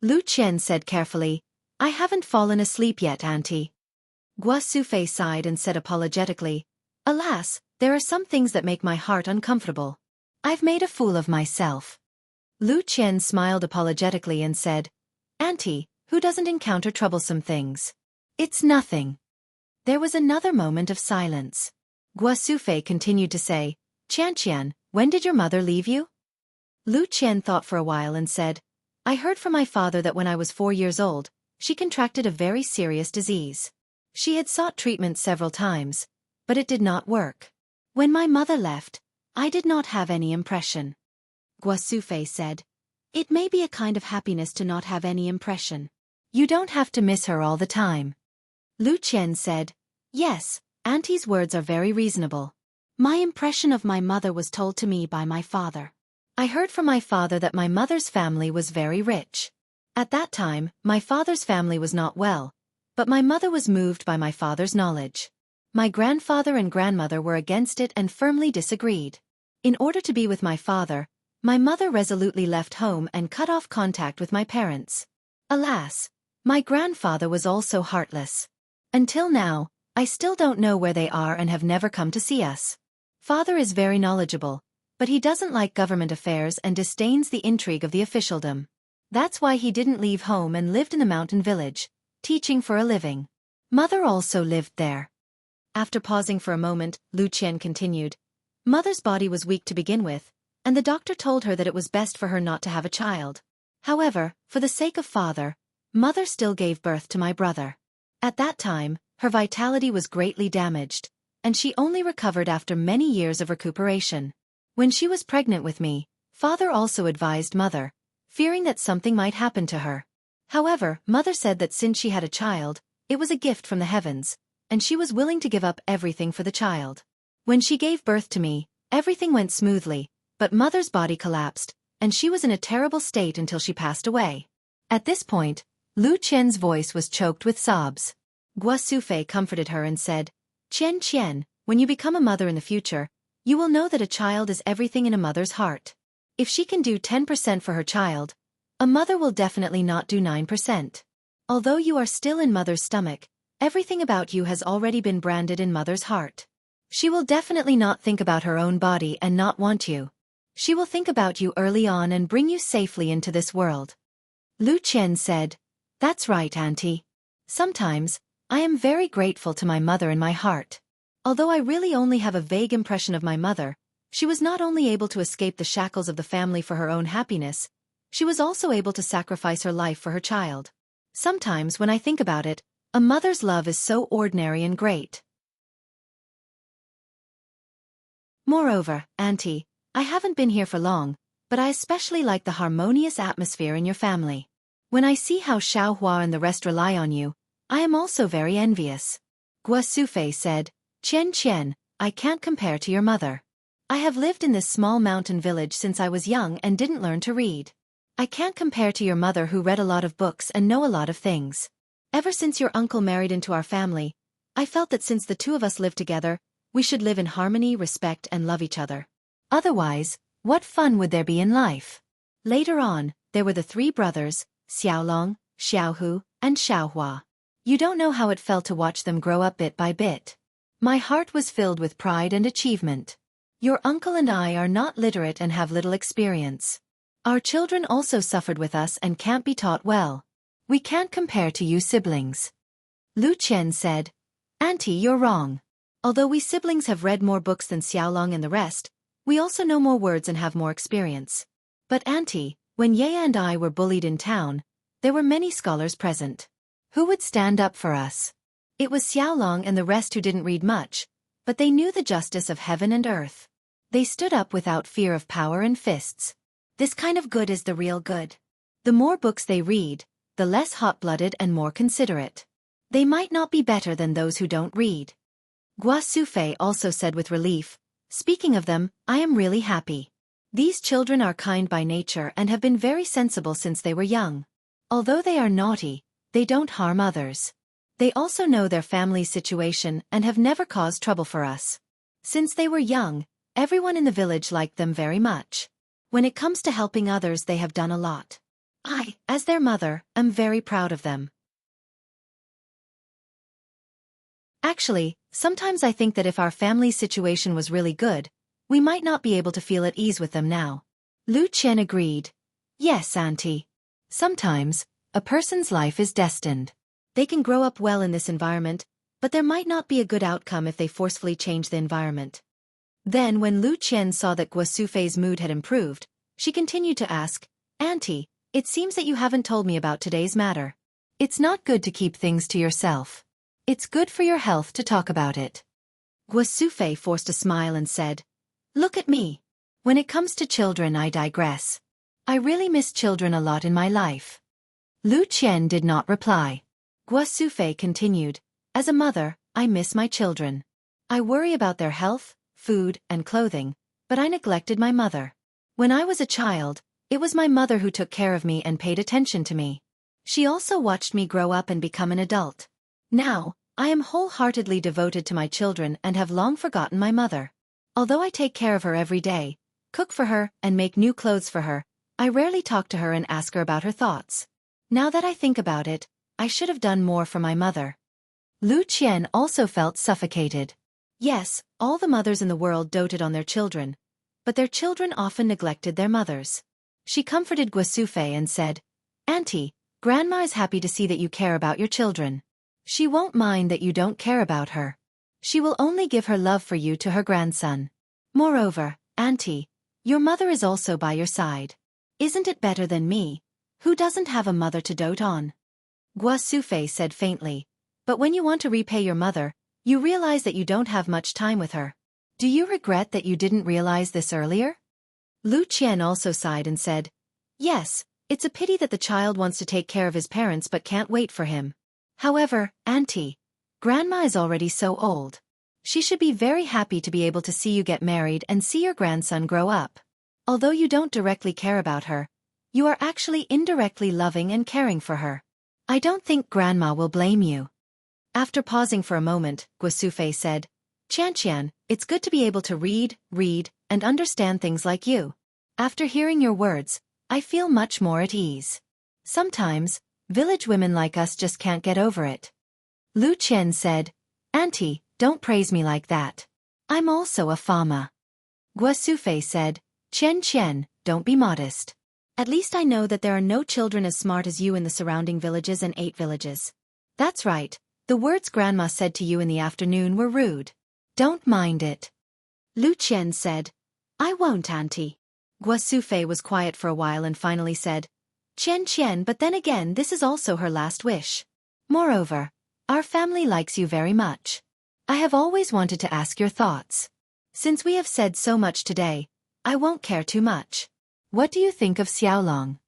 Lu Qian said carefully, "I haven't fallen asleep yet, auntie." Guosufei sighed and said apologetically, "Alas, there are some things that make my heart uncomfortable. I've made a fool of myself." Lu Qian smiled apologetically and said, "Auntie, who doesn't encounter troublesome things? It's nothing." There was another moment of silence. Guosufei continued to say, "Xianxia, when did your mother leave you?" Lu Qian thought for a while and said, "I heard from my father that when I was 4 years old, she contracted a very serious disease. She had sought treatment several times, but it did not work. When my mother left, I did not have any impression." Guosufei said, "It may be a kind of happiness to not have any impression. You don't have to miss her all the time." Lu Qian said, "Yes, auntie's words are very reasonable. My impression of my mother was told to me by my father. I heard from my father that my mother's family was very rich. At that time, my father's family was not well, but my mother was moved by my father's knowledge. My grandfather and grandmother were against it and firmly disagreed. In order to be with my father, my mother resolutely left home and cut off contact with my parents. Alas, my grandfather was also heartless. Until now, I still don't know where they are and have never come to see us. Father is very knowledgeable, but he doesn't like government affairs and disdains the intrigue of the officialdom. That's why he didn't leave home and lived in the mountain village, teaching for a living. Mother also lived there." After pausing for a moment, Lu Qian continued, "Mother's body was weak to begin with, and the doctor told her that it was best for her not to have a child. However, for the sake of father, mother still gave birth to my brother. At that time, her vitality was greatly damaged, and she only recovered after many years of recuperation. When she was pregnant with me, father also advised mother, fearing that something might happen to her. However, mother said that since she had a child, it was a gift from the heavens, and she was willing to give up everything for the child. When she gave birth to me, everything went smoothly, but mother's body collapsed, and she was in a terrible state until she passed away." At this point, Lu Qian's voice was choked with sobs. Guosufei comforted her and said, "Qian, when you become a mother in the future, you will know that a child is everything in a mother's heart. If she can do 10% for her child, a mother will definitely not do 9%. Although you are still in mother's stomach, everything about you has already been branded in mother's heart. She will definitely not think about her own body and not want you. She will think about you early on and bring you safely into this world." Lu Qian said, "That's right, auntie. Sometimes, I am very grateful to my mother in my heart. Although I really only have a vague impression of my mother, she was not only able to escape the shackles of the family for her own happiness, she was also able to sacrifice her life for her child. Sometimes when I think about it, a mother's love is so ordinary and great. Moreover, auntie, I haven't been here for long, but I especially like the harmonious atmosphere in your family. When I see how Xiaohua and the rest rely on you, I am also very envious. Gua Sufei said, Qian, I can't compare to your mother. I have lived in this small mountain village since I was young and didn't learn to read. I can't compare to your mother who read a lot of books and know a lot of things. Ever since your uncle married into our family, I felt that since the two of us live together, we should live in harmony, respect, and love each other. Otherwise, what fun would there be in life? Later on, there were the three brothers, Xiaolong, Xiaohu, and Xiaohua. You don't know how it felt to watch them grow up bit by bit. My heart was filled with pride and achievement. Your uncle and I are not literate and have little experience. Our children also suffered with us and can't be taught well. We can't compare to you siblings. Lu Qian said, Auntie, you're wrong. Although we siblings have read more books than Xiaolong and the rest, we also know more words and have more experience. But Auntie, when Ye and I were bullied in town, there were many scholars present. Who would stand up for us? It was Xiaolong and the rest who didn't read much, but they knew the justice of heaven and earth. They stood up without fear of power and fists. This kind of good is the real good. The more books they read, the less hot-blooded and more considerate. They might not be better than those who don't read. Gua Sufei also said with relief, Speaking of them, I am really happy. These children are kind by nature and have been very sensible since they were young. Although they are naughty, they don't harm others. They also know their family's situation and have never caused trouble for us. Since they were young, everyone in the village liked them very much. When it comes to helping others, they have done a lot. I, as their mother, am very proud of them. Actually, sometimes I think that if our family's situation was really good, we might not be able to feel at ease with them now. Lu Qian agreed. Yes, Auntie. Sometimes, a person's life is destined. They can grow up well in this environment, but there might not be a good outcome if they forcefully change the environment. Then when Lu Qian saw that Gua Sufei's mood had improved, she continued to ask, Auntie, it seems that you haven't told me about today's matter. It's not good to keep things to yourself. It's good for your health to talk about it. Gua Sufei forced a smile and said, Look at me. When it comes to children, I digress. I really miss children a lot in my life. Lu Qian did not reply. Gua Sufei continued, As a mother, I miss my children. I worry about their health, food, and clothing, but I neglected my mother. When I was a child, it was my mother who took care of me and paid attention to me. She also watched me grow up and become an adult. Now, I am wholeheartedly devoted to my children and have long forgotten my mother. Although I take care of her every day, cook for her, and make new clothes for her, I rarely talk to her and ask her about her thoughts. Now that I think about it, I should have done more for my mother. Lu Qian also felt suffocated. Yes, all the mothers in the world doted on their children, but their children often neglected their mothers. She comforted Gua Sufei and said, Auntie, Grandma is happy to see that you care about your children. She won't mind that you don't care about her. She will only give her love for you to her grandson. Moreover, Auntie, your mother is also by your side. Isn't it better than me, who doesn't have a mother to dote on? Gua Sufei said faintly, But when you want to repay your mother, you realize that you don't have much time with her. Do you regret that you didn't realize this earlier? Lu Qian also sighed and said, Yes, it's a pity that the child wants to take care of his parents but can't wait for him. However, Auntie, Grandma is already so old. She should be very happy to be able to see you get married and see your grandson grow up. Although you don't directly care about her, you are actually indirectly loving and caring for her. I don't think Grandma will blame you. After pausing for a moment, Gua Sufei said, Xianxia, it's good to be able to read, and understand things like you. After hearing your words, I feel much more at ease. Sometimes, village women like us just can't get over it. Lu Qian said, Auntie, don't praise me like that. I'm also a Fama. Gua Sufei said, Qian, don't be modest. At least I know that there are no children as smart as you in the surrounding villages and 8 villages. That's right, the words Grandma said to you in the afternoon were rude. Don't mind it. Lu Qian said, I won't, Auntie. Gua Sufei was quiet for a while and finally said, Qian, but then again this is also her last wish. Moreover, our family likes you very much. I have always wanted to ask your thoughts. Since we have said so much today, I won't care too much. What do you think of Xiaolong?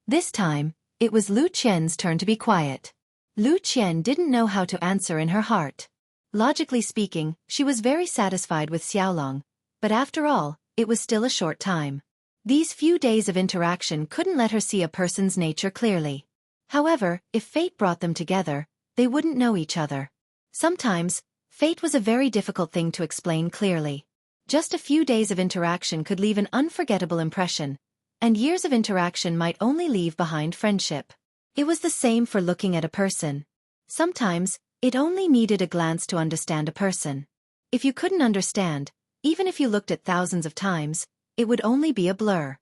This time, It was Lu Qian's turn to be quiet. Lu Qian didn't know how to answer in her heart. Logically speaking, she was very satisfied with Xiaolong, but after all, it was still a short time. These few days of interaction couldn't let her see a person's nature clearly. However, if fate brought them together, they wouldn't know each other. Sometimes, fate was a very difficult thing to explain clearly. Just a few days of interaction could leave an unforgettable impression, and years of interaction might only leave behind friendship. It was the same for looking at a person. Sometimes, it only needed a glance to understand a person. If you couldn't understand, even if you looked at thousands of times, it would only be a blur.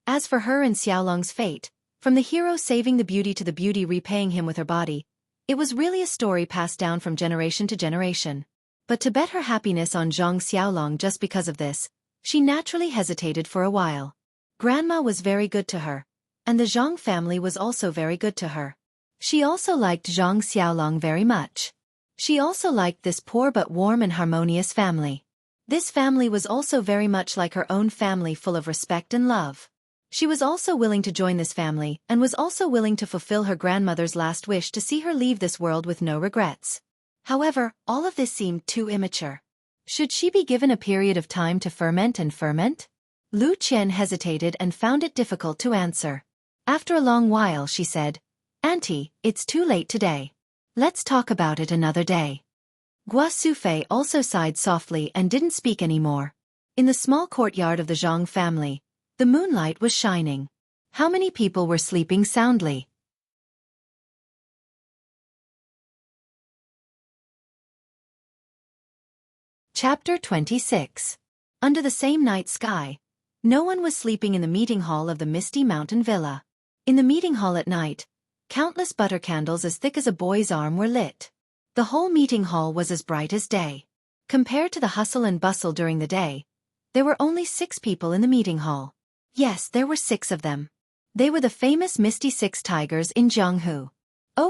As for her and Xiaolong's fate, from the hero saving the beauty to the beauty repaying him with her body, it was really a story passed down from generation to generation. But to bet her happiness on Zhang Xiaolong just because of this, she naturally hesitated for a while. Grandma was very good to her, and the Zhang family was also very good to her. She also liked Zhang Xiaolong very much. She also liked this poor but warm and harmonious family. This family was also very much like her own family, full of respect and love. She was also willing to join this family and was also willing to fulfill her grandmother's last wish to see her leave this world with no regrets. However, all of this seemed too immature. Should she be given a period of time to ferment and ferment? Lu Qian hesitated and found it difficult to answer. After a long while she said, "Auntie, it's too late today. Let's talk about it another day." Gua Sufei also sighed softly and didn't speak anymore. In the small courtyard of the Zhang family, the moonlight was shining. How many people were sleeping soundly? Chapter 26. Under the same night sky, no one was sleeping in the meeting hall of the misty mountain villa. In the meeting hall at night, countless butter candles as thick as a boy's arm were lit. The whole meeting hall was as bright as day. Compared to the hustle and bustle during the day, there were only 6 people in the meeting hall. Yes, there were 6 of them. They were the famous Misty 6 Tigers in Jianghu.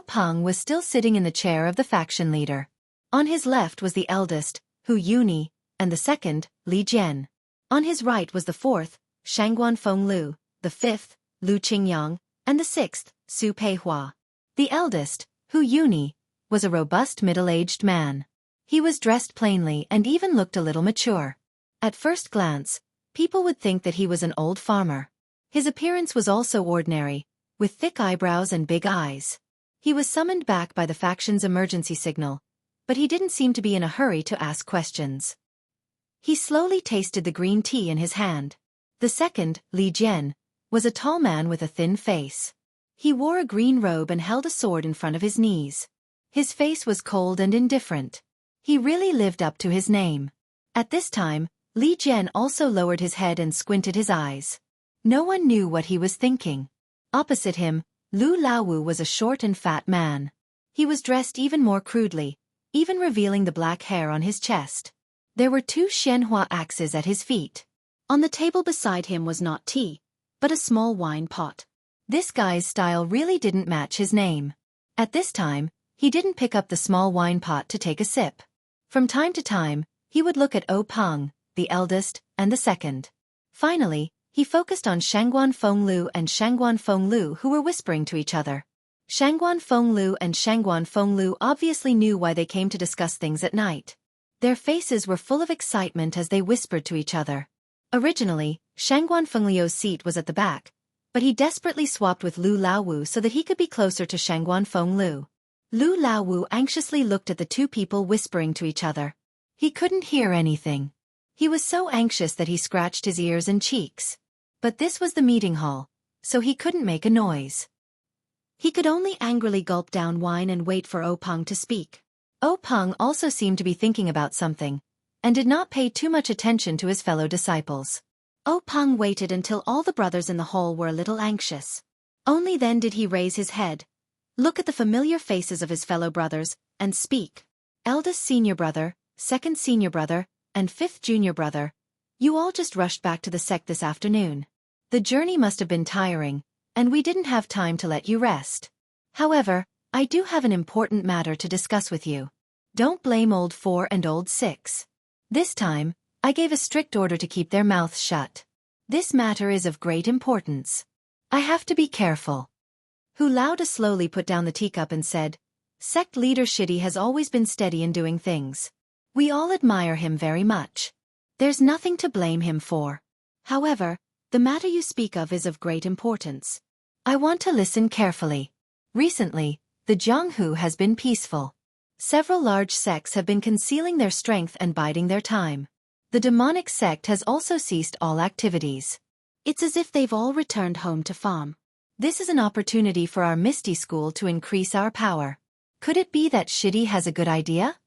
Peng was still sitting in the chair of the faction leader. On his left was the eldest, Hu Yuni, and the second, Li Jian. On his right was the fourth, Shangguan Fenglu, the fifth, Lu Qingyang, and the sixth, Su Peihua. The eldest, Hu Yuni, was a robust middle-aged man. He was dressed plainly and even looked a little mature. At first glance, people would think that he was an old farmer. His appearance was also ordinary, with thick eyebrows and big eyes. He was summoned back by the faction's emergency signal, but he didn't seem to be in a hurry to ask questions. He slowly tasted the green tea in his hand. The second, Li Jian, was a tall man with a thin face. He wore a green robe and held a sword in front of his knees. His face was cold and indifferent. He really lived up to his name. At this time, Li Jian also lowered his head and squinted his eyes. No one knew what he was thinking. Opposite him, Lu Laowu was a short and fat man. He was dressed even more crudely, even revealing the black hair on his chest. There were 2 Xianhua axes at his feet. On the table beside him was not tea, but a small wine pot. This guy's style really didn't match his name. At this time, he didn't pick up the small wine pot to take a sip. From time to time, he would look at Peng, the eldest, and the second. Finally, he focused on Shangguan Fenglu and Shangguan Fenglu, who were whispering to each other. Shangguan Fenglu and Shangguan Fenglu obviously knew why they came to discuss things at night. Their faces were full of excitement as they whispered to each other. Originally, Shangguan Fenglu's seat was at the back, but he desperately swapped with Lu Laowu so that he could be closer to Shangguan Fenglu. Lu Laowu anxiously looked at the 2 people whispering to each other. He couldn't hear anything. He was so anxious that he scratched his ears and cheeks. But this was the meeting hall, so he couldn't make a noise. He could only angrily gulp down wine and wait for Peng to speak. Peng also seemed to be thinking about something, and did not pay too much attention to his fellow disciples. Peng waited until all the brothers in the hall were a little anxious. Only then did he raise his head, look at the familiar faces of his fellow brothers, and speak. "Eldest senior brother, second senior brother, and fifth junior brother, you all just rushed back to the sect this afternoon. The journey must have been tiring, and we didn't have time to let you rest. However, I do have an important matter to discuss with you. Don't blame old 4 and old 6. This time, I gave a strict order to keep their mouths shut. This matter is of great importance. I have to be careful. Hu Laoda slowly put down the teacup and said, Sect leader Shidi has always been steady in doing things. We all admire him very much. There's nothing to blame him for. However, the matter you speak of is of great importance. I want to listen carefully. Recently, the Jianghu has been peaceful. Several large sects have been concealing their strength and biding their time. The demonic sect has also ceased all activities. It's as if they've all returned home to farm. This is an opportunity for our Misty School to increase our power. Could it be that Shidi has a good idea?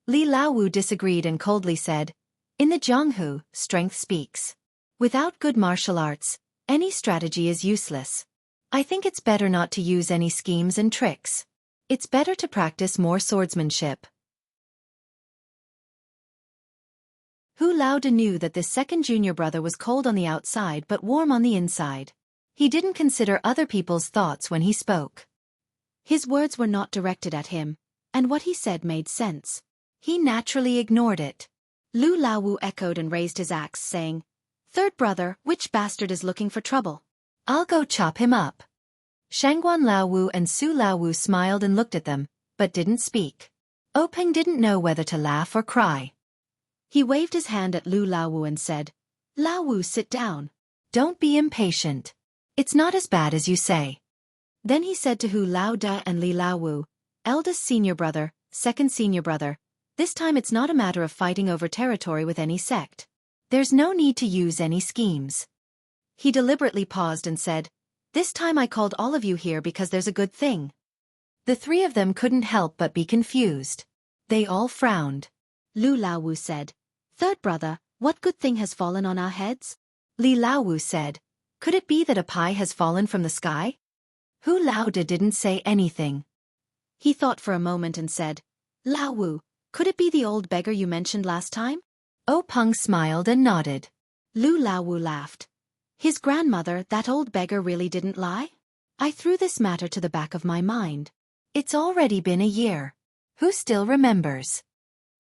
Li Laowu disagreed and coldly said, In the Jianghu, strength speaks. Without good martial arts, any strategy is useless. I think it's better not to use any schemes and tricks. It's better to practice more swordsmanship. Hu Laoda knew that this second junior brother was cold on the outside but warm on the inside. He didn't consider other people's thoughts when he spoke. His words were not directed at him, and what he said made sense. He naturally ignored it. Lu Laowu echoed and raised his axe, saying, Third brother, which bastard is looking for trouble? I'll go chop him up. Shangguan Laowu and Su Laowu smiled and looked at them, but didn't speak. Openg didn't know whether to laugh or cry. He waved his hand at Lu Laowu and said, Laowu, sit down. Don't be impatient. It's not as bad as you say. Then he said to Hu Laoda and Li Laowu, eldest senior brother, second senior brother, this time it's not a matter of fighting over territory with any sect. There's no need to use any schemes. He deliberately paused and said, This time I called all of you here because there's a good thing. The three of them couldn't help but be confused. They all frowned. Lu Laowu said, Third brother, what good thing has fallen on our heads? Li Laowu said, Could it be that a pie has fallen from the sky? Hu Laoda didn't say anything. He thought for a moment and said, Laowu, could it be the old beggar you mentioned last time? Openg smiled and nodded. Lu Laowu laughed. His grandmother, that old beggar, really didn't lie? I threw this matter to the back of my mind. It's already been a year. Who still remembers?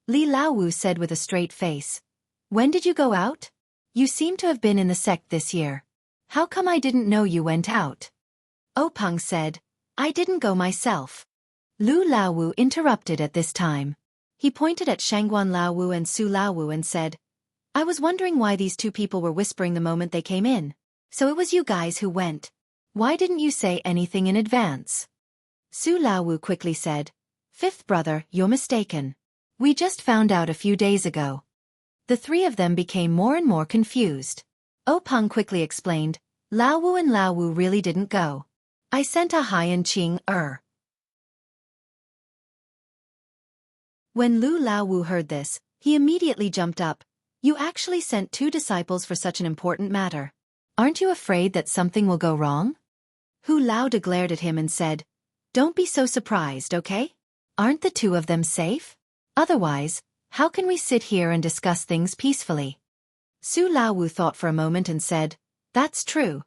Li Laowu said with a straight face. When did you go out? You seem to have been in the sect this year. How come I didn't know you went out? Openg said, I didn't go myself. Lu Laowu interrupted at this time. He pointed at Shangguan Laowu and Su Laowu and said, I was wondering why these two people were whispering the moment they came in. So it was you guys who went. Why didn't you say anything in advance? Su Laowu quickly said, Fifth brother, you're mistaken. We just found out a few days ago. The three of them became more and more confused. Openg quickly explained, Laowu and Laowu really didn't go. I sent a Haiyan Qing. When Lu Laowu heard this, he immediately jumped up. You actually sent two disciples for such an important matter. Aren't you afraid that something will go wrong? Hu Laoda glared at him and said, Don't be so surprised, okay? Aren't the two of them safe? Otherwise, how can we sit here and discuss things peacefully? Su Laowu thought for a moment and said, That's true.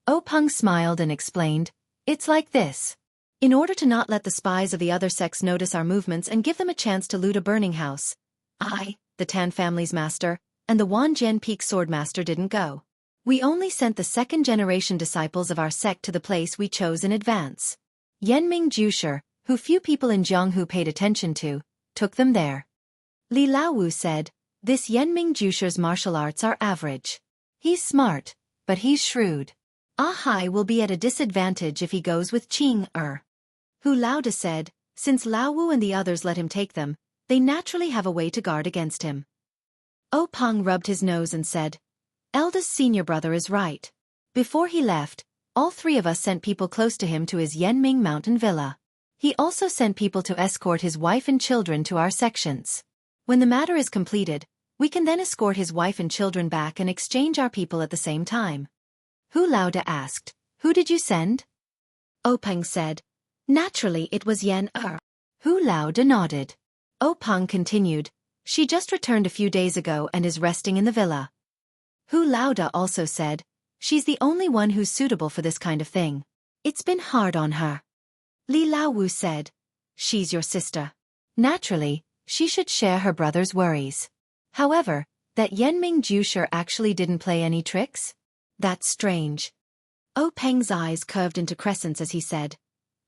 Openg smiled and explained, It's like this. In order to not let the spies of the other sects notice our movements and give them a chance to loot a burning house, I, the Tan family's master, and the Wanjian Peak swordmaster didn't go. We only sent the second-generation disciples of our sect to the place we chose in advance. Yanming Jusher, who few people in Jianghu paid attention to, took them there. Li Laowu said, This Yanming Jusher's martial arts are average. He's smart, but he's shrewd. Ahai will be at a disadvantage if he goes with Qing. Hu Laoda said, Since Laowu and the others let him take them, they naturally have a way to guard against him. Openg rubbed his nose and said, Eldest senior brother is right. Before he left, all three of us sent people close to him to his Yanming mountain villa. He also sent people to escort his wife and children to our sections. When the matter is completed, we can then escort his wife and children back and exchange our people at the same time. Hu Laoda asked, Who did you send? Openg said, Naturally it was Yan. Hu Laoda nodded. Openg continued, She just returned a few days ago and is resting in the villa. Hu Laoda also said, She's the only one who's suitable for this kind of thing. It's been hard on her. Li Laowu said, She's your sister. Naturally, she should share her brother's worries. However, That Yenming Jusher actually didn't play any tricks? That's strange. Oh Peng's eyes curved into crescents as he said.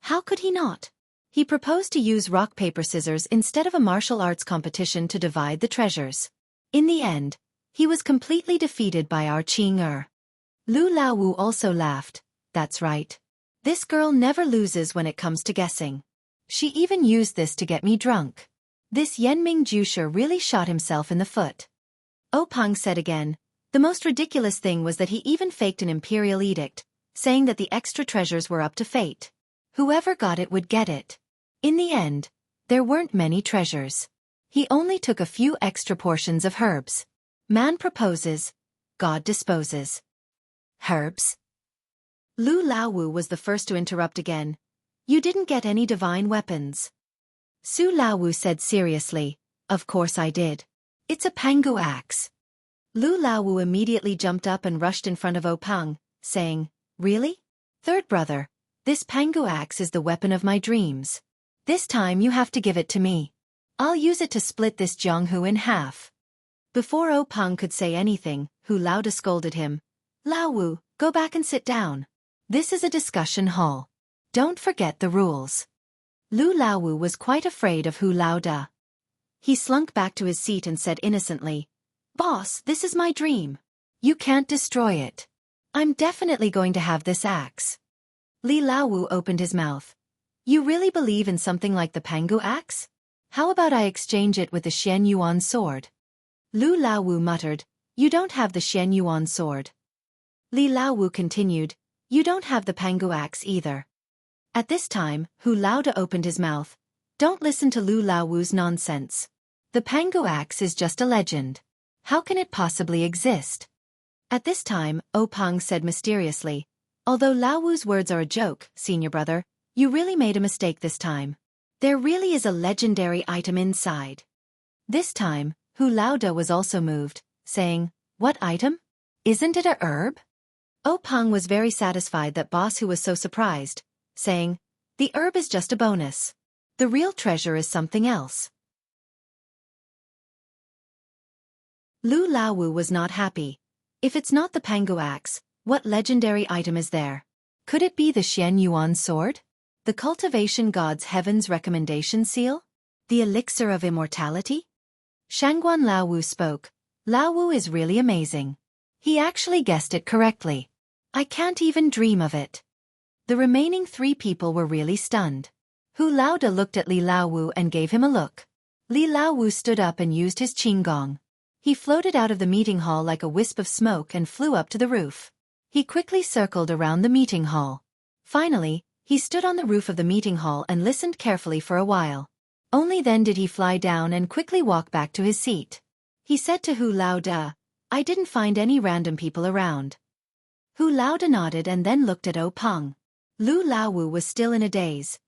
How could he not? He proposed to use rock paper scissors instead of a martial arts competition to divide the treasures. In the end, he was completely defeated by our Qing. Lu Laowu also laughed. That's right. This girl never loses when it comes to guessing. She even used this to get me drunk. This Yenming Jusher really shot himself in the foot. Oh Peng said again. The most ridiculous thing was that he even faked an imperial edict, saying that the extra treasures were up to fate. Whoever got it would get it. In the end, there weren't many treasures. He only took a few extra portions of herbs. Man proposes, God disposes. Herbs? Lu Laowu was the first to interrupt again. You didn't get any divine weapons. Su Laowu said seriously, of course I did. It's a Pangu axe. Lu Laowu immediately jumped up and rushed in front of O Peng, saying, Really? Third brother, this Pangu axe is the weapon of my dreams. This time you have to give it to me. I'll use it to split this Jianghu in half. Before O Peng could say anything, Hu Laoda scolded him. Laowu, go back and sit down. This is a discussion hall. Don't forget the rules. Lu Laowu was quite afraid of Hu Laoda. He slunk back to his seat and said innocently, Boss, this is my dream. You can't destroy it. I'm definitely going to have this axe. Li Laowu opened his mouth. You really believe in something like the Pangu axe? How about I exchange it with the Xian Yuan sword? Lu Laowu muttered, You don't have the Xian Yuan sword. Li Laowu continued, You don't have the Pangu axe either. At this time, Hu Laoda opened his mouth. Don't listen to Lu Laowu's nonsense. The Pangu axe is just a legend. How can it possibly exist? At this time, O Peng said mysteriously, Although Laowu's words are a joke, senior brother, you really made a mistake this time. There really is a legendary item inside. This time, Hu Laoda was also moved, saying, What item? Isn't it a herb? O Peng was very satisfied that Boss Hu was so surprised, saying, The herb is just a bonus. The real treasure is something else. Lu Laowu was not happy. If it's not the Pangu axe, what legendary item is there? Could it be the Xian Yuan sword? The Cultivation God's Heaven's Recommendation Seal? The Elixir of Immortality? Shangguan Laowu spoke. Laowu is really amazing. He actually guessed it correctly. I can't even dream of it. The remaining three people were really stunned. Hu Laoda looked at Li Laowu and gave him a look. Li Laowu stood up and used his qinggong. He floated out of the meeting hall like a wisp of smoke and flew up to the roof. He quickly circled around the meeting hall. Finally, he stood on the roof of the meeting hall and listened carefully for a while. Only then did he fly down and quickly walk back to his seat. He said to Hu Laoda, I didn't find any random people around. Hu Laoda nodded and then looked at O Peng. Lu Laowu was still in a daze,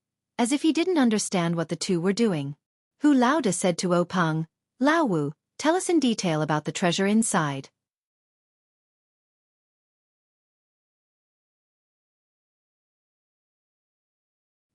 as if he didn't understand what the two were doing. Hu Laoda said to O Peng, Laowu, tell us in detail about the treasure inside.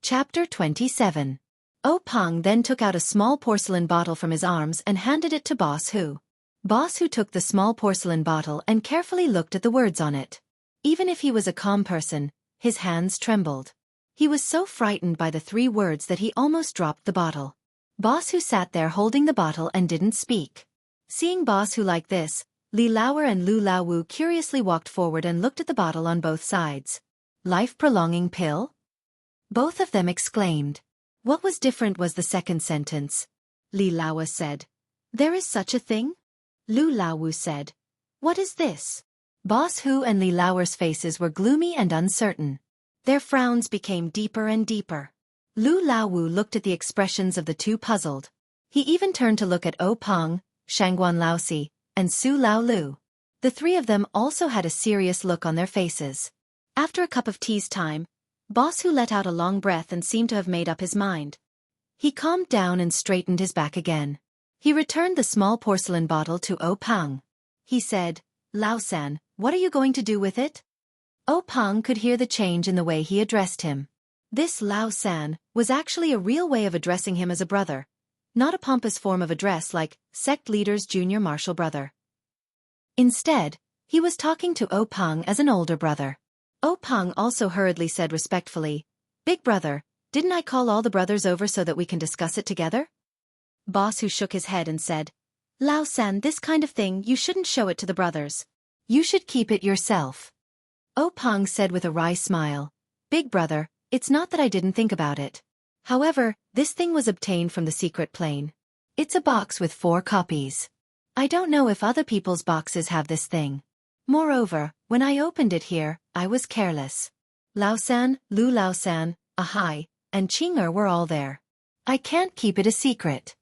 Chapter 27. O Peng then took out a small porcelain bottle from his arms and handed it to Boss Hu. Boss Hu took the small porcelain bottle and carefully looked at the words on it. Even if he was a calm person, his hands trembled. He was so frightened by the three words that he almost dropped the bottle. Boss Hu sat there holding the bottle and didn't speak. Seeing Boss Hu like this, Li Laower and Lu Laowu curiously walked forward and looked at the bottle on both sides. Life-prolonging pill? Both of them exclaimed. What was different was the second sentence. Li Laower said, There is such a thing? Lu Laowu said, What is this? Boss Hu and Li Laower's faces were gloomy and uncertain. Their frowns became deeper and deeper. Lu Laowu looked at the expressions of the two puzzled. He even turned to look at O Peng, Shangguan Laosi, and Su Lao Lu. The three of them also had a serious look on their faces. After a cup of tea's time, Boss Hu let out a long breath and seemed to have made up his mind. He calmed down and straightened his back again. He returned the small porcelain bottle to O Peng. He said, Lao-san, what are you going to do with it? O Peng could hear the change in the way he addressed him. This Lao-san was actually a real way of addressing him as a brother, not a pompous form of address like sect leader's junior martial brother. Instead, he was talking to O Peng as an older brother. O Peng also hurriedly said respectfully, "Big brother, didn't I call all the brothers over so that we can discuss it together?" Boss Hu shook his head and said, "Lao San, this kind of thing you shouldn't show it to the brothers. You should keep it yourself." O Peng said with a wry smile, "Big brother, it's not that I didn't think about it. However, this thing was obtained from the secret plane. It's a box with 4 copies. I don't know if other people's boxes have this thing. Moreover, when I opened it here, I was careless. Laosan, Lu Laosan, Ahai, and Qing'er were all there. I can't keep it a secret."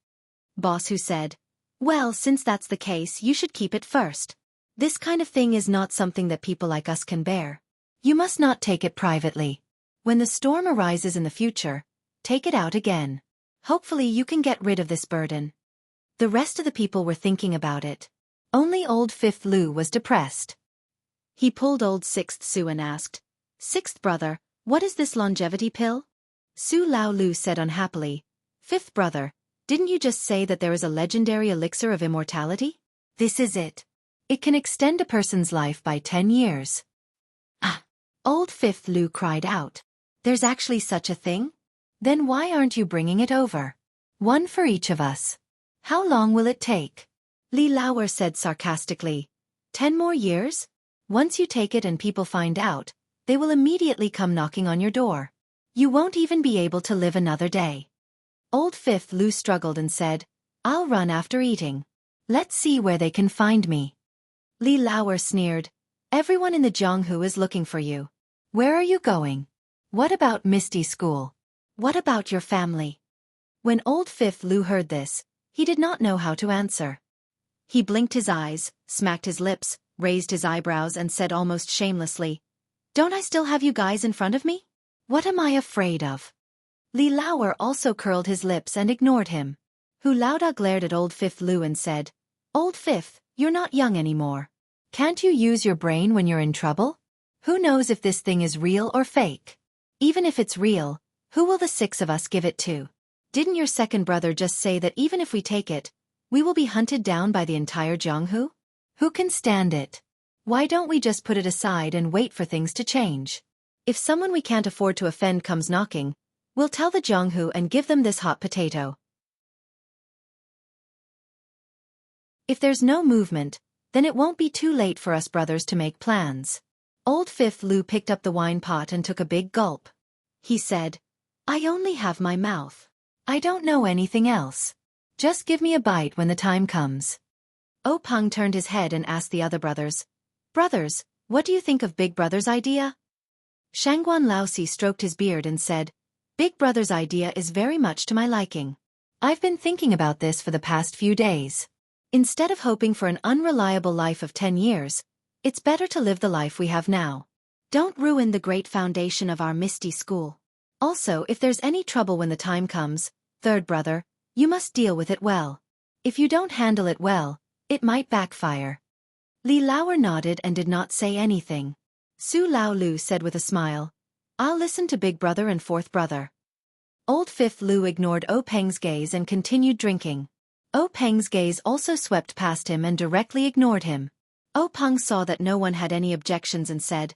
Boss Hu said, "Well, since that's the case, you should keep it first. This kind of thing is not something that people like us can bear. You must not take it privately. When the storm arises in the future, take it out again. Hopefully you can get rid of this burden." The rest of the people were thinking about it. Only old Fifth Lu was depressed. He pulled old Sixth Su and asked, "Sixth brother, what is this longevity pill?" Su Lao Lu said unhappily, "Fifth brother, didn't you just say that there is a legendary elixir of immortality? This is it. It can extend a person's life by 10 years. Ah! Old Fifth Lu cried out. "There's actually such a thing? Then why aren't you bringing it over? One for each of us. How long will it take?" Li Lauer said sarcastically, 10 more years? Once you take it and people find out, they will immediately come knocking on your door. You won't even be able to live another day." Old Fifth Lu struggled and said, "I'll run after eating. Let's see where they can find me." Li Lauer sneered, "Everyone in the Jianghu is looking for you. Where are you going? What about Misty School? What about your family?" When old Fifth Lu heard this, he did not know how to answer. He blinked his eyes, smacked his lips, raised his eyebrows and said almost shamelessly, "Don't I still have you guys in front of me? What am I afraid of?" Li Lauer also curled his lips and ignored him. Hu Laoda glared at old Fifth Lu and said, "Old Fifth, you're not young anymore. Can't you use your brain when you're in trouble? Who knows if this thing is real or fake? Even if it's real, who will the 6 of us give it to? Didn't your second brother just say that even if we take it, we will be hunted down by the entire Jianghu? Who can stand it? Why don't we just put it aside and wait for things to change? If someone we can't afford to offend comes knocking, we'll tell the Jianghu and give them this hot potato. If there's no movement, then it won't be too late for us brothers to make plans." Old Fifth Lu picked up the wine pot and took a big gulp. He said, "I only have my mouth. I don't know anything else. Just give me a bite when the time comes." O Peng turned his head and asked the other brothers, "Brothers, what do you think of Big Brother's idea?" Shangguan Laosi stroked his beard and said, "Big Brother's idea is very much to my liking. I've been thinking about this for the past few days. Instead of hoping for an unreliable life of 10 years, it's better to live the life we have now. Don't ruin the great foundation of our Misty School. Also, if there's any trouble when the time comes, third brother, you must deal with it well. If you don't handle it well, it might backfire." Li Lauer nodded and did not say anything. Su Lao Lu said with a smile, "I'll listen to Big Brother and Fourth Brother." Old Fifth Lu ignored O Peng's gaze and continued drinking. O Peng's gaze also swept past him and directly ignored him. O Peng saw that no one had any objections and said,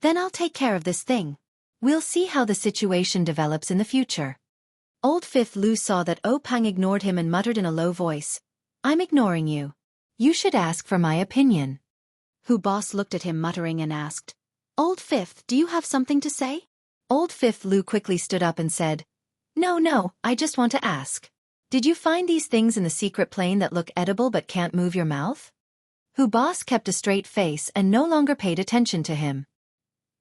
"Then I'll take care of this thing. We'll see how the situation develops in the future." Old Fifth Lu saw that O Peng ignored him and muttered in a low voice, "I'm ignoring you. You should ask for my opinion." Hu Boss looked at him muttering and asked, "Old Fifth, do you have something to say?" Old Fifth Lu quickly stood up and said, No, I just want to ask. Did you find these things in the secret plane that look edible but can't move your mouth?" Hu Boss kept a straight face and no longer paid attention to him.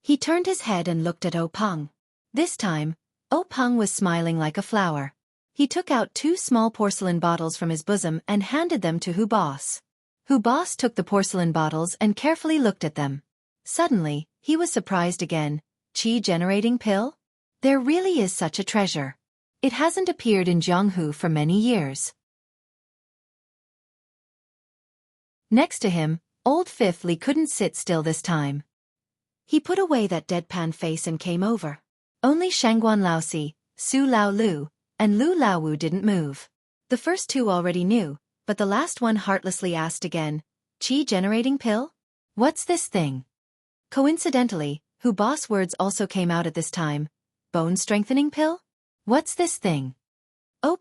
He turned his head and looked at O Peng. This time, O Peng was smiling like a flower. He took out 2 small porcelain bottles from his bosom and handed them to Hu Boss. Hu Boss took the porcelain bottles and carefully looked at them. Suddenly, he was surprised again. Qi-generating pill? There really is such a treasure. It hasn't appeared in Jianghu for many years. Next to him, old Fifth Li couldn't sit still this time. He put away that deadpan face and came over. Only Shangguan Laosi, Su Lao Lu, and Lu Laowu didn't move. The first 2 already knew, but the last one heartlessly asked again, Qi-generating pill? What's this thing? Coincidentally, Hu Boss words also came out at this time. Bone-strengthening pill? What's this thing?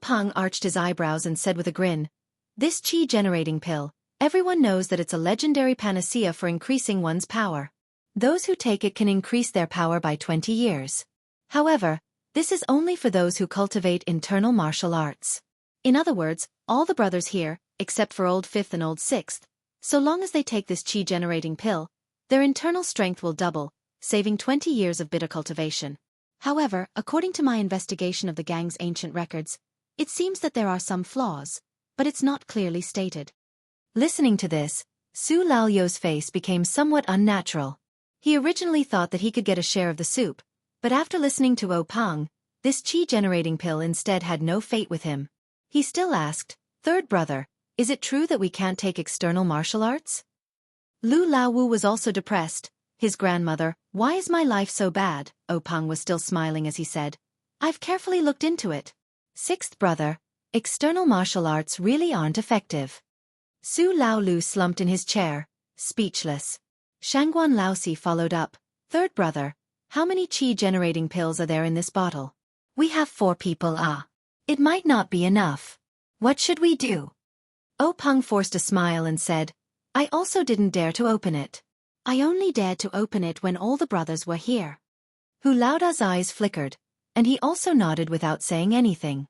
Peng arched his eyebrows and said with a grin, this qi-generating pill, everyone knows that it's a legendary panacea for increasing one's power. Those who take it can increase their power by 20 years. However, this is only for those who cultivate internal martial arts. In other words, all the brothers here, except for Old Fifth and Old Sixth, so long as they take this qi-generating pill, their internal strength will double, saving 20 years of bitter cultivation. However, according to my investigation of the gang's ancient records, it seems that there are some flaws, but it's not clearly stated. Listening to this, Su Laoyo's face became somewhat unnatural. He originally thought that he could get a share of the soup, but after listening to Peng, this qi-generating pill instead had no fate with him. He still asked, third brother, is it true that we can't take external martial arts? Lu Laowu was also depressed. His grandmother, why is my life so bad? Peng was still smiling as he said, I've carefully looked into it. Sixth brother, external martial arts really aren't effective. Su Laolu slumped in his chair, speechless. Shangguan Laosi followed up, third brother, how many qi-generating pills are there in this bottle? We have 4 people. It might not be enough. What should we do? Peng forced a smile and said, I also didn't dare to open it. I only dared to open it when all the brothers were here. Hu Laoda's eyes flickered, and he also nodded without saying anything.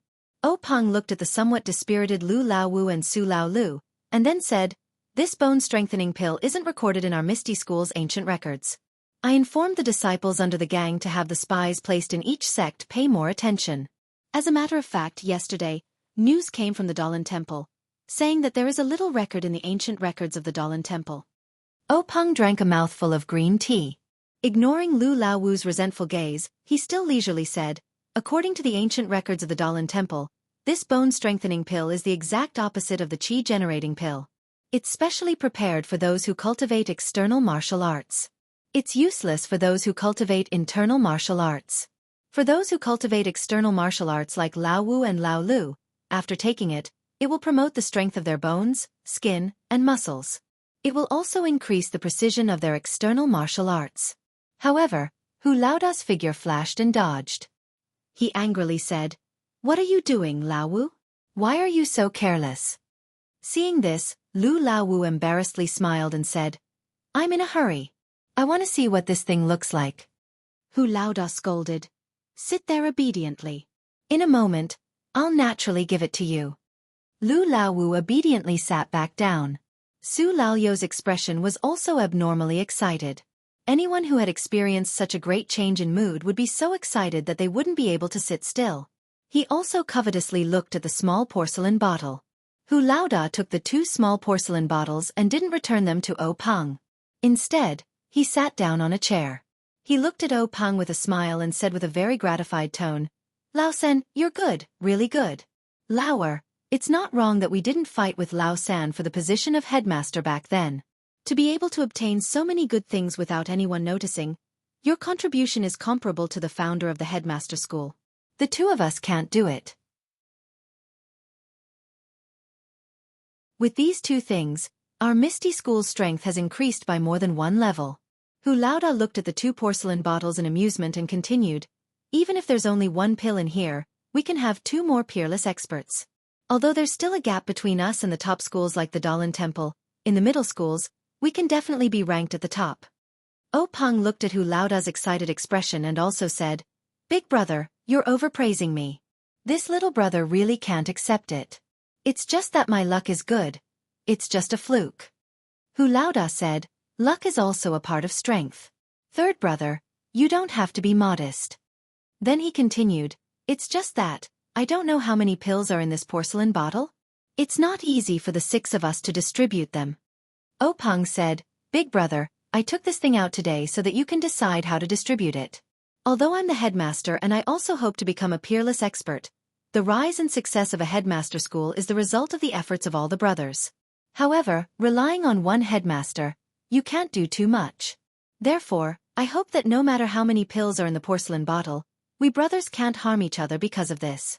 Peng looked at the somewhat dispirited Lu Laowu and Su Laolu, and then said, this bone-strengthening pill isn't recorded in our Misty School's ancient records. I informed the disciples under the gang to have the spies placed in each sect pay more attention. As a matter of fact, yesterday, news came from the Dalan Temple, saying that there is a little record in the ancient records of the Dalan Temple. Peng drank a mouthful of green tea. Ignoring Lu Laowu's resentful gaze, he still leisurely said, according to the ancient records of the Dalan Temple, this bone-strengthening pill is the exact opposite of the qi-generating pill. It's specially prepared for those who cultivate external martial arts. It's useless for those who cultivate internal martial arts. For those who cultivate external martial arts like Laowu and Laolu, after taking it, it will promote the strength of their bones, skin, and muscles. It will also increase the precision of their external martial arts. However, Hu Laoda's figure flashed and dodged. He angrily said, what are you doing, Laowu? Why are you so careless? Seeing this, Lu Laowu embarrassedly smiled and said, I'm in a hurry. I want to see what this thing looks like. Hu Laoda scolded, sit there obediently. In a moment, I'll naturally give it to you. Lu Laowu obediently sat back down. Su Laoyo's expression was also abnormally excited. Anyone who had experienced such a great change in mood would be so excited that they wouldn't be able to sit still. He also covetously looked at the small porcelain bottle. Hu Laoda took the 2 small porcelain bottles and didn't return them to Peng. Instead, he sat down on a chair. He looked at Peng with a smile and said with a very gratified tone, Lao Sen, you're good, really good. Laoer, it's not wrong that we didn't fight with Lao San for the position of headmaster back then. To be able to obtain so many good things without anyone noticing, your contribution is comparable to the founder of the headmaster school. The 2 of us can't do it. With these 2 things, our Misty School's strength has increased by more than 1 level. Hu Laoda looked at the 2 porcelain bottles in amusement and continued, even if there's only 1 pill in here, we can have 2 more peerless experts. Although there's still a gap between us and the top schools like the Dalan Temple, in the middle schools, we can definitely be ranked at the top. Peng looked at Hu Laoda's excited expression and also said, Big brother, you're overpraising me. This little brother really can't accept it. It's just that my luck is good. It's just a fluke. Hu Laoda said, luck is also a part of strength. Third brother, you don't have to be modest. Then he continued, it's just that, I don't know how many pills are in this porcelain bottle. It's not easy for the 6 of us to distribute them. Peng said, Big brother, I took this thing out today so that you can decide how to distribute it. Although I'm the headmaster and I also hope to become a peerless expert, the rise and success of a headmaster school is the result of the efforts of all the brothers. However, relying on one headmaster, you can't do too much. Therefore, I hope that no matter how many pills are in the porcelain bottle, we brothers can't harm each other because of this.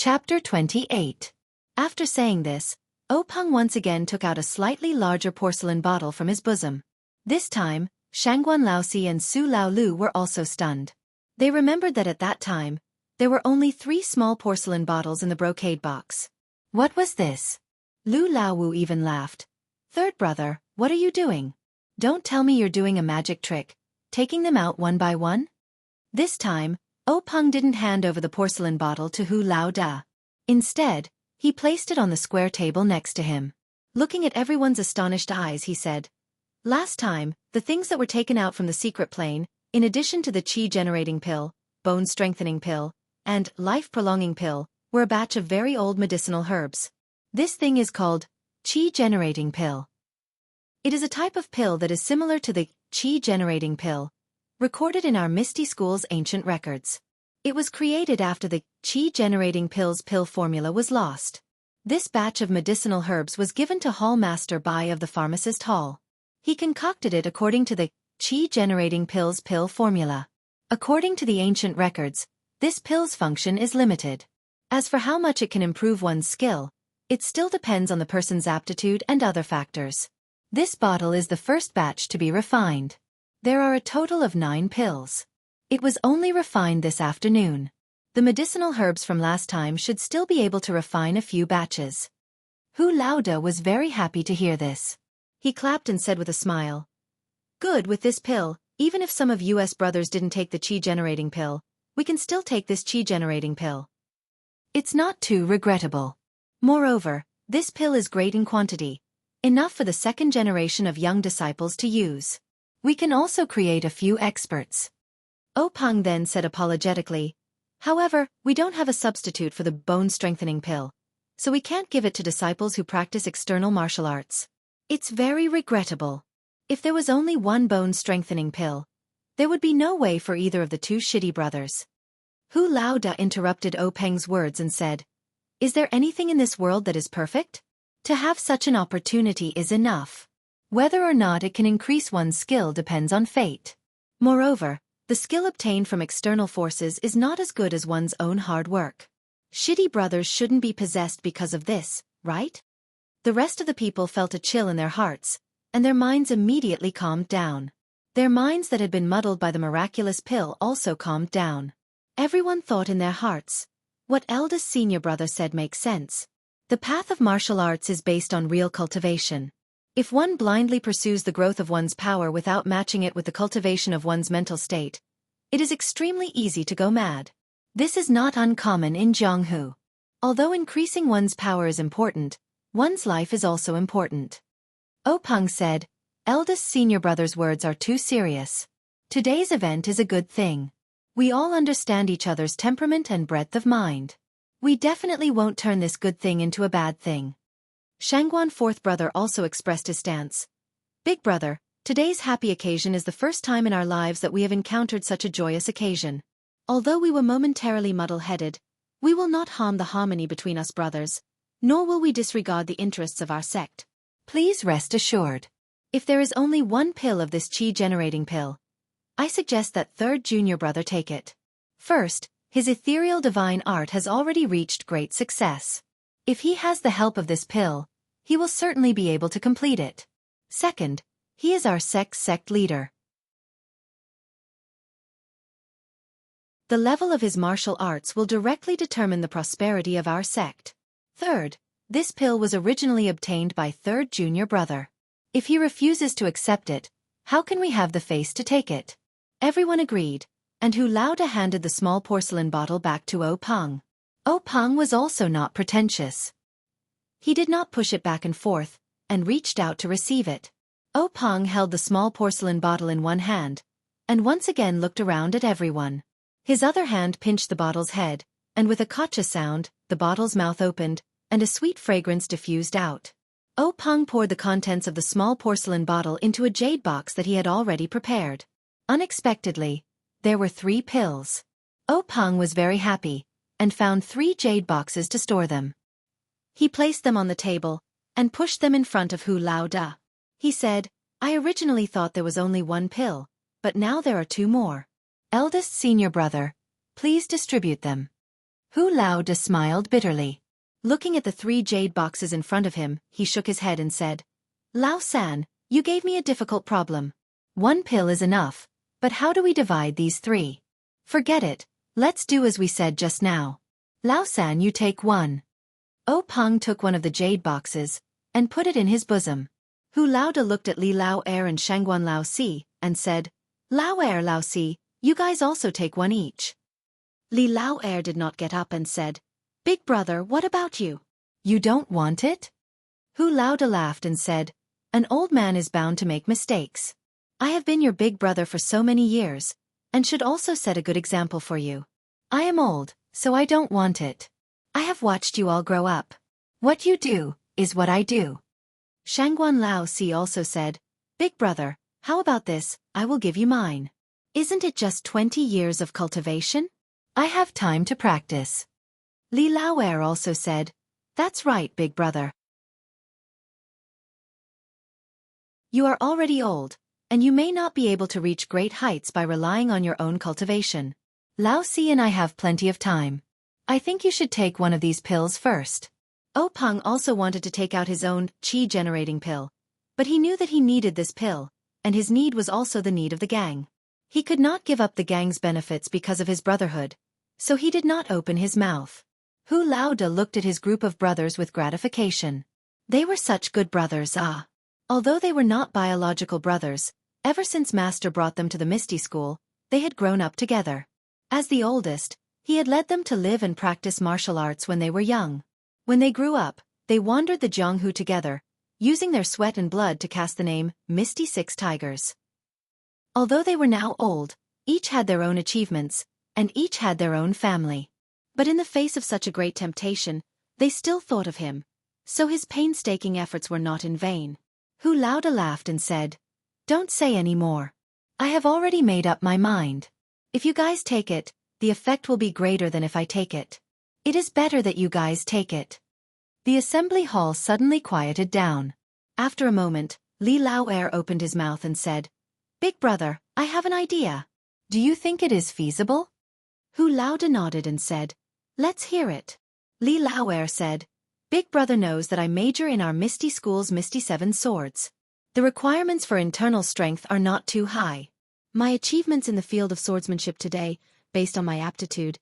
Chapter 28. After saying this, Openg once again took out a slightly larger porcelain bottle from his bosom. This time, Shangguan Laosi and Su Laolu were also stunned. They remembered that at that time, there were only 3 small porcelain bottles in the brocade box. What was this? Lu Laowu even laughed. Third brother, what are you doing? Don't tell me you're doing a magic trick, taking them out one by one? This time, Openg didn't hand over the porcelain bottle to Hu Laoda. Instead, he placed it on the square table next to him. Looking at everyone's astonished eyes, he said, "Last time, the things that were taken out from the secret plane, in addition to the qi-generating pill, bone-strengthening pill, and life-prolonging pill, were a batch of very old medicinal herbs. This thing is called qi-generating pill. It is a type of pill that is similar to the qi-generating pill, recorded in our Misty School's ancient records. It was created after the qi-generating pill's pill formula was lost. This batch of medicinal herbs was given to Hall Master Bai of the Pharmacist Hall. He concocted it according to the qi-generating pill's pill formula. According to the ancient records, this pill's function is limited. As for how much it can improve one's skill, it still depends on the person's aptitude and other factors. This bottle is the first batch to be refined. There are a total of 9 pills. It was only refined this afternoon. The medicinal herbs from last time should still be able to refine a few batches." Hu Laoda was very happy to hear this. He clapped and said with a smile, "Good, with this pill, even if some of US brothers didn't take the qi-generating pill, we can still take this qi-generating pill. It's not too regrettable. Moreover, this pill is great in quantity, enough for the second generation of young disciples to use. We can also create a few experts." Openg then said apologetically, "However, we don't have a substitute for the bone-strengthening pill, so we can't give it to disciples who practice external martial arts. It's very regrettable. If there was only one bone-strengthening pill, there would be no way for either of the 2 shitty brothers." Hu Laoda interrupted Openg's words and said, "Is there anything in this world that is perfect? To have such an opportunity is enough. Whether or not it can increase one's skill depends on fate. Moreover, the skill obtained from external forces is not as good as one's own hard work. Shitty brothers shouldn't be possessed because of this, right?" The rest of the people felt a chill in their hearts, and their minds immediately calmed down. Their minds that had been muddled by the miraculous pill also calmed down. Everyone thought in their hearts, "What eldest senior brother said makes sense. The path of martial arts is based on real cultivation. If one blindly pursues the growth of one's power without matching it with the cultivation of one's mental state, it is extremely easy to go mad. This is not uncommon in Jianghu. Although increasing one's power is important, one's life is also important." Openg said, "Eldest senior brother's words are too serious. Today's event is a good thing. We all understand each other's temperament and breadth of mind. We definitely won't turn this good thing into a bad thing." Shangguan fourth brother also expressed his stance. "Big brother, today's happy occasion is the first time in our lives that we have encountered such a joyous occasion. Although we were momentarily muddle-headed, we will not harm the harmony between us brothers, nor will we disregard the interests of our sect. Please rest assured. If there is only one pill of this qi-generating pill, I suggest that third junior brother take it. First, his ethereal divine art has already reached great success. If he has the help of this pill, he will certainly be able to complete it. Second, he is our sect leader. The level of his martial arts will directly determine the prosperity of our sect. Third, this pill was originally obtained by third junior brother. If he refuses to accept it, how can we have the face to take it?" Everyone agreed, and Hu Laoda handed the small porcelain bottle back to Openg. Openg was also not pretentious. He did not push it back and forth, and reached out to receive it. Openg held the small porcelain bottle in one hand, and once again looked around at everyone. His other hand pinched the bottle's head, and with a gotcha sound, the bottle's mouth opened, and a sweet fragrance diffused out. Openg poured the contents of the small porcelain bottle into a jade box that he had already prepared. Unexpectedly, there were 3 pills. Openg was very happy, and found 3 jade boxes to store them. He placed them on the table, and pushed them in front of Hu Laoda. He said, "I originally thought there was only 1 pill, but now there are 2 more. Eldest senior brother, please distribute them." Hu Laoda smiled bitterly. Looking at the 3 jade boxes in front of him, he shook his head and said, Lao San, you gave me a difficult problem. 1 pill is enough, but how do we divide these 3? Forget it, let's do as we said just now. Lao San, you take 1. O Peng took one of the jade boxes and put it in his bosom. Hu Laoda looked at Li Lao Er and Shangguan Lao Si and said, Lao Er, Lao Si, you guys also take 1 each. Li Lao Er did not get up and said, Big brother, what about you? You don't want it? Hu Laoda laughed and said, An old man is bound to make mistakes. I have been your big brother for so many years, and should also set a good example for you. I am old, so I don't want it. I have watched you all grow up. What you do is what I do. Shangguan Lao Si also said, Big brother, how about this, I will give you mine. Isn't it just 20 years of cultivation? I have time to practice. Li Lao Er also said, That's right, big brother. You are already old, and you may not be able to reach great heights by relying on your own cultivation. Lao Si and I have plenty of time. I think you should take one of these pills first. O Peng also wanted to take out his own qi-generating pill, but he knew that he needed this pill, and his need was also the need of the gang. He could not give up the gang's benefits because of his brotherhood, so he did not open his mouth. Hu Laoda looked at his group of brothers with gratification. They were such good brothers, ah. Although they were not biological brothers, ever since Master brought them to the Misty School, they had grown up together. As the oldest, he had led them to live and practice martial arts when they were young. When they grew up, they wandered the Jianghu together, using their sweat and blood to cast the name Misty Six Tigers. Although they were now old, each had their own achievements, and each had their own family. But in the face of such a great temptation, they still thought of him, so his painstaking efforts were not in vain. Hu Laoda laughed and said, Don't say any more. I have already made up my mind. If you guys take it, the effect will be greater than if I take it. It is better that you guys take it. The assembly hall suddenly quieted down. After a moment, Li Lao Er opened his mouth and said, Big brother, I have an idea. Do you think it is feasible? Hu Laoda nodded and said, Let's hear it. Li Lao Er said, Big brother knows that I major in our Misty School's Misty 7 swords. The requirements for internal strength are not too high. My achievements in the field of swordsmanship today, based on my aptitude,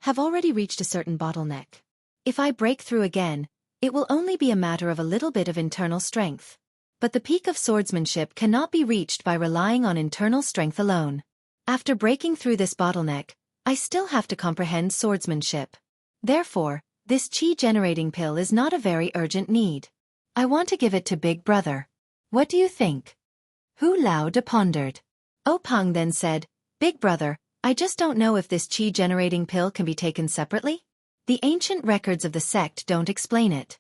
have already reached a certain bottleneck. If I break through again, it will only be a matter of a little bit of internal strength. But the peak of swordsmanship cannot be reached by relying on internal strength alone. After breaking through this bottleneck, I still have to comprehend swordsmanship. Therefore, this qi-generating pill is not a very urgent need. I want to give it to Big Brother. What do you think? Hu Laoda pondered. O Peng then said, Big Brother, I just don't know if this qi-generating pill can be taken separately. The ancient records of the sect don't explain it.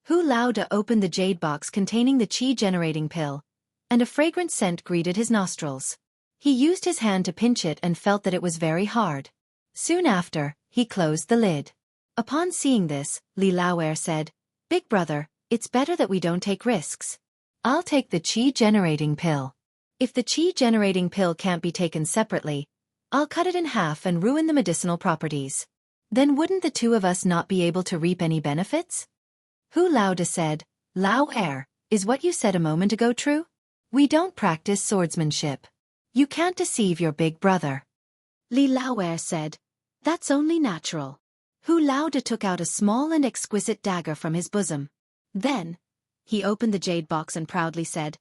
Hu Laoda opened the jade box containing the qi-generating pill, and a fragrant scent greeted his nostrils. He used his hand to pinch it and felt that it was very hard. Soon after, he closed the lid. Upon seeing this, Li Lao Er said, Big Brother, it's better that we don't take risks. I'll take the qi-generating pill. If the qi-generating pill can't be taken separately, I'll cut it in half and ruin the medicinal properties. Then wouldn't the two of us not be able to reap any benefits? Hu Laoda said, Lao Er, is what you said a moment ago true? We don't practice swordsmanship. You can't deceive your big brother. Li Lao Er said, That's only natural. Hu Laoda took out a small and exquisite dagger from his bosom. Then, he opened the jade box and proudly said,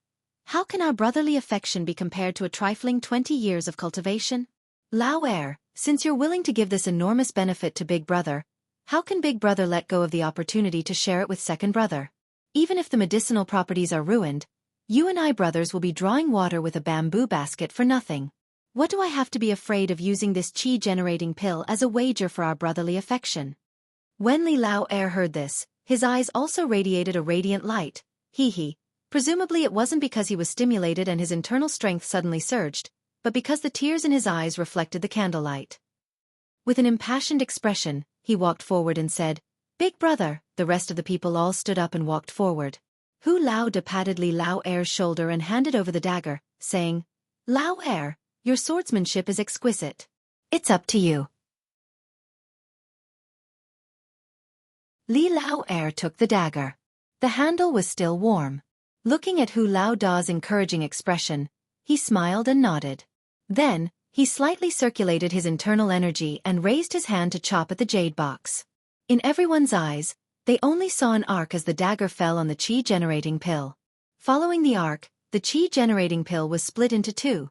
How can our brotherly affection be compared to a trifling 20 years of cultivation? Lao Er, since you're willing to give this enormous benefit to Big Brother, how can Big Brother let go of the opportunity to share it with Second Brother? Even if the medicinal properties are ruined, you and I brothers will be drawing water with a bamboo basket for nothing. What do I have to be afraid of using this qi-generating pill as a wager for our brotherly affection? When Li Lao Er heard this, his eyes also radiated a radiant light. He. Presumably it wasn't because he was stimulated and his internal strength suddenly surged, but because the tears in his eyes reflected the candlelight. With an impassioned expression, he walked forward and said, Big Brother. The rest of the people all stood up and walked forward. Hu Laoda patted Li Lao Er's shoulder and handed over the dagger, saying, Lao Er, your swordsmanship is exquisite. It's up to you. Li Lao Er took the dagger. The handle was still warm. Looking at Hu Lao Da's encouraging expression, he smiled and nodded. Then, he slightly circulated his internal energy and raised his hand to chop at the jade box. In everyone's eyes, they only saw an arc as the dagger fell on the chi-generating pill. Following the arc, the chi-generating pill was split into two,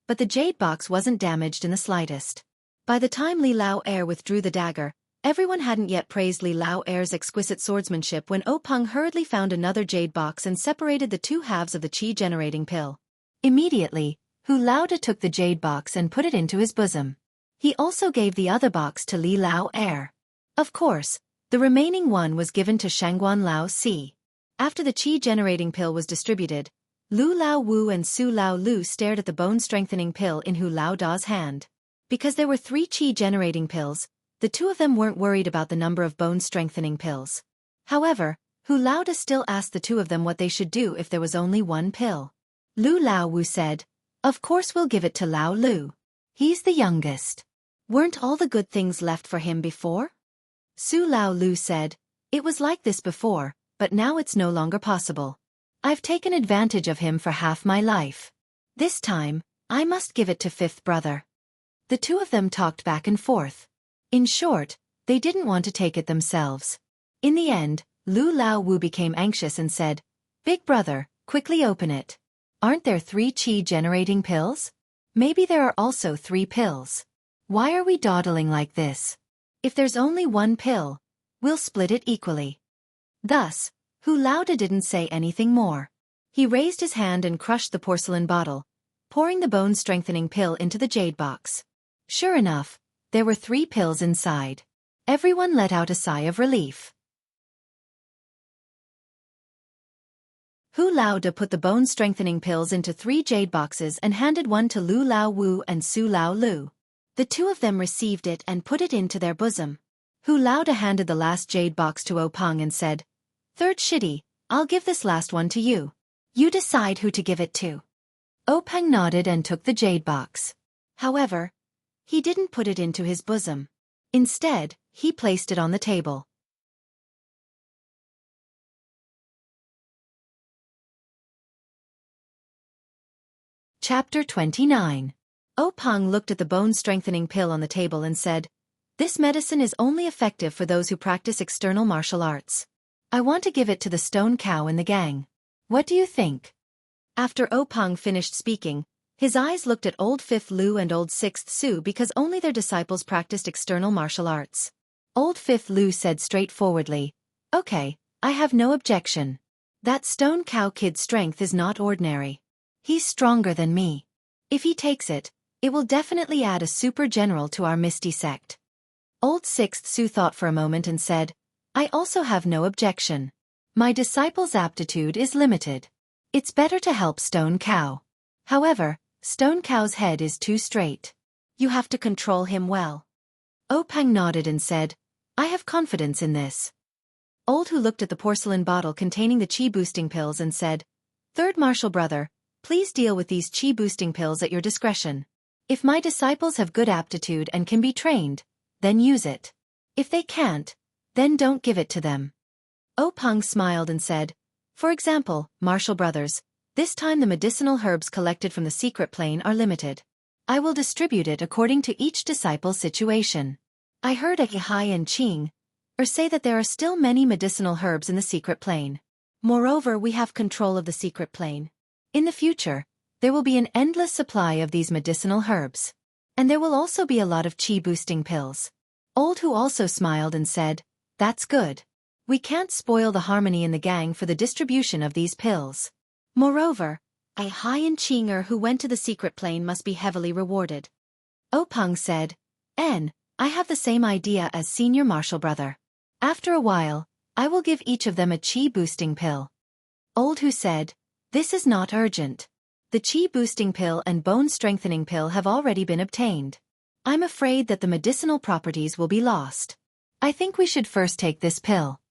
but the jade box wasn't damaged in the slightest. By the time Li Lao Er withdrew the dagger, everyone hadn't yet praised Li Lao Er's exquisite swordsmanship when Peng hurriedly found another jade box and separated the two halves of the chi-generating pill. Immediately, Hu Lao Da took the jade box and put it into his bosom. He also gave the other box to Li Lao Er. Of course, the remaining one was given to Shangguan Lao Si. After the chi-generating pill was distributed, Lu Lao Wu and Su Lao Lu stared at the bone-strengthening pill in Hu Lao Da's hand. Because there were 3 chi-generating pills, the two of them weren't worried about the number of bone-strengthening pills. However, Hu Lao Da still asked the two of them what they should do if there was only one pill. Lu Lao Wu said, "Of course we'll give it to Lao Lu. He's the youngest. Weren't all the good things left for him before?" Su Lao Lu said, "It was like this before, but now it's no longer possible. I've taken advantage of him for half my life. This time, I must give it to fifth brother." The two of them talked back and forth. In short, they didn't want to take it themselves. In the end, Lu Lao Wu became anxious and said, "Big brother, quickly open it. Aren't there 3 chi-generating pills? Maybe there are also 3 pills. Why are we dawdling like this? If there's only one pill, we'll split it equally." Thus, Hu Lao Da didn't say anything more. He raised his hand and crushed the porcelain bottle, pouring the bone-strengthening pill into the jade box. Sure enough, there were 3 pills inside. Everyone let out a sigh of relief. Hu Lao Da put the bone-strengthening pills into 3 jade boxes and handed one to Lu Lao Wu and Su Lao Lu. The two of them received it and put it into their bosom. Hu Lao Da handed the last jade box to Peng and said, "Third Shidi, I'll give this last one to you. You decide who to give it to." Peng nodded and took the jade box. However, he didn't put it into his bosom. Instead, he placed it on the table. Chapter 29. Peng looked at the bone-strengthening pill on the table and said, "This medicine is only effective for those who practice external martial arts. I want to give it to the stone cow in the gang. What do you think?" After Peng finished speaking, his eyes looked at old 5th Lu and old 6th Su because only their disciples practiced external martial arts. Old 5th Lu said straightforwardly, "Okay, I have no objection. That stone cow kid's strength is not ordinary. He's stronger than me. If he takes it, it will definitely add a super general to our Misty sect." Old 6th Su thought for a moment and said, "I also have no objection. My disciple's aptitude is limited. It's better to help Stone Cow. However, Stone Cow's head is too straight. You have to control him well." Peng nodded and said, "I have confidence in this." Old Hu looked at the porcelain bottle containing the chi-boosting pills and said, "Third Martial Brother, please deal with these chi-boosting pills at your discretion. If my disciples have good aptitude and can be trained, then use it. If they can't, then don't give it to them." Peng smiled and said, "For example, Martial Brothers, this time the medicinal herbs collected from the secret plane are limited. I will distribute it according to each disciple's situation. I heard a Hai and Qing say that there are still many medicinal herbs in the secret plane. Moreover, we have control of the secret plane. In the future, there will be an endless supply of these medicinal herbs. And there will also be a lot of chi-boosting pills." Old Hu also smiled and said, "That's good. We can't spoil the harmony in the gang for the distribution of these pills. Moreover, a Hai and Qing who went to the secret plane must be heavily rewarded." Peng said, I have the same idea as Senior Martial Brother. After a while, I will give each of them a chi-boosting pill." Old Hu said, "This is not urgent. The chi-boosting pill and bone-strengthening pill have already been obtained. I'm afraid that the medicinal properties will be lost. I think we should first take this pill."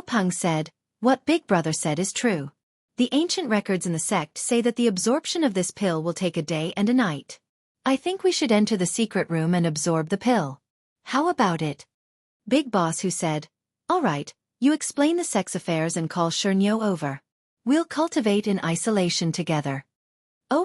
Peng said, "What Big Brother said is true. The ancient records in the sect say that the absorption of this pill will take a day and a night. I think we should enter the secret room and absorb the pill. How about it?" Big Boss Who said, Alright, you explain the sex affairs and call Xianxia over. We'll cultivate in isolation together.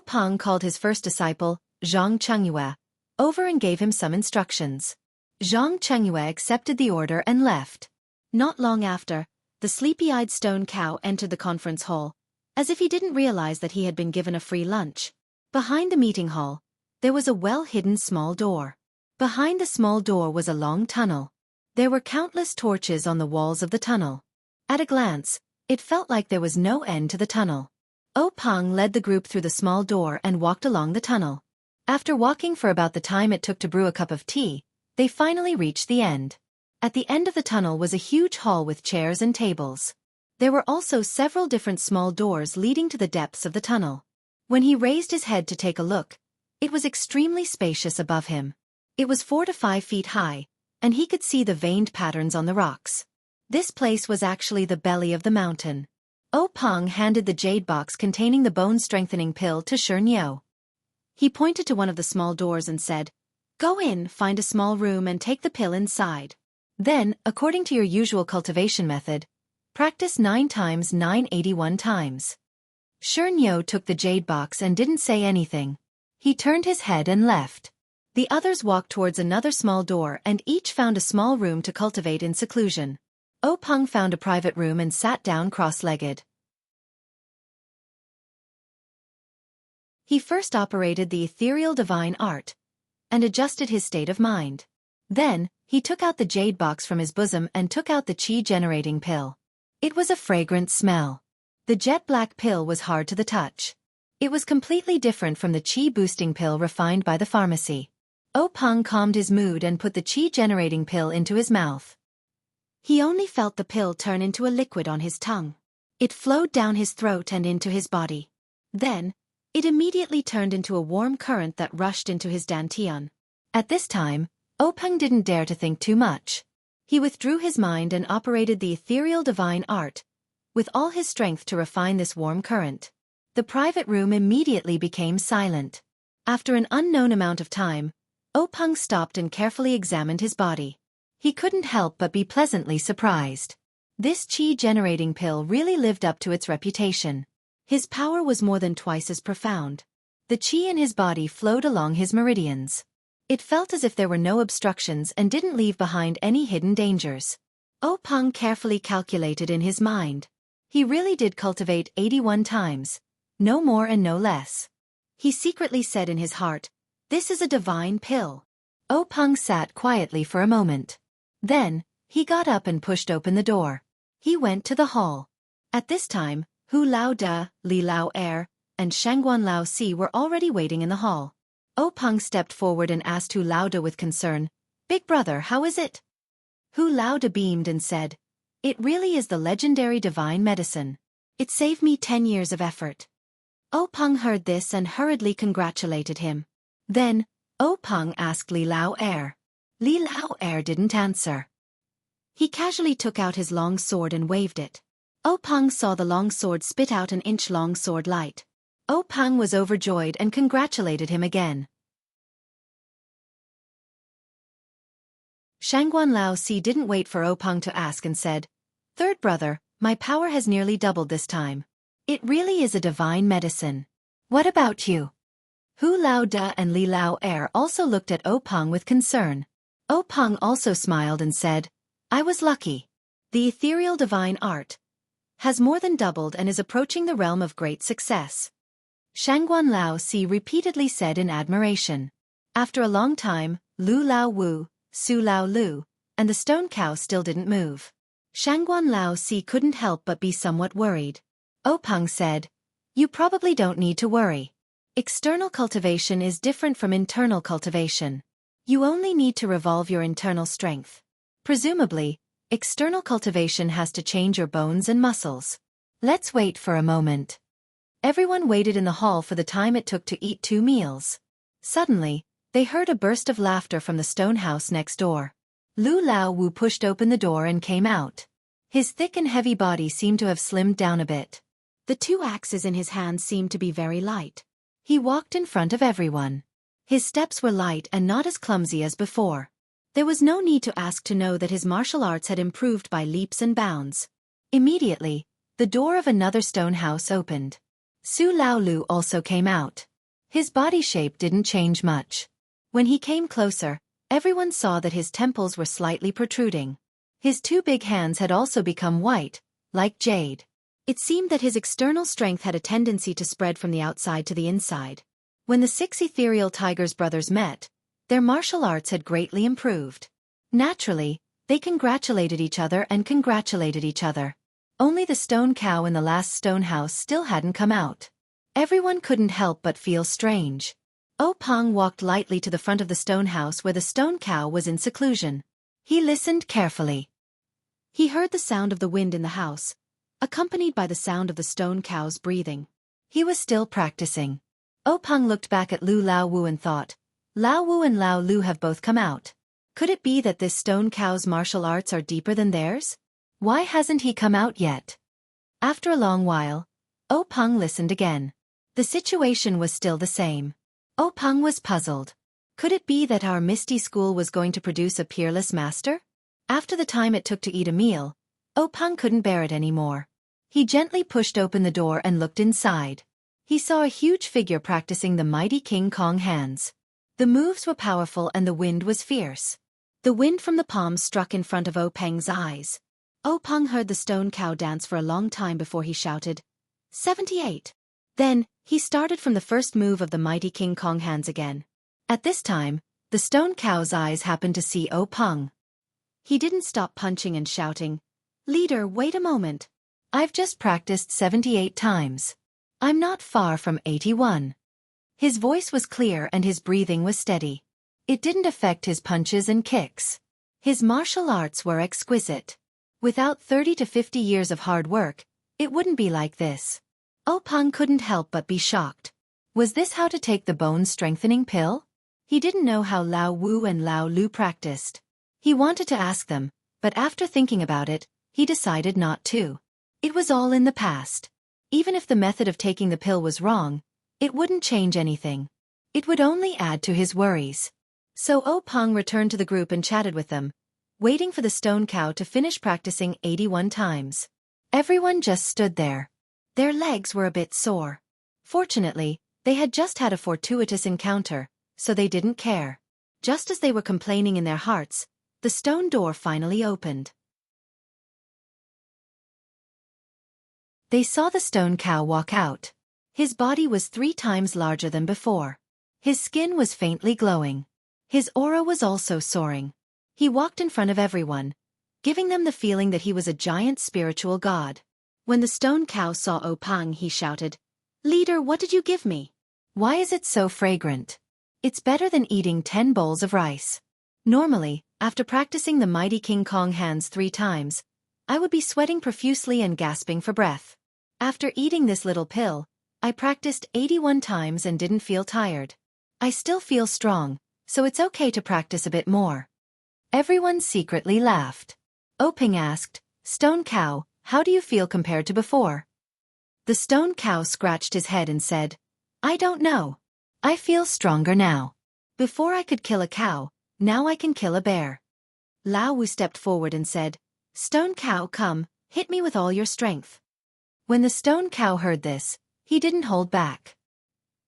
Peng called his first disciple, Xianxia, over and gave him some instructions. Xianxia accepted the order and left. Not long after, the sleepy-eyed stone cow entered the conference hall, as if he didn't realize that he had been given a free lunch. Behind the meeting hall, there was a well-hidden small door. Behind the small door was a long tunnel. There were countless torches on the walls of the tunnel. At a glance, it felt like there was no end to the tunnel. Peng led the group through the small door and walked along the tunnel. After walking for about the time it took to brew a cup of tea, they finally reached the end. At the end of the tunnel was a huge hall with chairs and tables. There were also several different small doors leading to the depths of the tunnel. When he raised his head to take a look, it was extremely spacious above him. It was 4 to 5 feet high, and he could see the veined patterns on the rocks. This place was actually the belly of the mountain. Peng handed the jade box containing the bone-strengthening pill to Xianxia. He pointed to one of the small doors and said, "Go in, find a small room and take the pill inside. Then, according to your usual cultivation method, practice 9 times 981 times." Xianxia took the jade box and didn't say anything. He turned his head and left. The others walked towards another small door and each found a small room to cultivate in seclusion. Peng found a private room and sat down cross-legged. He first operated the ethereal divine art and adjusted his state of mind. Then, he took out the jade box from his bosom and took out the chi-generating pill. It was a fragrant smell. The jet-black pill was hard to the touch. It was completely different from the chi-boosting pill refined by the pharmacy. Peng calmed his mood and put the chi-generating pill into his mouth. He only felt the pill turn into a liquid on his tongue. It flowed down his throat and into his body. Then, it immediately turned into a warm current that rushed into his dantian. At this time, Peng didn't dare to think too much. He withdrew his mind and operated the ethereal divine art, with all his strength to refine this warm current. The private room immediately became silent. After an unknown amount of time, Peng stopped and carefully examined his body. He couldn't help but be pleasantly surprised. This chi-generating pill really lived up to its reputation. His power was more than twice as profound. The chi in his body flowed along his meridians. It felt as if there were no obstructions and didn't leave behind any hidden dangers. Peng carefully calculated in his mind. He really did cultivate 81 times, no more and no less. He secretly said in his heart, "This is a divine pill." Peng sat quietly for a moment. Then, he got up and pushed open the door. He went to the hall. At this time, Hu Lao Da, Li Lao Er, and Shangguan Lao Si were already waiting in the hall. Peng stepped forward and asked Hu Lao Da with concern, "Big brother, how is it?" Hu Lao Da beamed and said, "It really is the legendary divine medicine. It saved me 10 years of effort." Peng heard this and hurriedly congratulated him. Then, Peng asked Li Lao Er. Li Lao Er didn't answer. He casually took out his long sword and waved it. Peng saw the long sword spit out an inch-long sword light. Peng was overjoyed and congratulated him again. Shangguan Lao Si didn't wait for Peng to ask and said, "Third brother, my power has nearly doubled this time. It really is a divine medicine. What about you?" Hu Lao Da and Li Lao Er also looked at Peng with concern. Peng also smiled and said, "I was lucky. The ethereal divine art has more than doubled and is approaching the realm of great success." Shangguan Lao Si repeatedly said in admiration. After a long time, Lu Lao Wu, Su Lao Lu, and the stone cow still didn't move. Shangguan Lao Si couldn't help but be somewhat worried. Peng said, "You probably don't need to worry. External cultivation is different from internal cultivation. You only need to revolve your internal strength. Presumably, external cultivation has to change your bones and muscles. Let's wait for a moment." Everyone waited in the hall for the time it took to eat 2 meals. Suddenly, they heard a burst of laughter from the stone house next door. Lu Lao Wu pushed open the door and came out. His thick and heavy body seemed to have slimmed down a bit. The 2 axes in his hands seemed to be very light. He walked in front of everyone. His steps were light and not as clumsy as before. There was no need to ask to know that his martial arts had improved by leaps and bounds. Immediately, the door of another stone house opened. Su Laolu also came out. His body shape didn't change much. When he came closer, everyone saw that his temples were slightly protruding. His two big hands had also become white, like jade. It seemed that his external strength had a tendency to spread from the outside to the inside. When the 6 ethereal tigers brothers met, their martial arts had greatly improved. Naturally, they congratulated each other. Only the stone cow in the last stone house still hadn't come out. Everyone couldn't help but feel strange. Peng walked lightly to the front of the stone house where the stone cow was in seclusion. He listened carefully. He heard the sound of the wind in the house, accompanied by the sound of the stone cow's breathing. He was still practicing. Peng looked back at Lu Laowu and thought, Lao Wu and Lao Lu have both come out. Could it be that this stone cow's martial arts are deeper than theirs? Why hasn't he come out yet? After a long while, Peng listened again. The situation was still the same. Peng was puzzled. Could it be that our Misty School was going to produce a peerless master? After the time it took to eat a meal, Peng couldn't bear it anymore. He gently pushed open the door and looked inside. He saw a huge figure practicing the mighty King Kong hands. The moves were powerful and the wind was fierce. The wind from the palms struck in front of Peng's eyes. Peng heard the stone cow dance for a long time before he shouted, 78. Then, he started from the first move of the mighty King Kong hands again. At this time, the stone cow's eyes happened to see Peng. He didn't stop punching and shouting, Leader, wait a moment. I've just practiced 78 times. I'm not far from 81. His voice was clear and his breathing was steady. It didn't affect his punches and kicks. His martial arts were exquisite. Without 30 to 50 years of hard work, it wouldn't be like this. Peng couldn't help but be shocked. Was this how to take the bone-strengthening pill? He didn't know how Lao Wu and Lao Lu practiced. He wanted to ask them, but after thinking about it, he decided not to. It was all in the past. Even if the method of taking the pill was wrong, it wouldn't change anything. It would only add to his worries. So Peng returned to the group and chatted with them, waiting for the stone cow to finish practicing 81 times. Everyone just stood there. Their legs were a bit sore. Fortunately, they had just had a fortuitous encounter, so they didn't care. Just as they were complaining in their hearts, the stone door finally opened. They saw the stone cow walk out. His body was 3 times larger than before. His skin was faintly glowing. His aura was also soaring. He walked in front of everyone, giving them the feeling that he was a giant spiritual god. When the stone cow saw Peng, he shouted, Leader, what did you give me? Why is it so fragrant? It's better than eating 10 bowls of rice. Normally, after practicing the mighty King Kong hands 3 times, I would be sweating profusely and gasping for breath. After eating this little pill, I practiced 81 times and didn't feel tired. I still feel strong, so it's okay to practice a bit more. Everyone secretly laughed. Peng asked, Stone cow, how do you feel compared to before? The stone cow scratched his head and said, I don't know. I feel stronger now. Before I could kill a cow, now I can kill a bear. Lao Wu stepped forward and said, Stone cow, come, hit me with all your strength. When the stone cow heard this, he didn't hold back.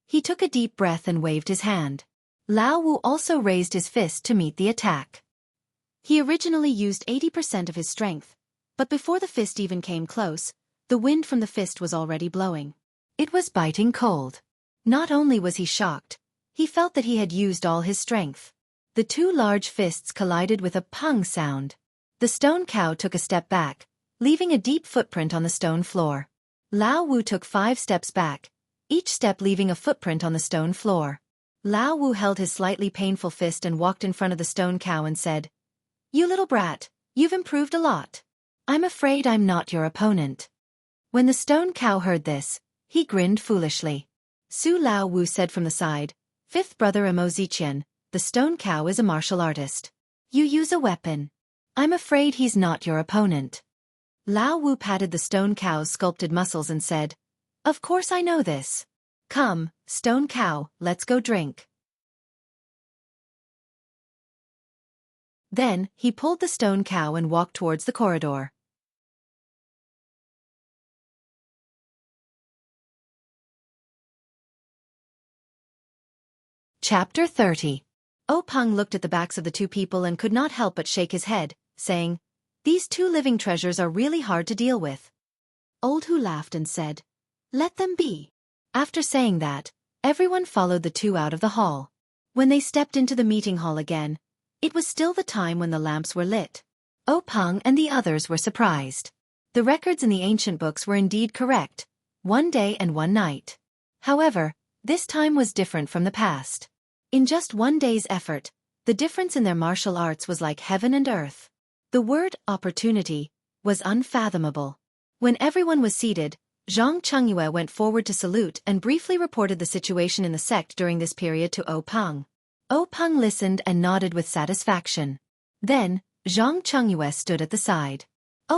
He took a deep breath and waved his hand. Lao Wu also raised his fist to meet the attack. He originally used 80% of his strength, but before the fist even came close, the wind from the fist was already blowing. It was biting cold. Not only was he shocked, he felt that he had used all his strength. The 2 large fists collided with a pung sound. The stone cow took a step back, leaving a deep footprint on the stone floor. Lao Wu took 5 steps back, each step leaving a footprint on the stone floor. Lao Wu held his slightly painful fist and walked in front of the stone cow and said, You little brat, you've improved a lot. I'm afraid I'm not your opponent. When the stone cow heard this, he grinned foolishly. Su Lao Wu said from the side, 5th brother Ziqian, the stone cow is a martial artist. You use a weapon. I'm afraid he's not your opponent. Lao Wu patted the stone cow's sculpted muscles and said, Of course I know this. Come, stone cow, let's go drink. Then, he pulled the stone cow and walked towards the corridor. Chapter 30. Peng looked at the backs of the two people and could not help but shake his head, saying, "These two living treasures are really hard to deal with." Old Hu laughed and said, "Let them be." After saying that, everyone followed the two out of the hall. When they stepped into the meeting hall again, it was still the time when the lamps were lit. Peng and the others were surprised. The records in the ancient books were indeed correct, 1 day and 1 night. However, this time was different from the past. In just 1 day's effort, the difference in their martial arts was like heaven and earth. The word opportunity was unfathomable. When everyone was seated, Xianxia went forward to salute and briefly reported the situation in the sect during this period to Peng. Peng listened and nodded with satisfaction. Then, Xianxia stood at the side.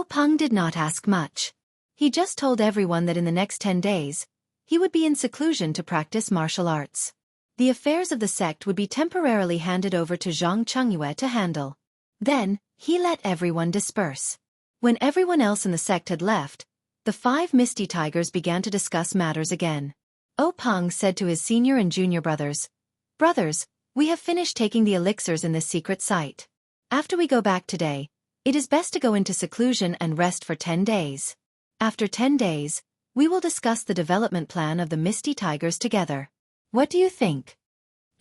Peng did not ask much. He just told everyone that in the next 10 days, he would be in seclusion to practice martial arts. The affairs of the sect would be temporarily handed over to Xianxia to handle. Then, he let everyone disperse. When everyone else in the sect had left, the 5 Misty Tigers began to discuss matters again. Peng said to his senior and junior brothers, "Brothers, we have finished taking the elixirs in this secret site. After we go back today, it is best to go into seclusion and rest for 10 days. After 10 days, we will discuss the development plan of the Misty Tigers together. What do you think?"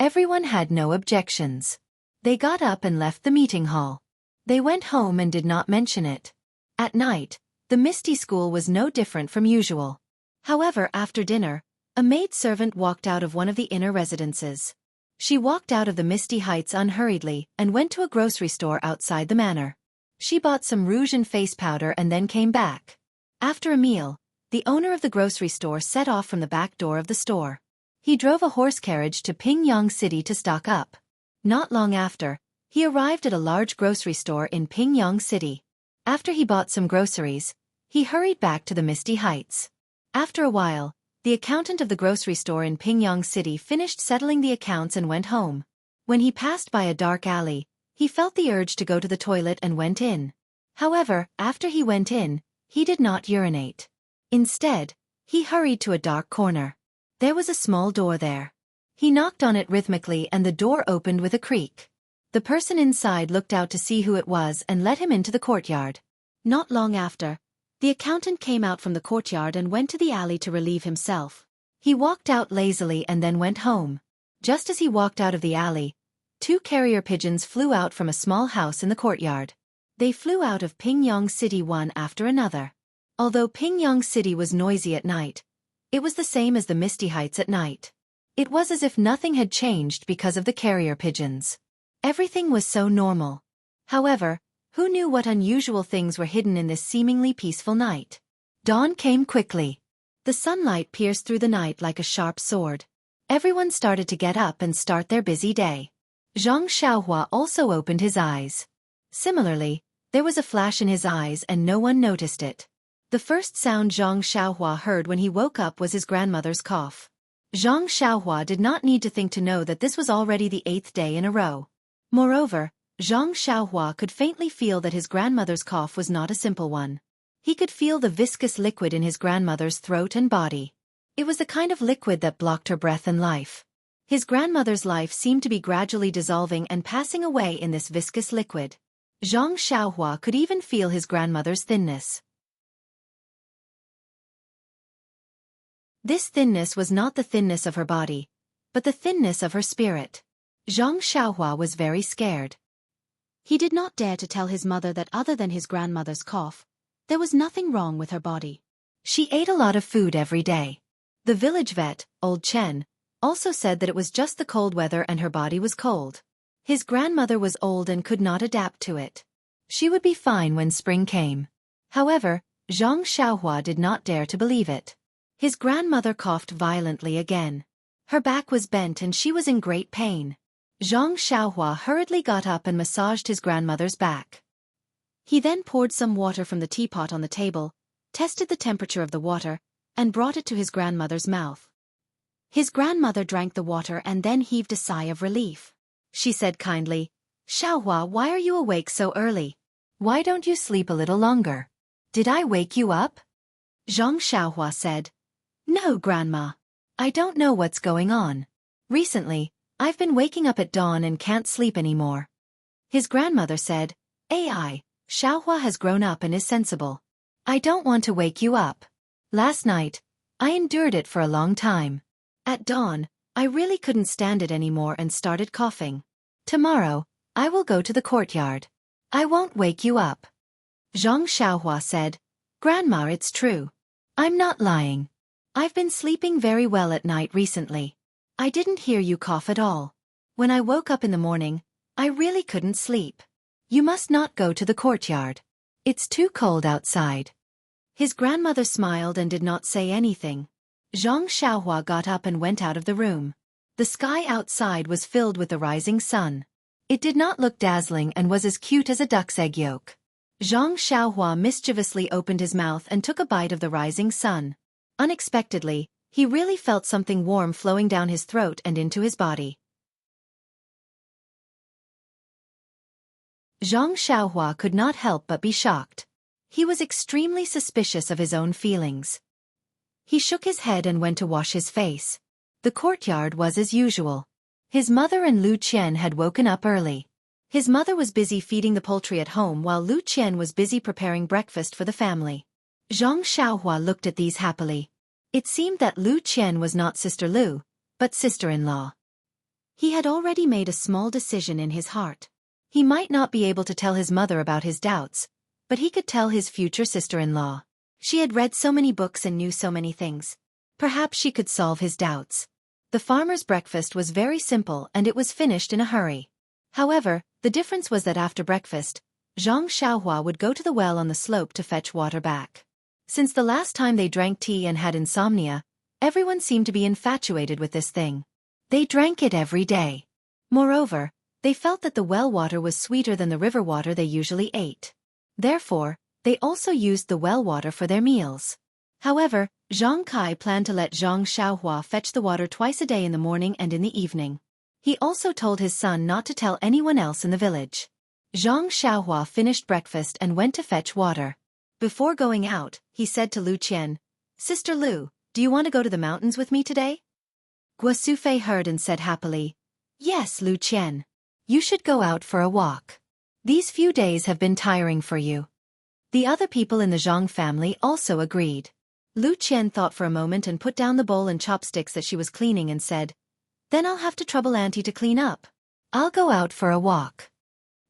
Everyone had no objections. They got up and left the meeting hall. They went home and did not mention it. At night, the Misty School was no different from usual. However, after dinner, a maid-servant walked out of one of the inner residences. She walked out of the Misty Heights unhurriedly and went to a grocery store outside the manor. She bought some rouge and face powder and then came back. After a meal, the owner of the grocery store set off from the back door of the store. He drove a horse carriage to Pingyang City to stock up. Not long after, he arrived at a large grocery store in Pingyang City. After he bought some groceries, he hurried back to the Misty Heights. After a while, the accountant of the grocery store in Pingyang City finished settling the accounts and went home. When he passed by a dark alley, he felt the urge to go to the toilet and went in. However, after he went in, he did not urinate. Instead, he hurried to a dark corner. There was a small door there. He knocked on it rhythmically and the door opened with a creak. The person inside looked out to see who it was and let him into the courtyard. Not long after, the accountant came out from the courtyard and went to the alley to relieve himself. He walked out lazily and then went home. Just as he walked out of the alley, 2 carrier pigeons flew out from a small house in the courtyard. They flew out of Pingyang City one after another. Although Pingyang City was noisy at night, it was the same as the Misty Heights at night. It was as if nothing had changed because of the carrier pigeons. Everything was so normal. However, who knew what unusual things were hidden in this seemingly peaceful night? Dawn came quickly. The sunlight pierced through the night like a sharp sword. Everyone started to get up and start their busy day. Zhang Xiaohua also opened his eyes. Similarly, there was a flash in his eyes and no one noticed it. The first sound Zhang Xiaohua heard when he woke up was his grandmother's cough. Zhang Xiaohua did not need to think to know that this was already the 8th day in a row. Moreover, Zhang Xiaohua could faintly feel that his grandmother's cough was not a simple one. He could feel the viscous liquid in his grandmother's throat and body. It was the kind of liquid that blocked her breath and life. His grandmother's life seemed to be gradually dissolving and passing away in this viscous liquid. Zhang Xiaohua could even feel his grandmother's thinness. This thinness was not the thinness of her body, but the thinness of her spirit. Zhang Xiaohua was very scared. He did not dare to tell his mother that other than his grandmother's cough, there was nothing wrong with her body. She ate a lot of food every day. The village vet, Old Chen, also said that it was just the cold weather and her body was cold. His grandmother was old and could not adapt to it. She would be fine when spring came. However, Zhang Xiaohua did not dare to believe it. His grandmother coughed violently again. Her back was bent and she was in great pain. Zhang Xiaohua hurriedly got up and massaged his grandmother's back. He then poured some water from the teapot on the table, tested the temperature of the water, and brought it to his grandmother's mouth. His grandmother drank the water and then heaved a sigh of relief. She said kindly, Xiaohua, why are you awake so early? Why don't you sleep a little longer? Did I wake you up? Xianxia said. No, Grandma. I don't know what's going on. Recently, I've been waking up at dawn and can't sleep anymore. His grandmother said, AI, Xiaohua has grown up and is sensible. I don't want to wake you up. Last night, I endured it for a long time. At dawn, I really couldn't stand it anymore and started coughing. Tomorrow, I will go to the courtyard. I won't wake you up. Zhang Xiaohua said, Grandma, it's true. I'm not lying. I've been sleeping very well at night recently. I didn't hear you cough at all. When I woke up in the morning, I really couldn't sleep. You must not go to the courtyard. It's too cold outside. His grandmother smiled and did not say anything. Zhang Xiaohua got up and went out of the room. The sky outside was filled with the rising sun. It did not look dazzling and was as cute as a duck's egg yolk. Zhang Xiaohua mischievously opened his mouth and took a bite of the rising sun. Unexpectedly, he really felt something warm flowing down his throat and into his body. Zhang Xiaohua could not help but be shocked. He was extremely suspicious of his own feelings. He shook his head and went to wash his face. The courtyard was as usual. His mother and Lu Qian had woken up early. His mother was busy feeding the poultry at home while Lu Qian was busy preparing breakfast for the family. Zhang Xiaohua looked at these happily. It seemed that Lu Qian was not Sister Lu, but sister-in-law. He had already made a small decision in his heart. He might not be able to tell his mother about his doubts, but he could tell his future sister-in-law. She had read so many books and knew so many things. Perhaps she could solve his doubts. The farmer's breakfast was very simple and it was finished in a hurry. However, the difference was that after breakfast, Zhang Xiaohua would go to the well on the slope to fetch water back. Since the last time they drank tea and had insomnia, everyone seemed to be infatuated with this thing. They drank it every day. Moreover, they felt that the well water was sweeter than the river water they usually ate. Therefore, they also used the well water for their meals. However, Zhang Kai planned to let Zhang Xiaohua fetch the water twice a day in the morning and in the evening. He also told his son not to tell anyone else in the village. Zhang Xiaohua finished breakfast and went to fetch water. Before going out, he said to Lu Qian, Sister Lu, do you want to go to the mountains with me today? Guo Sufei heard and said happily, Yes, Lu Qian. You should go out for a walk. These few days have been tiring for you. The other people in the Zhang family also agreed. Lu Qian thought for a moment and put down the bowl and chopsticks that she was cleaning and said, Then I'll have to trouble Auntie to clean up. I'll go out for a walk.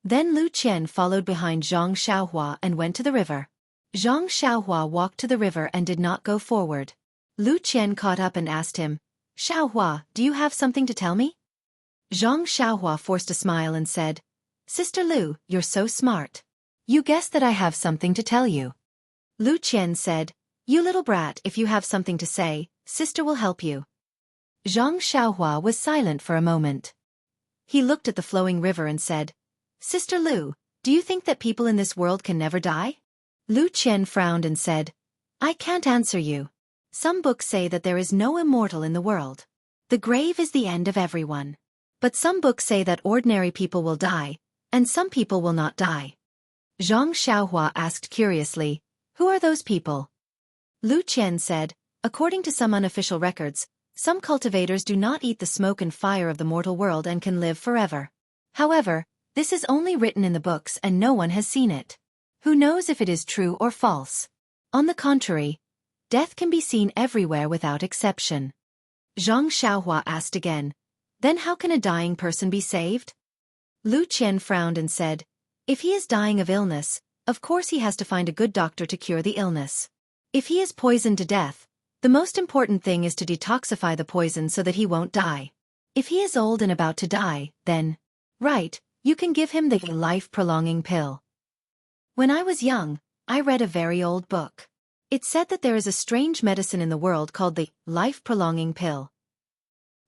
Then Lu Qian followed behind Zhang Xiaohua and went to the river. Zhang Xiaohua walked to the river and did not go forward. Lu Qian caught up and asked him, Xiaohua, do you have something to tell me? Zhang Xiaohua forced a smile and said, Sister Lu, you're so smart. You guessed that I have something to tell you. Lu Qian said, You little brat, if you have something to say, sister will help you. Zhang Xiaohua was silent for a moment. He looked at the flowing river and said, Sister Lu, do you think that people in this world can never die? Lu Qian frowned and said, I can't answer you. Some books say that there is no immortal in the world. The grave is the end of everyone. But some books say that ordinary people will die, and some people will not die. Zhang Xiaohua asked curiously, Who are those people? Lu Qian said, According to some unofficial records, some cultivators do not eat the smoke and fire of the mortal world and can live forever. However, this is only written in the books and no one has seen it. Who knows if it is true or false? On the contrary, death can be seen everywhere without exception. Zhang Xiaohua asked again, Then how can a dying person be saved? Lu Qian frowned and said, If he is dying of illness, of course he has to find a good doctor to cure the illness. If he is poisoned to death, the most important thing is to detoxify the poison so that he won't die. If he is old and about to die, then, right, you can give him the life-prolonging pill. When I was young, I read a very old book. It said that there is a strange medicine in the world called the life-prolonging pill.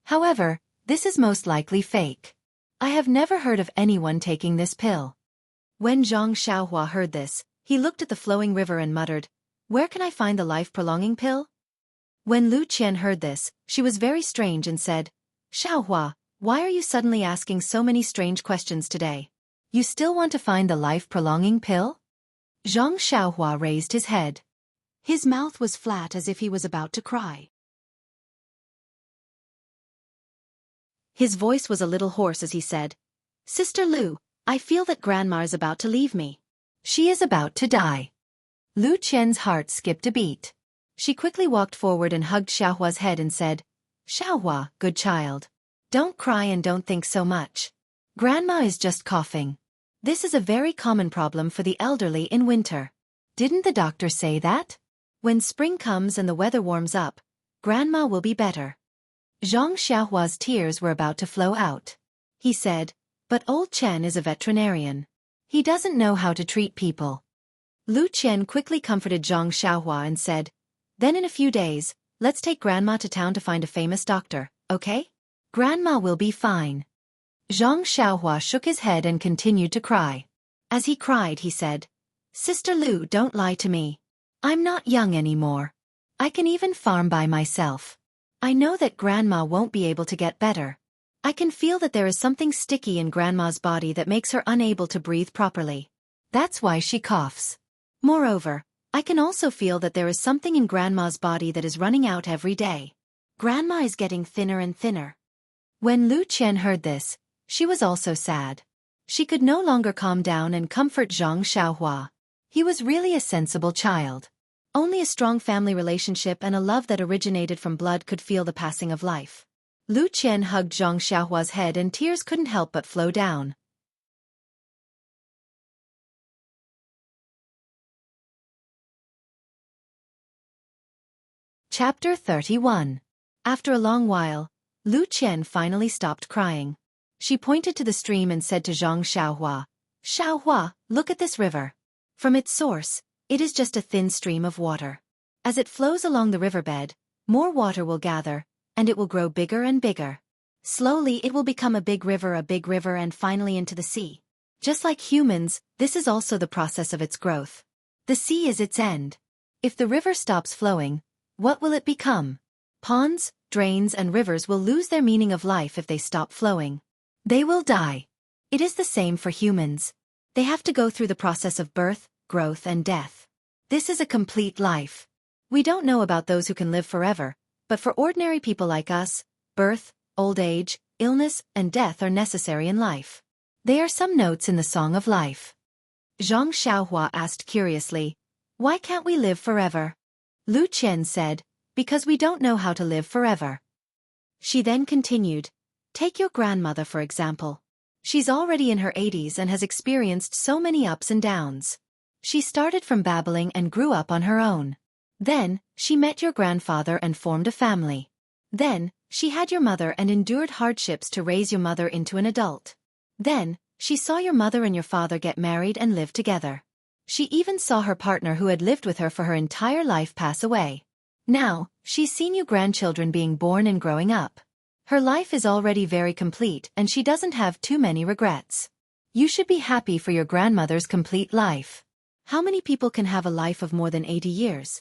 However, this is most likely fake. I have never heard of anyone taking this pill. When Zhang Xiaohua heard this, he looked at the flowing river and muttered, Where can I find the life-prolonging pill? When Lu Qian heard this, she was very strange and said, Xiaohua, why are you suddenly asking so many strange questions today? You still want to find the life-prolonging pill? Xianxia raised his head. His mouth was flat as if he was about to cry. His voice was a little hoarse as he said, Sister Lu, I feel that Grandma is about to leave me. She is about to die. Lu Qian's heart skipped a beat. She quickly walked forward and hugged Xiaohua's head and said, Xiaohua, good child. Don't cry and don't think so much. Grandma is just coughing. This is a very common problem for the elderly in winter. Didn't the doctor say that? When spring comes and the weather warms up, Grandma will be better. Zhang Xiaohua's tears were about to flow out. He said, but old Chen is a veterinarian. He doesn't know how to treat people. Lu Qian quickly comforted Zhang Xiaohua and said, then in a few days, let's take Grandma to town to find a famous doctor, okay? Grandma will be fine. Zhang Xiaohua shook his head and continued to cry. As he cried, he said, Sister Lu, don't lie to me. I'm not young anymore. I can even farm by myself. I know that Grandma won't be able to get better. I can feel that there is something sticky in Grandma's body that makes her unable to breathe properly. That's why she coughs. Moreover, I can also feel that there is something in Grandma's body that is running out every day. Grandma is getting thinner and thinner. When Lu Qian heard this, she was also sad. She could no longer calm down and comfort Zhang Xiaohua. He was really a sensible child. Only a strong family relationship and a love that originated from blood could feel the passing of life. Lu Qian hugged Zhang Xiaohua's head and tears couldn't help but flow down. Chapter 31. After a long while, Lu Qian finally stopped crying. She pointed to the stream and said to Zhang Xiaohua, Xiaohua, look at this river. From its source, it is just a thin stream of water. As it flows along the riverbed, more water will gather, and it will grow bigger and bigger. Slowly it will become a big river and finally into the sea. Just like humans, this is also the process of its growth. The sea is its end. If the river stops flowing, what will it become? Ponds, drains and rivers will lose their meaning of life if they stop flowing. They will die. It is the same for humans. They have to go through the process of birth, growth and death. This is a complete life. We don't know about those who can live forever, but for ordinary people like us, birth, old age, illness, and death are necessary in life. They are some notes in the Song of Life. Zhang Xiaohua asked curiously, why can't we live forever? Lu Qian said, because we don't know how to live forever. She then continued, take your grandmother for example. She's already in her 80s and has experienced so many ups and downs. She started from babbling and grew up on her own. Then, she met your grandfather and formed a family. Then, she had your mother and endured hardships to raise your mother into an adult. Then, she saw your mother and your father get married and live together. She even saw her partner who had lived with her for her entire life pass away. Now, she's seen you grandchildren being born and growing up. Her life is already very complete and she doesn't have too many regrets. You should be happy for your grandmother's complete life. How many people can have a life of more than 80 years?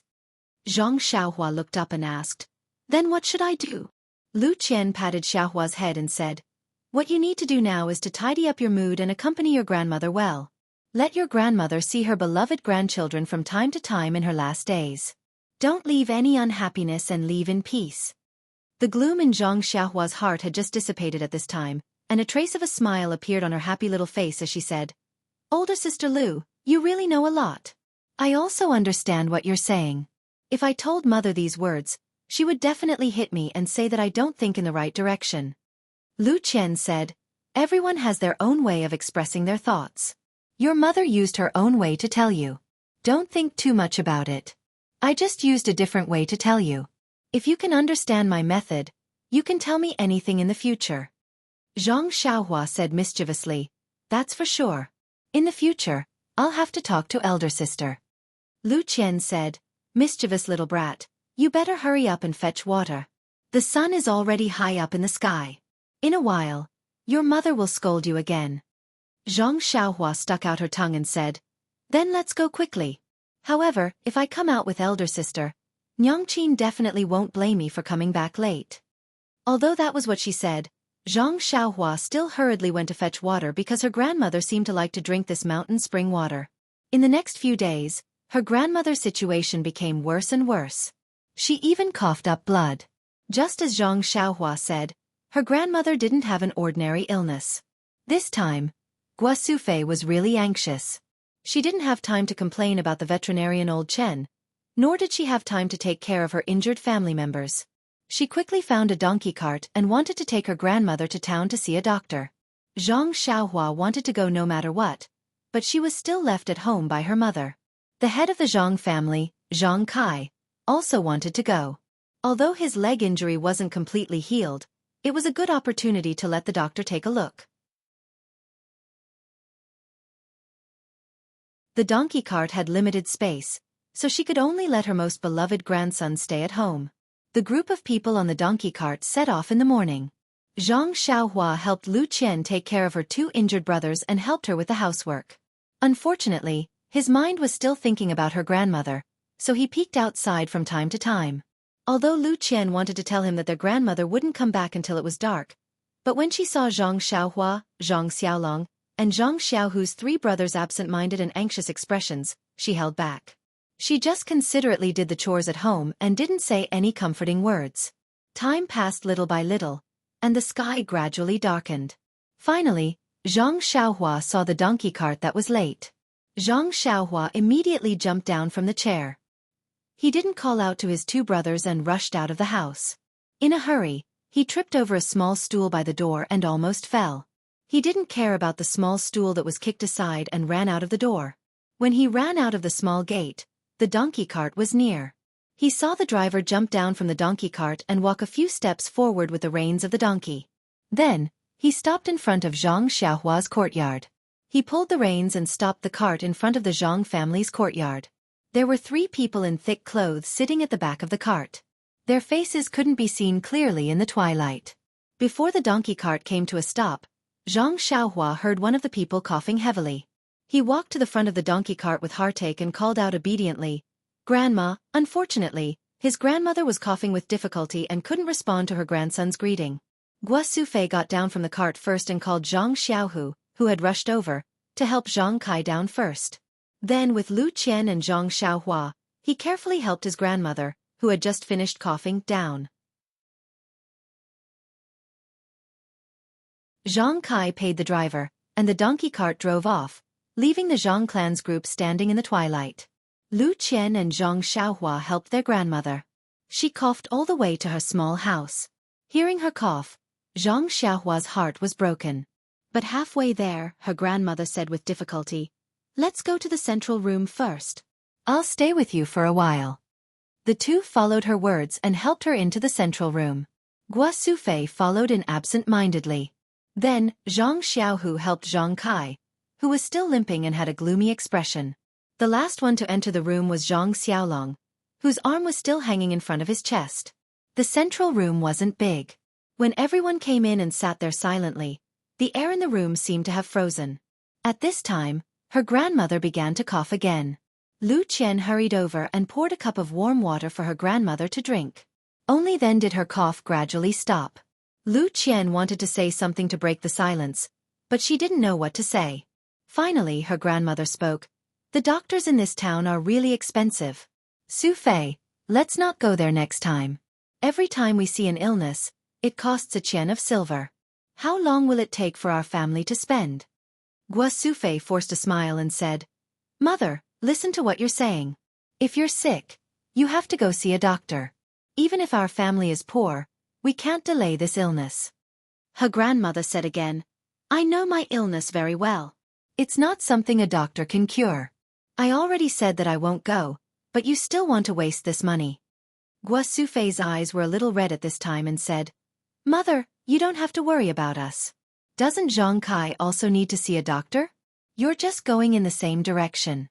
Zhang Xiaohua looked up and asked, then what should I do? Lu Qian patted Xiaohua's head and said, what you need to do now is to tidy up your mood and accompany your grandmother well. Let your grandmother see her beloved grandchildren from time to time in her last days. Don't leave any unhappiness and leave in peace. The gloom in Zhang Xiaohua's heart had just dissipated at this time, and a trace of a smile appeared on her happy little face as she said, older sister Lu, you really know a lot. I also understand what you're saying. If I told mother these words, she would definitely hit me and say that I don't think in the right direction. Lu Qian said, everyone has their own way of expressing their thoughts. Your mother used her own way to tell you. Don't think too much about it. I just used a different way to tell you. If you can understand my method, you can tell me anything in the future. Zhang Xiaohua said mischievously, that's for sure. In the future, I'll have to talk to elder sister. Lu Qian said, mischievous little brat, you better hurry up and fetch water. The sun is already high up in the sky. In a while, your mother will scold you again. Zhang Xiaohua stuck out her tongue and said, then let's go quickly. However, if I come out with elder sister, Nyangqin definitely won't blame me for coming back late. Although that was what she said, Zhang Xiaohua still hurriedly went to fetch water because her grandmother seemed to like to drink this mountain spring water. In the next few days, her grandmother's situation became worse and worse. She even coughed up blood. Just as Zhang Xiaohua said, her grandmother didn't have an ordinary illness. This time, Guo Sufei was really anxious. She didn't have time to complain about the veterinarian old Chen, nor did she have time to take care of her injured family members. She quickly found a donkey cart and wanted to take her grandmother to town to see a doctor. Zhang Xiaohua wanted to go no matter what, but she was still left at home by her mother. The head of the Zhang family, Zhang Kai, also wanted to go. Although his leg injury wasn't completely healed, it was a good opportunity to let the doctor take a look. The donkey cart had limited space, so she could only let her most beloved grandson stay at home. The group of people on the donkey cart set off in the morning. Zhang Xiaohua helped Lu Qian take care of her 2 injured brothers and helped her with the housework. Unfortunately, his mind was still thinking about her grandmother, so he peeked outside from time to time. Although Lu Qian wanted to tell him that their grandmother wouldn't come back until it was dark, but when she saw Zhang Xiaohua, Zhang Xiaolong, and Zhang Xiaohu's 3 brothers' absent-minded and anxious expressions, she held back. She just considerately did the chores at home and didn't say any comforting words. Time passed little by little, and the sky gradually darkened. Finally, Zhang Xiaohua saw the donkey cart that was late. Zhang Xiaohua immediately jumped down from the chair. He didn't call out to his 2 brothers and rushed out of the house. In a hurry, he tripped over a small stool by the door and almost fell. He didn't care about the small stool that was kicked aside and ran out of the door. When he ran out of the small gate, the donkey cart was near. He saw the driver jump down from the donkey cart and walk a few steps forward with the reins of the donkey. Then, he stopped in front of Zhang Xiaohua's courtyard. He pulled the reins and stopped the cart in front of the Zhang family's courtyard. There were 3 people in thick clothes sitting at the back of the cart. Their faces couldn't be seen clearly in the twilight. Before the donkey cart came to a stop, Zhang Xiaohua heard one of the people coughing heavily. He walked to the front of the donkey cart with heartache and called out obediently, "Grandma." Unfortunately, his grandmother was coughing with difficulty and couldn't respond to her grandson's greeting. Guo Sufei got down from the cart first and called Zhang Xiaohu, who had rushed over, to help Zhang Kai down first. Then with Lu Qian and Zhang Xiaohua, he carefully helped his grandmother, who had just finished coughing, down. Zhang Kai paid the driver, and the donkey cart drove off, leaving the Zhang clan's group standing in the twilight. Lu Qian and Zhang Xiaohua helped their grandmother. She coughed all the way to her small house. Hearing her cough, Zhang Xiaohua's heart was broken. But halfway there, her grandmother said with difficulty, "Let's go to the central room first. I'll stay with you for a while." The 2 followed her words and helped her into the central room. Guo Sufei followed in absent-mindedly. Then, Zhang Xiaohu helped Zhang Kai, who was still limping and had a gloomy expression. The last one to enter the room was Zhang Xiaolong, whose arm was still hanging in front of his chest. The central room wasn't big. When everyone came in and sat there silently, the air in the room seemed to have frozen. At this time, her grandmother began to cough again. Lu Qian hurried over and poured a cup of warm water for her grandmother to drink. Only then did her cough gradually stop. Lu Qian wanted to say something to break the silence, but she didn't know what to say. Finally, her grandmother spoke. "The doctors in this town are really expensive. Sufei, let's not go there next time. Every time we see an illness, it costs a qian of silver. How long will it take for our family to spend?" Guo Sufei forced a smile and said, "Mother, listen to what you're saying. If you're sick, you have to go see a doctor. Even if our family is poor, we can't delay this illness." Her grandmother said again, "I know my illness very well. It's not something a doctor can cure. I already said that I won't go, but you still want to waste this money." Guo Sufei's eyes were a little red at this time and said, "Mother, you don't have to worry about us. Doesn't Zhang Kai also need to see a doctor? You're just going in the same direction."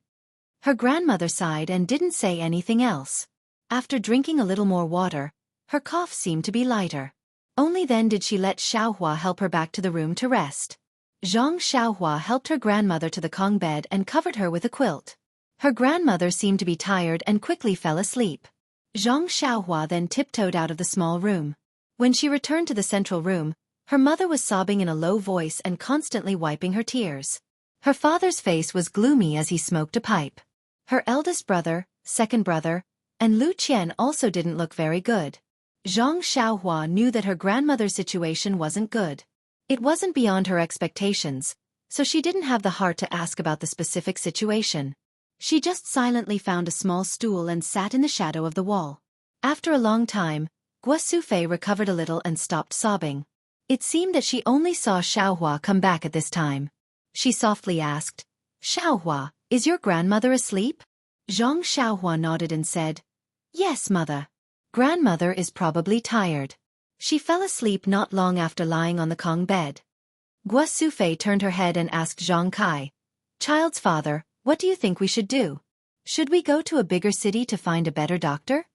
Her grandmother sighed and didn't say anything else. After drinking a little more water, her cough seemed to be lighter. Only then did she let Xiaohua help her back to the room to rest. Zhang Xiaohua helped her grandmother to the Kong bed and covered her with a quilt. Her grandmother seemed to be tired and quickly fell asleep. Zhang Xiaohua then tiptoed out of the small room. When she returned to the central room, Her mother was sobbing in a low voice and constantly wiping her tears. Her father's face was gloomy as he smoked a pipe. Her eldest brother, second brother, and Lu Qian also didn't look very good. Zhang Xiaohua knew that her grandmother's situation wasn't good. It wasn't beyond her expectations, so she didn't have the heart to ask about the specific situation. She just silently found a small stool and sat in the shadow of the wall. After a long time, Guo Sufei recovered a little and stopped sobbing. It seemed that she only saw Xiaohua come back at this time. She softly asked, "Xiaohua, is your grandmother asleep?" Zhang Xiaohua nodded and said, "Yes, mother. Grandmother is probably tired. She fell asleep not long after lying on the Kong bed." Guo Sufei turned her head and asked Zhang Kai, "Child's father, what do you think we should do? Should we go to a bigger city to find a better doctor?"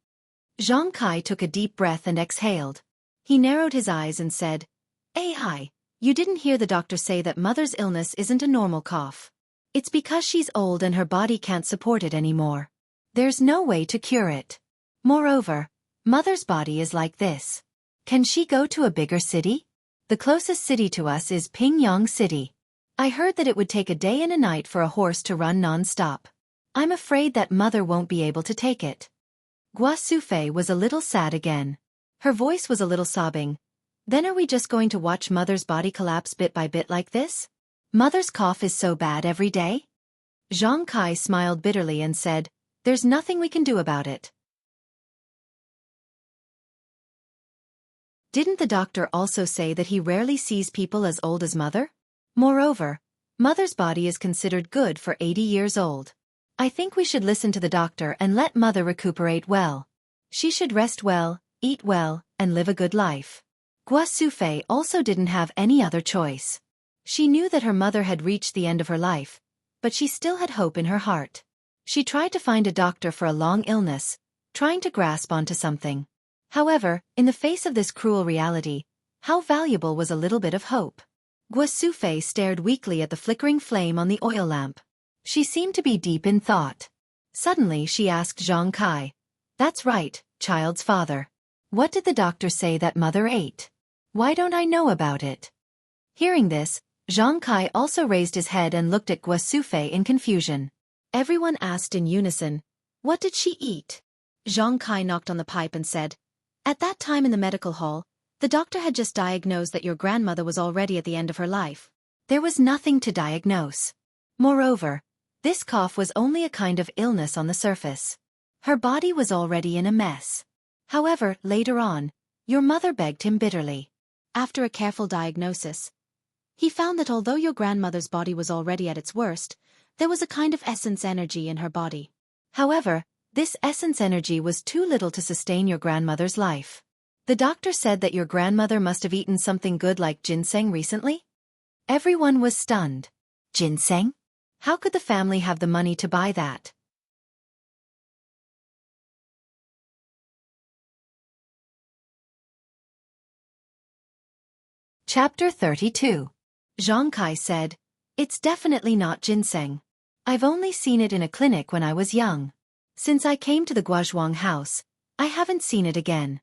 Zhang Kai took a deep breath and exhaled. He narrowed his eyes and said, "Hi, you didn't hear the doctor say that mother's illness isn't a normal cough. It's because she's old and her body can't support it anymore. There's no way to cure it. Moreover, mother's body is like this. Can she go to a bigger city? The closest city to us is Pingyang City. I heard that it would take a day and a night for a horse to run non-stop. I'm afraid that mother won't be able to take it." Guo Sufei was a little sad again. Her voice was a little sobbing. "Then are we just going to watch mother's body collapse bit by bit like this? Mother's cough is so bad every day?" Zhang Kai smiled bitterly and said, "There's nothing we can do about it." Didn't the doctor also say that he rarely sees people as old as mother? Moreover, mother's body is considered good for 80 years old. I think we should listen to the doctor and let mother recuperate well. She should rest well, eat well, and live a good life. Guo Sufei also didn't have any other choice. She knew that her mother had reached the end of her life, but she still had hope in her heart. She tried to find a doctor for a long illness, trying to grasp onto something. However, in the face of this cruel reality, how valuable was a little bit of hope? Guo Sufei stared weakly at the flickering flame on the oil lamp. She seemed to be deep in thought. Suddenly she asked Zhang Kai, "That's right, child's father. What did the doctor say that mother ate? Why don't I know about it?" Hearing this, Zhang Kai also raised his head and looked at Guo Sufei in confusion. Everyone asked in unison, "What did she eat?" Zhang Kai knocked on the pipe and said, "At that time in the medical hall, the doctor had just diagnosed that your grandmother was already at the end of her life. There was nothing to diagnose. Moreover, this cough was only a kind of illness on the surface. Her body was already in a mess. However, later on, your mother begged him bitterly. After a careful diagnosis, he found that although your grandmother's body was already at its worst, there was a kind of essence energy in her body. However, this essence energy was too little to sustain your grandmother's life. The doctor said that your grandmother must have eaten something good like ginseng recently." Everyone was stunned. Ginseng? How could the family have the money to buy that? Chapter 32. Zhang Kai said, "It's definitely not ginseng. I've only seen it in a clinic when I was young. Since I came to the Guozhuang house, I haven't seen it again."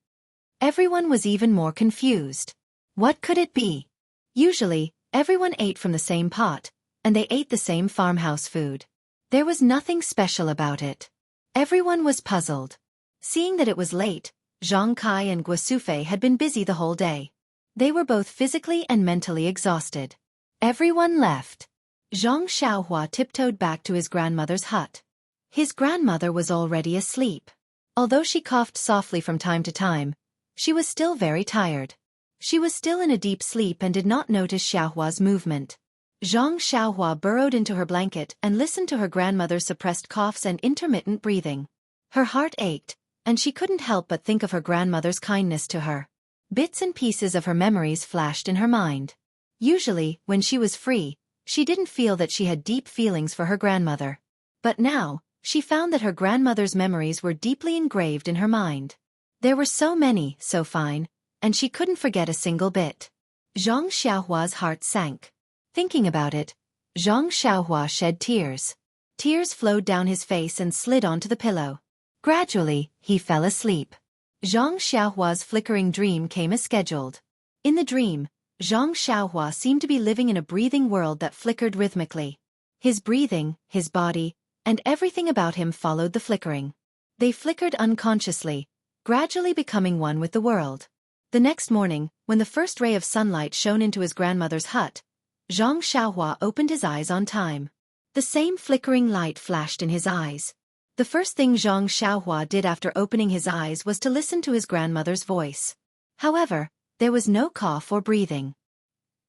Everyone was even more confused. What could it be? Usually, everyone ate from the same pot, and they ate the same farmhouse food. There was nothing special about it. Everyone was puzzled. Seeing that it was late, Zhang Kai and Guo Sufei had been busy the whole day. They were both physically and mentally exhausted. Everyone left. Zhang Xiaohua tiptoed back to his grandmother's hut. His grandmother was already asleep. Although she coughed softly from time to time, she was still very tired. She was still in a deep sleep and did not notice Xiaohua's movement. Zhang Xiaohua burrowed into her blanket and listened to her grandmother's suppressed coughs and intermittent breathing. Her heart ached, and she couldn't help but think of her grandmother's kindness to her. Bits and pieces of her memories flashed in her mind. Usually, when she was free, she didn't feel that she had deep feelings for her grandmother. But now, she found that her grandmother's memories were deeply engraved in her mind. There were so many, so fine, and she couldn't forget a single bit. Zhang Xiaohua's heart sank. Thinking about it, Zhang Xiaohua shed tears. Tears flowed down his face and slid onto the pillow. Gradually, he fell asleep. Zhang Xiaohua's flickering dream came as scheduled. In the dream, Zhang Xiaohua seemed to be living in a breathing world that flickered rhythmically. His breathing, his body, and everything about him followed the flickering. They flickered unconsciously, gradually becoming one with the world. The next morning, when the first ray of sunlight shone into his grandmother's hut, Zhang Xiaohua opened his eyes on time. The same flickering light flashed in his eyes. The first thing Zhang Xiaohua did after opening his eyes was to listen to his grandmother's voice. However, there was no cough or breathing.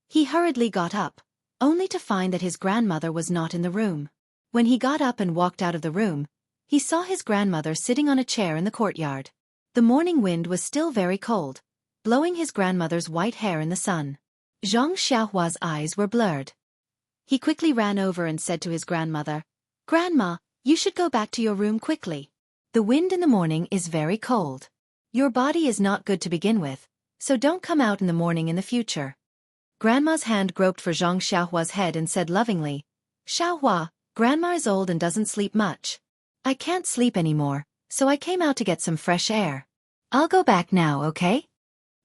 He hurriedly got up, only to find that his grandmother was not in the room. When he got up and walked out of the room, he saw his grandmother sitting on a chair in the courtyard. The morning wind was still very cold, blowing his grandmother's white hair in the sun. Zhang Xiaohua's eyes were blurred. He quickly ran over and said to his grandmother, "Grandma, you should go back to your room quickly. The wind in the morning is very cold. Your body is not good to begin with, so don't come out in the morning in the future." Grandma's hand groped for Zhang Xiaohua's head and said lovingly, "Xiaohua, Grandma is old and doesn't sleep much. I can't sleep anymore, so I came out to get some fresh air. I'll go back now, okay?"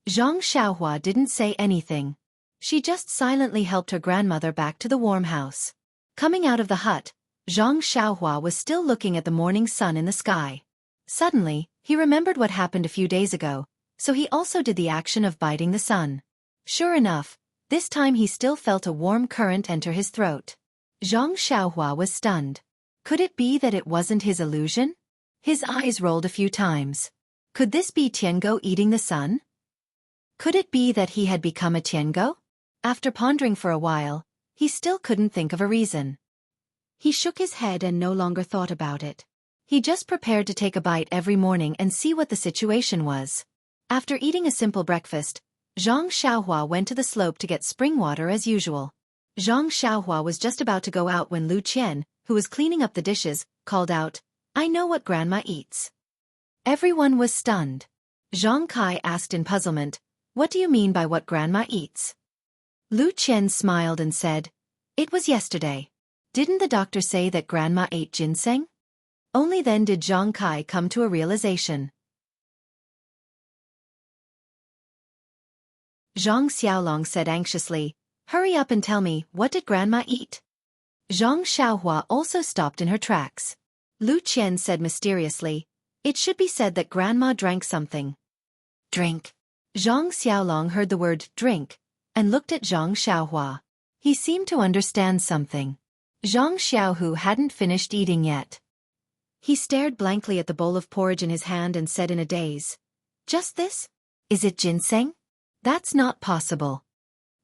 Zhang Xiaohua didn't say anything. She just silently helped her grandmother back to the warm house. Coming out of the hut, Zhang Xiaohua was still looking at the morning sun in the sky. Suddenly, he remembered what happened a few days ago, so he also did the action of biting the sun. Sure enough, this time he still felt a warm current enter his throat. Zhang Xiaohua was stunned. Could it be that it wasn't his illusion? His eyes rolled a few times. Could this be Tiango eating the sun? Could it be that he had become a Tiango? After pondering for a while, he still couldn't think of a reason. He shook his head and no longer thought about it. He just prepared to take a bite every morning and see what the situation was. After eating a simple breakfast, Zhang Xiaohua went to the slope to get spring water as usual. Zhang Xiaohua was just about to go out when Lu Qian, who was cleaning up the dishes, called out, "I know what Grandma eats." Everyone was stunned. Zhang Kai asked in puzzlement, "What do you mean by what Grandma eats?" Lu Qian smiled and said, "It was yesterday. Didn't the doctor say that Grandma ate ginseng?" Only then did Zhang Kai come to a realization. Zhang Xiaolong said anxiously, "Hurry up and tell me, what did Grandma eat?" Zhang Xiaohua also stopped in her tracks. Lu Qian said mysteriously, "It should be said that Grandma drank something." "Drink." Zhang Xiaolong heard the word drink, and looked at Zhang Xiaohua. He seemed to understand something. Zhang Xiaohu hadn't finished eating yet. He stared blankly at the bowl of porridge in his hand and said in a daze, "Just this? Is it ginseng? That's not possible."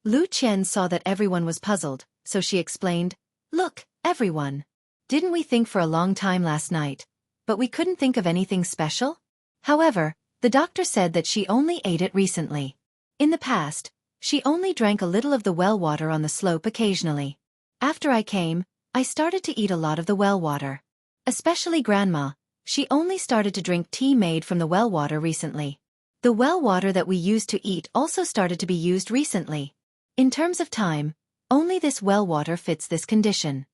Lu Qian saw that everyone was puzzled, so she explained, "Look, everyone. Didn't we think for a long time last night, but we couldn't think of anything special? However, the doctor said that she only ate it recently. In the past, she only drank a little of the well water on the slope occasionally. After I came, I started to eat a lot of the well water. Especially Grandma, she only started to drink tea made from the well water recently. The well water that we used to eat also started to be used recently. In terms of time, only this well water fits this condition."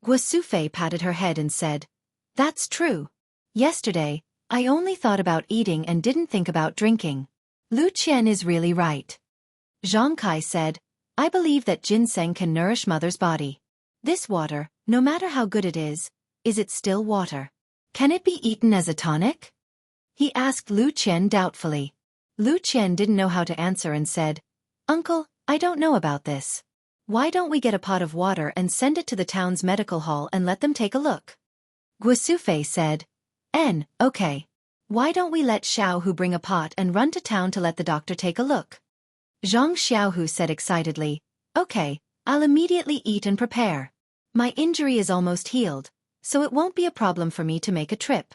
Guosufei patted her head and said, "That's true. Yesterday, I only thought about eating and didn't think about drinking. Lu Qian is really right." Zhang Kai said, "I believe that ginseng can nourish Mother's body. This water, no matter how good it is it still water? Can it be eaten as a tonic?" He asked Lu Qian doubtfully. Lu Qian didn't know how to answer and said, "Uncle, I don't know about this. Why don't we get a pot of water and send it to the town's medical hall and let them take a look?" Guosufei said, Okay. Why don't we let Xiaohu bring a pot and run to town to let the doctor take a look?" Zhang Xiaohu said excitedly, "Okay, I'll immediately eat and prepare. My injury is almost healed, so it won't be a problem for me to make a trip."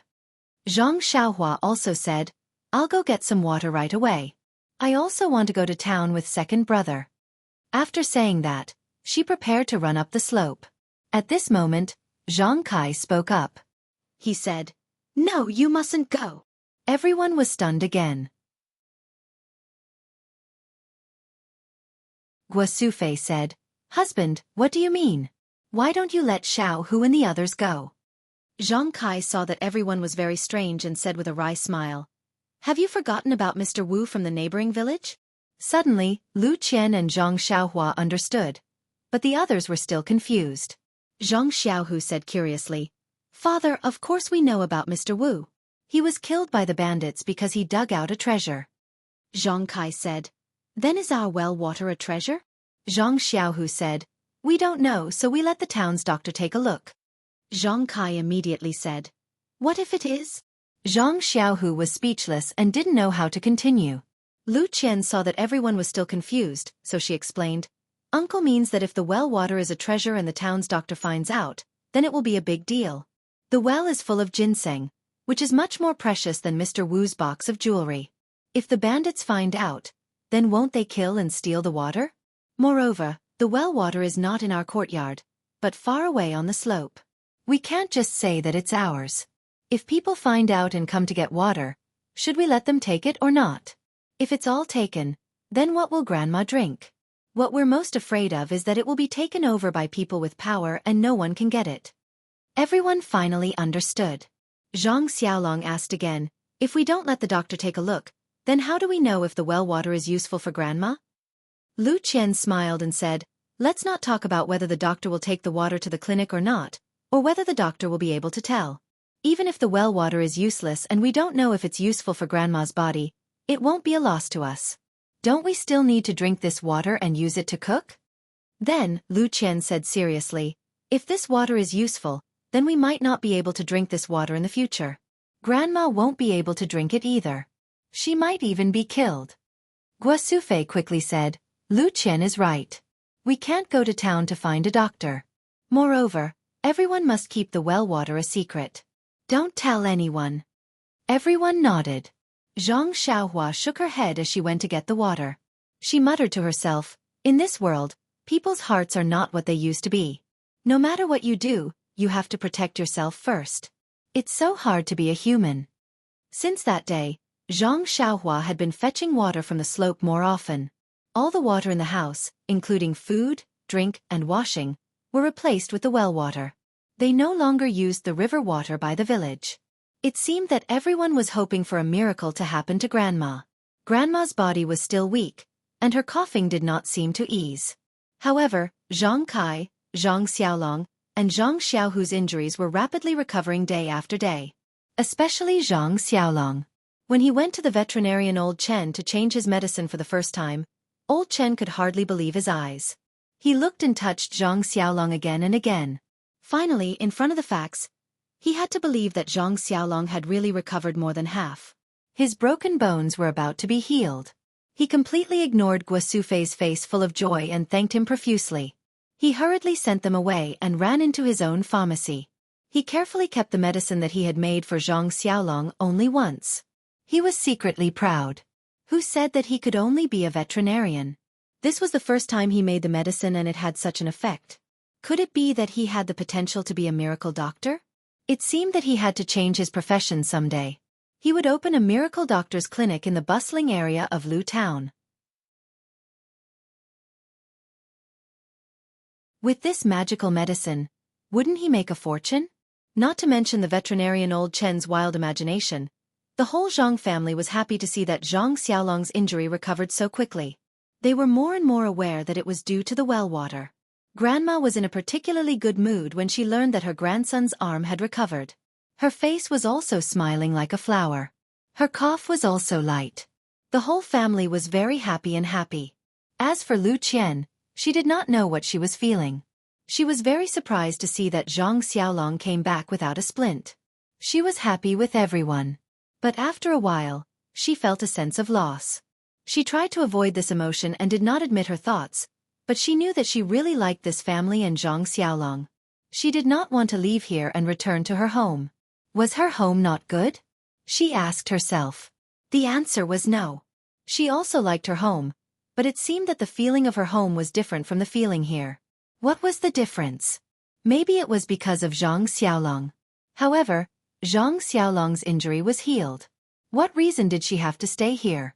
Zhang Xiaohua also said, "I'll go get some water right away. I also want to go to town with second brother." After saying that, she prepared to run up the slope. At this moment, Zhang Kai spoke up. He said, "No, you mustn't go." Everyone was stunned again. Guosufei said, "Husband, what do you mean? Why don't you let Xiaohu and the others go?" Zhang Kai saw that everyone was very strange and said with a wry smile, "Have you forgotten about Mr. Wu from the neighboring village? Suddenly, Lu Qian and Zhang Xiaohua understood, but the others were still confused. Zhang Xiaohu said curiously, "Father, of course we know about Mr. Wu. He was killed by the bandits because he dug out a treasure." Zhang Kai said, "Then is our well water a treasure?" Zhang Xiaohu said, "We don't know, so we let the town's doctor take a look." Zhang Kai immediately said, "What if it is?" Zhang Xiaohu was speechless and didn't know how to continue. Lu Qian saw that everyone was still confused, so she explained, "Uncle means that if the well water is a treasure and the town's doctor finds out, then it will be a big deal. The well is full of ginseng, which is much more precious than Mr. Wu's box of jewelry. If the bandits find out, then won't they kill and steal the water? Moreover, the well water is not in our courtyard, but far away on the slope. We can't just say that it's ours. If people find out and come to get water, should we let them take it or not? If it's all taken, then what will Grandma drink? What we're most afraid of is that it will be taken over by people with power and no one can get it." Everyone finally understood. Zhang Xiaolong asked again, "If we don't let the doctor take a look, then how do we know if the well water is useful for Grandma?" Lu Qian smiled and said, "Let's not talk about whether the doctor will take the water to the clinic or not, or whether the doctor will be able to tell. Even if the well water is useless and we don't know if it's useful for Grandma's body, it won't be a loss to us. Don't we still need to drink this water and use it to cook?" Then, Lu Qian said seriously, "If this water is useful, then we might not be able to drink this water in the future. Grandma won't be able to drink it either. She might even be killed." Guo Sufei quickly said, "Lu Qian is right. We can't go to town to find a doctor. Moreover, everyone must keep the well water a secret. Don't tell anyone." Everyone nodded. Zhang Xiaohua shook her head as she went to get the water. She muttered to herself, "In this world, people's hearts are not what they used to be. No matter what you do, you have to protect yourself first. It's so hard to be a human." Since that day, Zhang Xiaohua had been fetching water from the slope more often. All the water in the house, including food, drink, and washing, were replaced with the well water. They no longer used the river water by the village. It seemed that everyone was hoping for a miracle to happen to Grandma. Grandma's body was still weak, and her coughing did not seem to ease. However, Zhang Kai, Zhang Xiaolong, and Zhang Xiaohu's injuries were rapidly recovering day after day. Especially Zhang Xiaolong. When he went to the veterinarian Old Chen to change his medicine for the first time, Old Chen could hardly believe his eyes. He looked and touched Zhang Xiaolong again and again. Finally, in front of the facts, he had to believe that Zhang Xiaolong had really recovered more than half. His broken bones were about to be healed. He completely ignored Guo Sufei's face full of joy and thanked him profusely. He hurriedly sent them away and ran into his own pharmacy. He carefully kept the medicine that he had made for Zhang Xiaolong only once. He was secretly proud. Who said that he could only be a veterinarian? This was the first time he made the medicine and it had such an effect. Could it be that he had the potential to be a miracle doctor? It seemed that he had to change his profession someday. He would open a miracle doctor's clinic in the bustling area of Lu Town. With this magical medicine, wouldn't he make a fortune? Not to mention the veterinarian Old Chen's wild imagination, the whole Zhang family was happy to see that Zhang Xiaolong's injury recovered so quickly. They were more and more aware that it was due to the well water. Grandma was in a particularly good mood when she learned that her grandson's arm had recovered. Her face was also smiling like a flower. Her cough was also light. The whole family was very happy and happy. As for Lu Qian, she did not know what she was feeling. She was very surprised to see that Zhang Xiaolong came back without a splint. She was happy with everyone. But after a while, she felt a sense of loss. She tried to avoid this emotion and did not admit her thoughts, but she knew that she really liked this family and Zhang Xiaolong. She did not want to leave here and return to her home. Was her home not good? She asked herself. The answer was no. She also liked her home, but it seemed that the feeling of her home was different from the feeling here. What was the difference? Maybe it was because of Zhang Xiaolong. However, Zhang Xiaolong's injury was healed. What reason did she have to stay here?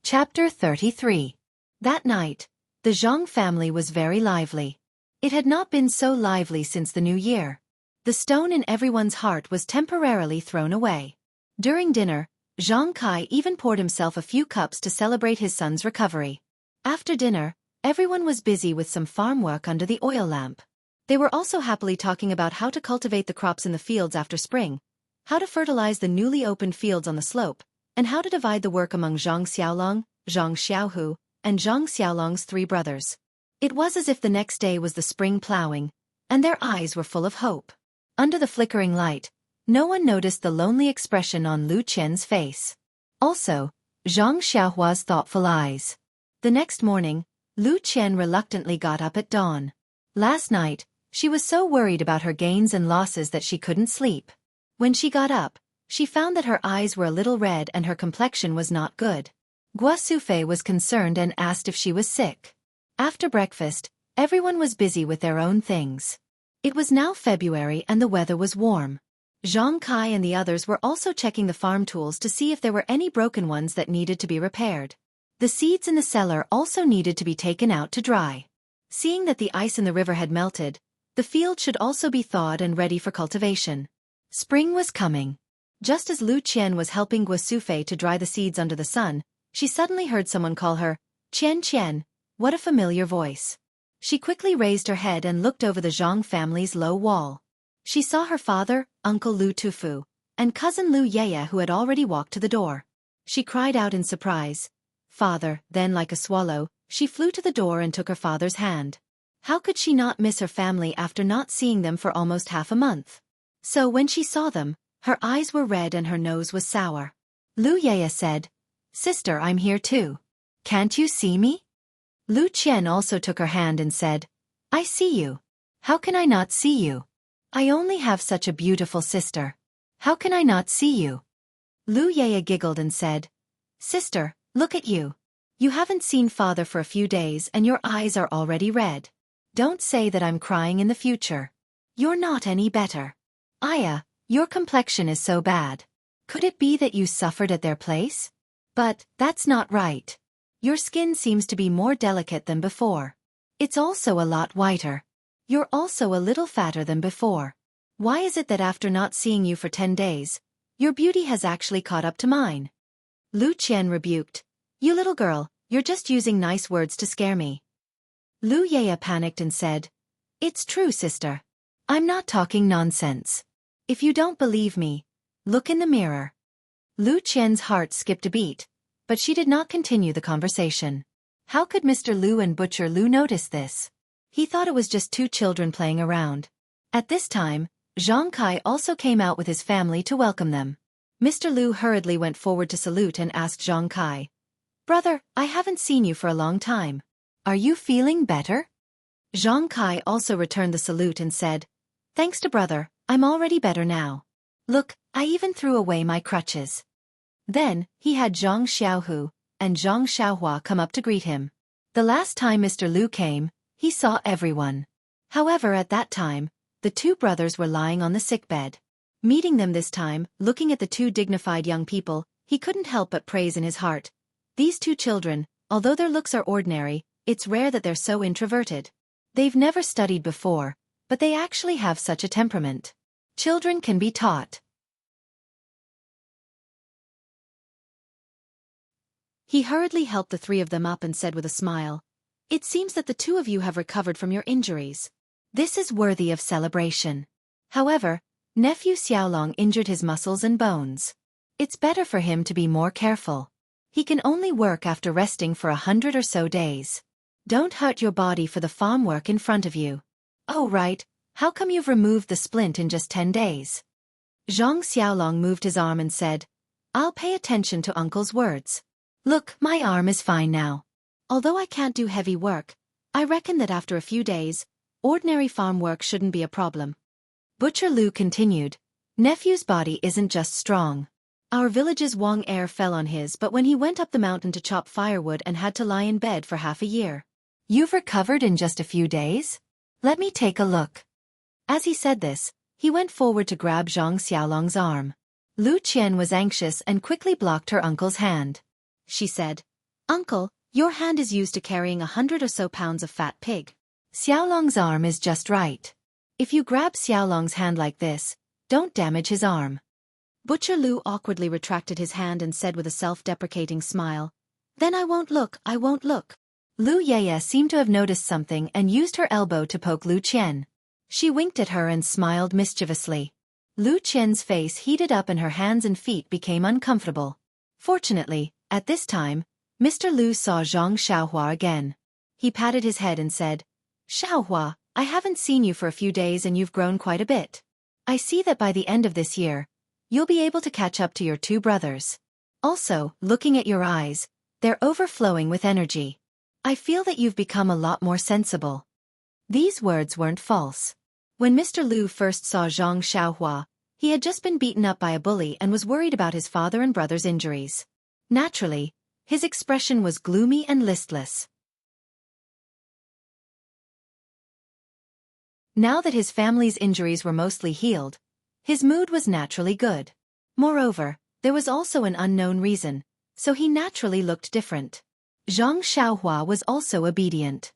Chapter 33. That night, the Zhang family was very lively. It had not been so lively since the new year. The stone in everyone's heart was temporarily thrown away. During dinner, Xianxia even poured himself a few cups to celebrate his son's recovery. After dinner, everyone was busy with some farm work under the oil lamp. They were also happily talking about how to cultivate the crops in the fields after spring, how to fertilize the newly opened fields on the slope, and how to divide the work among Zhang Xiaolong, Zhang Xiaohu, and Zhang Xiaolong's 3 brothers. It was as if the next day was the spring plowing, and their eyes were full of hope. Under the flickering light, no one noticed the lonely expression on Lu Qian's face. Also, Zhang Xiaohua's thoughtful eyes. The next morning, Lu Qian reluctantly got up at dawn. Last night, she was so worried about her gains and losses that she couldn't sleep. When she got up, she found that her eyes were a little red and her complexion was not good. Guo Sufei was concerned and asked if she was sick. After breakfast, everyone was busy with their own things. It was now February and the weather was warm. Zhang Kai and the others were also checking the farm tools to see if there were any broken ones that needed to be repaired. The seeds in the cellar also needed to be taken out to dry. Seeing that the ice in the river had melted, the field should also be thawed and ready for cultivation. Spring was coming. Just as Lu Qian was helping Guo Sufei to dry the seeds under the sun, she suddenly heard someone call her, "Qian Qian." What a familiar voice. She quickly raised her head and looked over the Zhang family's low wall. She saw her father, Uncle Lu Tufu, and cousin Lu Yeye who had already walked to the door. She cried out in surprise. "Father," then like a swallow, she flew to the door and took her father's hand. How could she not miss her family after not seeing them for almost half a month? So when she saw them, her eyes were red and her nose was sour. Lu Yeye said, "Sister, I'm here too. Can't you see me?" Lu Qian also took her hand and said, "I see you. How can I not see you? I only have such a beautiful sister. How can I not see you?" Lu Yeye giggled and said, "Sister, look at you. You haven't seen father for a few days and your eyes are already red. Don't say that I'm crying in the future. You're not any better. Aya, your complexion is so bad. Could it be that you suffered at their place? But that's not right. Your skin seems to be more delicate than before. It's also a lot whiter. You're also a little fatter than before. Why is it that after not seeing you for 10 days, your beauty has actually caught up to mine?" Lu Qian rebuked, "You little girl, you're just using nice words to scare me." Lu Yeye panicked and said, "It's true, sister. I'm not talking nonsense. If you don't believe me, look in the mirror." Lu Qian's heart skipped a beat, but she did not continue the conversation. How could Mr. Lu and Butcher Lu notice this? He thought it was just 2 children playing around. At this time, Zhang Kai also came out with his family to welcome them. Mr. Lu hurriedly went forward to salute and asked Zhang Kai, "Brother, I haven't seen you for a long time. Are you feeling better?" Zhang Kai also returned the salute and said, "Thanks to brother, I'm already better now. Look, I even threw away my crutches." Then, he had Zhang Xiaohu and Zhang Xiaohua come up to greet him. The last time Mr. Lu came, he saw everyone. However, at that time, the 2 brothers were lying on the sickbed. Meeting them this time, looking at the 2 dignified young people, he couldn't help but praise in his heart. These 2 children, although their looks are ordinary, it's rare that they're so introverted. They've never studied before, but they actually have such a temperament. Children can be taught. He hurriedly helped the 3 of them up and said with a smile, "It seems that the 2 of you have recovered from your injuries. This is worthy of celebration. However, nephew Xiaolong injured his muscles and bones. It's better for him to be more careful. He can only work after resting for 100 or so days. Don't hurt your body for the farm work in front of you." "Oh right, how come you've removed the splint in just 10 days?" Zhang Xiaolong moved his arm and said, "I'll pay attention to uncle's words. Look, my arm is fine now. Although I can't do heavy work, I reckon that after a few days, ordinary farm work shouldn't be a problem." Butcher Lu continued, "Nephew's body isn't just strong. Our village's Wang heir fell on his but when he went up the mountain to chop firewood and had to lie in bed for half a year. You've recovered in just a few days? Let me take a look." As he said this, he went forward to grab Zhang Xiaolong's arm. Lu Qian was anxious and quickly blocked her uncle's hand. She said, "Uncle, your hand is used to carrying 100 or so pounds of fat pig. Xiaolong's arm is just right. If you grab Xiaolong's hand like this, don't damage his arm. Butcher Lu awkwardly retracted his hand and said with a self-deprecating smile, "Then I won't look, I won't look." Lu Yeye seemed to have noticed something and used her elbow to poke Lu Qian. She winked at her and smiled mischievously. Lu Qian's face heated up and her hands and feet became uncomfortable. Fortunately, at this time, Mr. Lu saw Zhang Xiaohua again. He patted his head and said, "Xiaohua, I haven't seen you for a few days and you've grown quite a bit. I see that by the end of this year, you'll be able to catch up to your two brothers. Also, looking at your eyes, they're overflowing with energy. I feel that you've become a lot more sensible." These words weren't false. When Mr. Lu first saw Zhang Xiaohua, he had just been beaten up by a bully and was worried about his father and brother's injuries. Naturally, his expression was gloomy and listless. Now that his family's injuries were mostly healed, his mood was naturally good. Moreover, there was also an unknown reason, so he naturally looked different. Zhang Xiaohua was also obedient.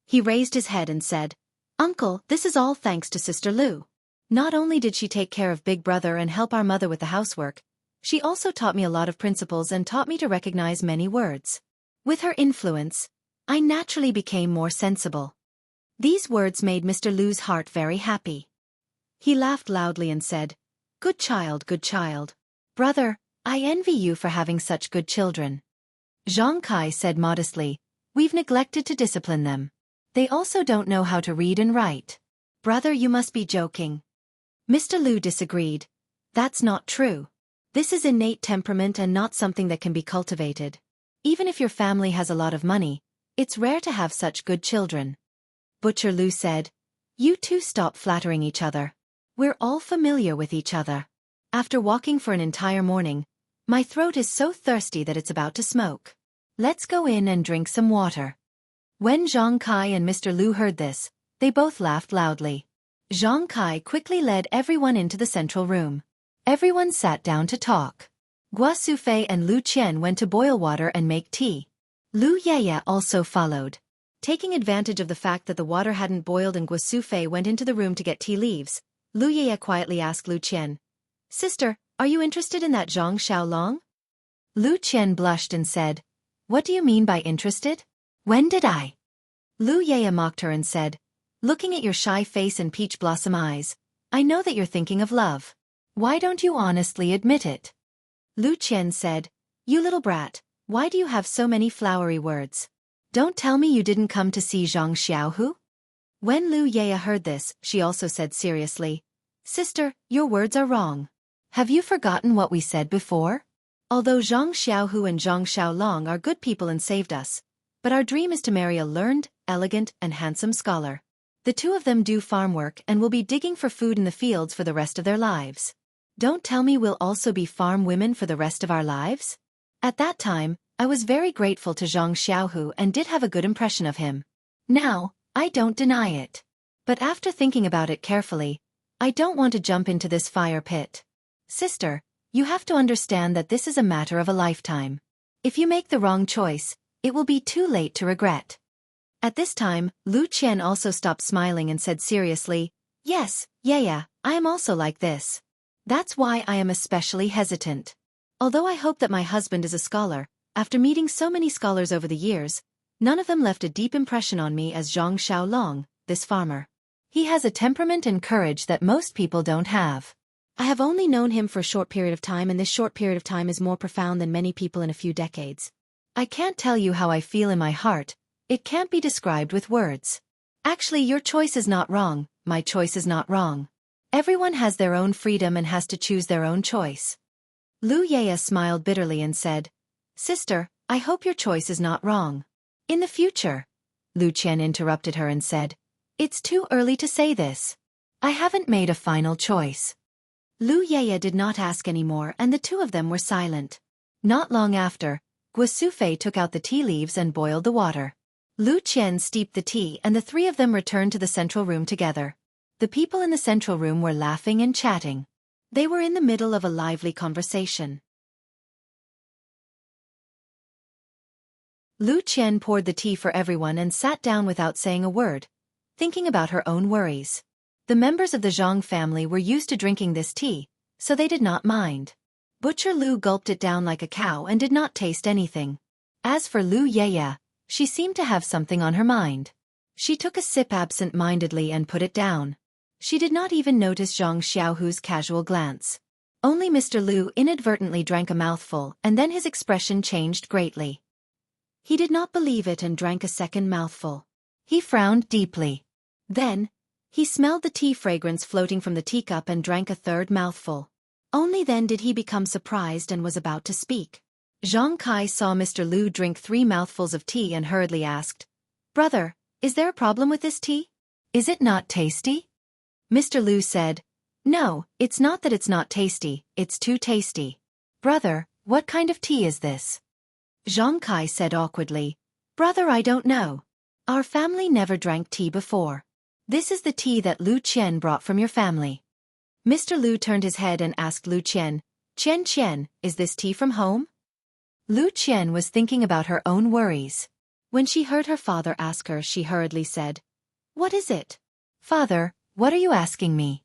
He raised his head and said, "Uncle, this is all thanks to Sister Lu. Not only did she take care of Big Brother and help our mother with the housework, she also taught me a lot of principles and taught me to recognize many words. With her influence, I naturally became more sensible." These words made Mr. Lu's heart very happy. He laughed loudly and said, good child, brother, I envy you for having such good children." Zhang Kai said modestly, "We've neglected to discipline them. They also don't know how to read and write." "Brother, you must be joking." Mr. Lu disagreed. "That's not true. This is innate temperament and not something that can be cultivated. Even if your family has a lot of money, it's rare to have such good children." Butcher Lu said, "You two stop flattering each other. We're all familiar with each other. After walking for an entire morning, my throat is so thirsty that it's about to smoke. Let's go in and drink some water." When Zhang Kai and Mr. Lu heard this, they both laughed loudly. Zhang Kai quickly led everyone into the central room. Everyone sat down to talk. Guo Sufei and Lu Qian went to boil water and make tea. Lu Yeye also followed. Taking advantage of the fact that the water hadn't boiled and Guo Sufei went into the room to get tea leaves, Lu Yeye quietly asked Lu Qian, "Sister, are you interested in that Zhang Xiaolong?" Lu Qian blushed and said, "What do you mean by interested? When did I?" Lu Yeye mocked her and said, "Looking at your shy face and peach blossom eyes, I know that you're thinking of love. Why don't you honestly admit it?" Lu Qian said, "You little brat, why do you have so many flowery words? Don't tell me you didn't come to see Zhang Xiaohu?" When Lu Yeye heard this, she also said seriously, "Sister, your words are wrong. Have you forgotten what we said before? Although Zhang Xiaohu and Zhang Xiaolong are good people and saved us, but our dream is to marry a learned, elegant, and handsome scholar. The two of them do farm work and will be digging for food in the fields for the rest of their lives. Don't tell me we'll also be farm women for the rest of our lives?" At that time, I was very grateful to Zhang Xiaohu and did have a good impression of him. Now, I don't deny it. But after thinking about it carefully, I don't want to jump into this fire pit. Sister, you have to understand that this is a matter of a lifetime. If you make the wrong choice, it will be too late to regret. At this time, Lu Qian also stopped smiling and said seriously, "Yes, I am also like this. That's why I am especially hesitant. Although I hope that my husband is a scholar, after meeting so many scholars over the years, none of them left a deep impression on me as Zhang Xiaolong, this farmer. He has a temperament and courage that most people don't have. I have only known him for a short period of time, and this short period of time is more profound than many people in a few decades. I can't tell you how I feel in my heart, it can't be described with words. Actually, your choice is not wrong, my choice is not wrong. Everyone has their own freedom and has to choose their own choice." Lu Yeye smiled bitterly and said, "Sister, I hope your choice is not wrong. In the future." Lu Qian interrupted her and said, "It's too early to say this. I haven't made a final choice." Lu Yeye did not ask any more and the two of them were silent. Not long after, Guo Sufei took out the tea leaves and boiled the water. Lu Qian steeped the tea and the three of them returned to the central room together. The people in the central room were laughing and chatting. They were in the middle of a lively conversation. Lu Qian poured the tea for everyone and sat down without saying a word, thinking about her own worries. The members of the Zhang family were used to drinking this tea, so they did not mind. Butcher Lu gulped it down like a cow and did not taste anything. As for Lu Yeye, she seemed to have something on her mind. She took a sip absent-mindedly and put it down. She did not even notice Zhang Xiaohu's casual glance. Only Mr. Lu inadvertently drank a mouthful and then his expression changed greatly. He did not believe it and drank a second mouthful. He frowned deeply. Then, he smelled the tea fragrance floating from the teacup and drank a third mouthful. Only then did he become surprised and was about to speak. Zhang Kai saw Mr. Lu drink 3 mouthfuls of tea and hurriedly asked, "Brother, is there a problem with this tea? Is it not tasty?" Mr. Lu said, "No, it's not that it's not tasty, it's too tasty." "Brother, what kind of tea is this?" Zhang Kai said awkwardly, "Brother, I don't know. Our family never drank tea before. This is the tea that Lu Qian brought from your family." Mr. Lu turned his head and asked Lu Qian, Qian, is this tea from home?" Lu Qian was thinking about her own worries. When she heard her father ask her, she hurriedly said, "What is it?" "Father, what are you asking me?"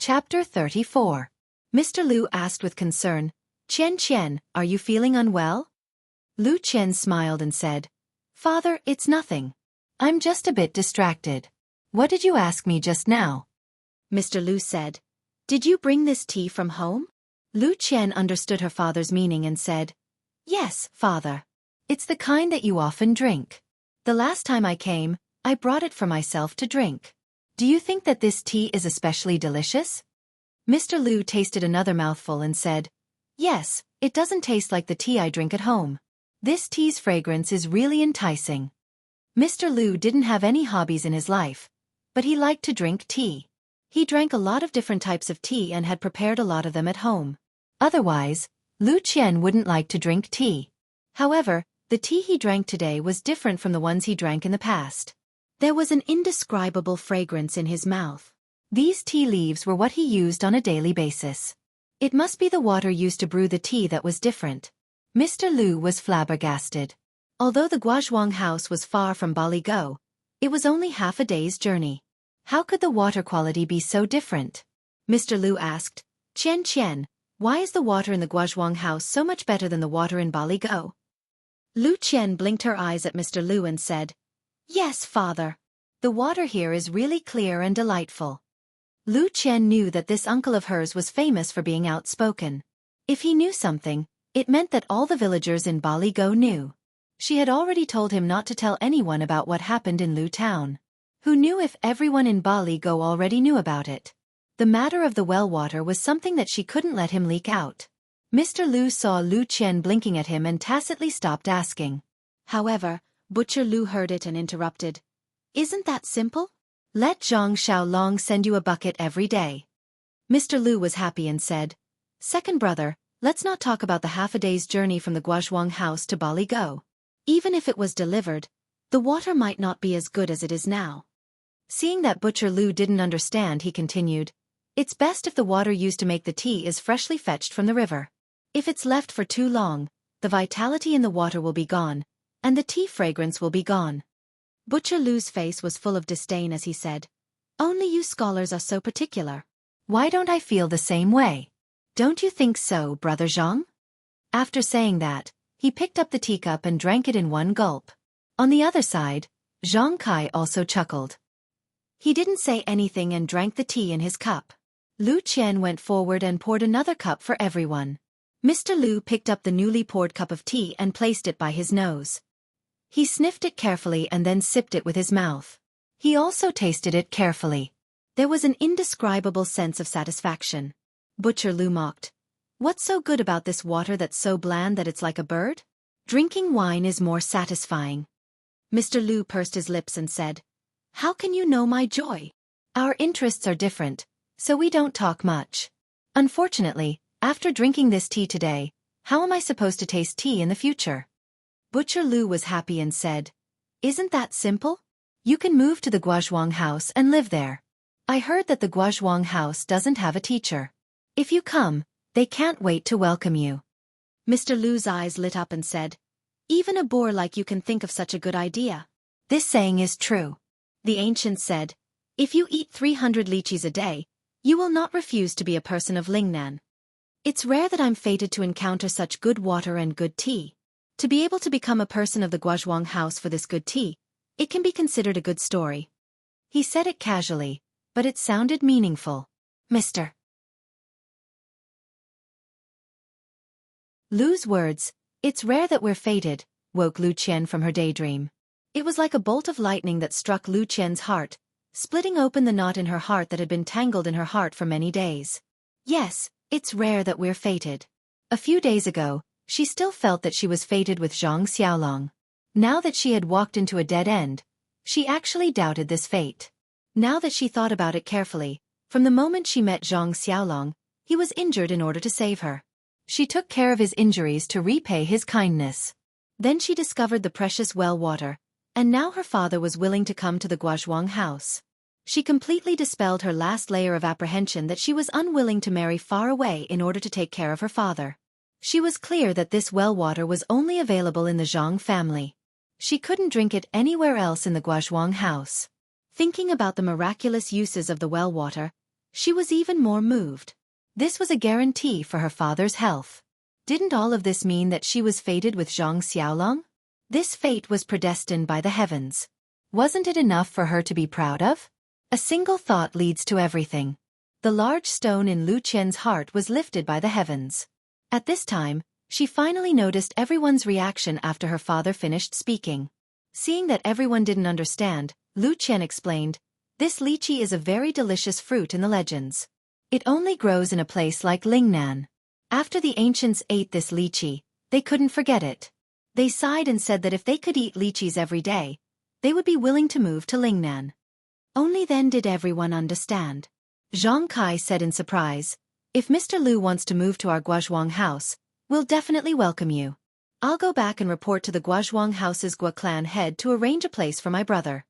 Chapter 34. Mr. Lu asked with concern, Qian, are you feeling unwell?" Lu Qian smiled and said, "Father, it's nothing. I'm just a bit distracted." "What did you ask me just now?" Mr. Lu said, "Did you bring this tea from home?" Lu Qian understood her father's meaning and said, "Yes, father. It's the kind that you often drink. The last time I came, I brought it for myself to drink. Do you think that this tea is especially delicious?" Mr. Lu tasted another mouthful and said, "Yes, it doesn't taste like the tea I drink at home. This tea's fragrance is really enticing." Mr. Lu didn't have any hobbies in his life, but he liked to drink tea. He drank a lot of different types of tea and had prepared a lot of them at home. Otherwise, Lu Qian wouldn't like to drink tea. However, the tea he drank today was different from the ones he drank in the past. There was an indescribable fragrance in his mouth. These tea leaves were what he used on a daily basis. It must be the water used to brew the tea that was different. Mr. Lu was flabbergasted. Although the Guozhuang house was far from Baligo, it was only half a day's journey. How could the water quality be so different? Mr. Lu asked, Qian, why is the water in the Guozhuang house so much better than the water in Baligo?" Lu Qian blinked her eyes at Mr. Lu and said, "Yes, father. The water here is really clear and delightful." Lu Qian knew that this uncle of hers was famous for being outspoken. If he knew something, it meant that all the villagers in Baligo knew. She had already told him not to tell anyone about what happened in Lu town. Who knew if everyone in Baligo already knew about it? The matter of the well water was something that she couldn't let him leak out. Mr. Lu saw Lu Qian blinking at him and tacitly stopped asking. However, Butcher Lu heard it and interrupted. "Isn't that simple? Let Zhang Xiaolong send you a bucket every day." Mr. Lu was happy and said, "Second brother, let's not talk about the half-a-day's journey from the Guozhuang house to Baligo. Even if it was delivered, the water might not be as good as it is now." Seeing that Butcher Lu didn't understand, he continued, "It's best if the water used to make the tea is freshly fetched from the river. If it's left for too long, the vitality in the water will be gone, and the tea fragrance will be gone." Butcher Lu's face was full of disdain as he said, "Only you scholars are so particular. Why don't I feel the same way? Don't you think so, Brother Zhang?" After saying that, he picked up the teacup and drank it in one gulp. On the other side, Zhang Kai also chuckled. He didn't say anything and drank the tea in his cup. Lu Qian went forward and poured another cup for everyone. Mr. Lu picked up the newly poured cup of tea and placed it by his nose. He sniffed it carefully and then sipped it with his mouth. He also tasted it carefully. There was an indescribable sense of satisfaction. Butcher Lu mocked. "What's so good about this water that's so bland that it's like a bird? Drinking wine is more satisfying." Mr. Lu pursed his lips and said, "How can you know my joy? Our interests are different, so we don't talk much. Unfortunately, after drinking this tea today, how am I supposed to taste tea in the future?" Butcher Lu was happy and said, "Isn't that simple? You can move to the Guozhuang house and live there. I heard that the Guozhuang house doesn't have a teacher. If you come, they can't wait to welcome you." Mr. Lu's eyes lit up and said, "Even a boor like you can think of such a good idea. This saying is true." The ancient said, "If you eat 300 lychees a day, you will not refuse to be a person of Lingnan. It's rare that I'm fated to encounter such good water and good tea. To be able to become a person of the Guozhuang house for this good tea, it can be considered a good story." He said it casually, but it sounded meaningful. Mr. Lu's words, "It's rare that we're fated," woke Lu Qian from her daydream. It was like a bolt of lightning that struck Lu Qian's heart, splitting open the knot in her heart that had been tangled in her heart for many days. Yes, it's rare that we're fated. A few days ago, she still felt that she was fated with Zhang Xiaolong. Now that she had walked into a dead end, she actually doubted this fate. Now that she thought about it carefully, from the moment she met Zhang Xiaolong, he was injured in order to save her. She took care of his injuries to repay his kindness. Then she discovered the precious well water, and now her father was willing to come to the Guozhuang house. She completely dispelled her last layer of apprehension that she was unwilling to marry far away in order to take care of her father. She was clear that this well water was only available in the Zhang family. She couldn't drink it anywhere else in the Guozhuang house. Thinking about the miraculous uses of the well water, she was even more moved. This was a guarantee for her father's health. Didn't all of this mean that she was fated with Zhang Xiaolong? This fate was predestined by the heavens. Wasn't it enough for her to be proud of? A single thought leads to everything. The large stone in Lu Qian's heart was lifted by the heavens. At this time, she finally noticed everyone's reaction after her father finished speaking. Seeing that everyone didn't understand, Lu Qian explained, "This lychee is a very delicious fruit in the legends. It only grows in a place like Lingnan." After the ancients ate this lychee, they couldn't forget it. They sighed and said that if they could eat lychees every day, they would be willing to move to Lingnan. Only then did everyone understand. Zhang Kai said in surprise, "If Mr. Lu wants to move to our Guozhuang house, we'll definitely welcome you. I'll go back and report to the Guozhuang house's Gua clan head to arrange a place for my brother."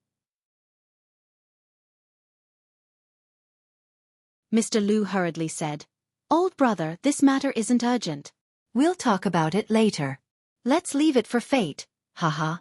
Mr. Lu hurriedly said, "Old brother, this matter isn't urgent. We'll talk about it later. Let's leave it for fate, haha."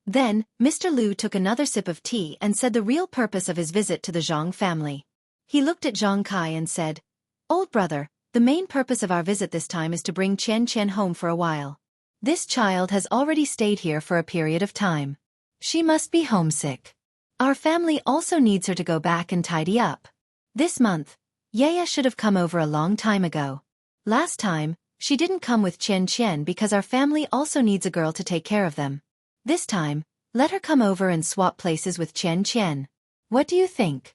Then, Mr. Lu took another sip of tea and said the real purpose of his visit to the Zhang family. He looked at Zhang Kai and said, "Old brother, the main purpose of our visit this time is to bring Qian Qian home for a while. This child has already stayed here for a period of time. She must be homesick. Our family also needs her to go back and tidy up. This month, Yaya should have come over a long time ago. Last time, she didn't come with Qian Qian because our family also needs a girl to take care of them. This time, let her come over and swap places with Qian Qian. What do you think?"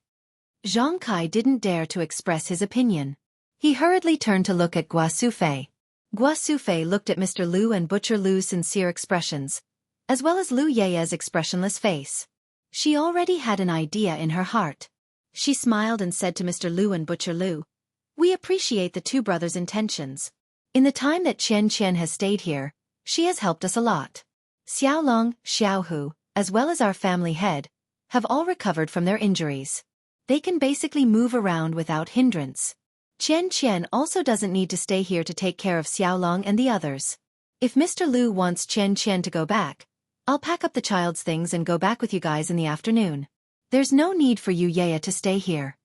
Zhang Kai didn't dare to express his opinion. He hurriedly turned to look at Gua Sufei. Gua Sufei looked at Mr. Lu and Butcher Lu's sincere expressions, as well as Lu Yaya's expressionless face. She already had an idea in her heart. She smiled and said to Mr. Lu and Butcher Lu, "We appreciate the two brothers' intentions. In the time that Qian Qian has stayed here, she has helped us a lot. Xiaolong, Jianghu, as well as our family head, have all recovered from their injuries. They can basically move around without hindrance. Qian Qian also doesn't need to stay here to take care of Xiaolong and the others. If Mr. Lu wants Qian Qian to go back, I'll pack up the child's things and go back with you guys in the afternoon. There's no need for you Yaya to stay here."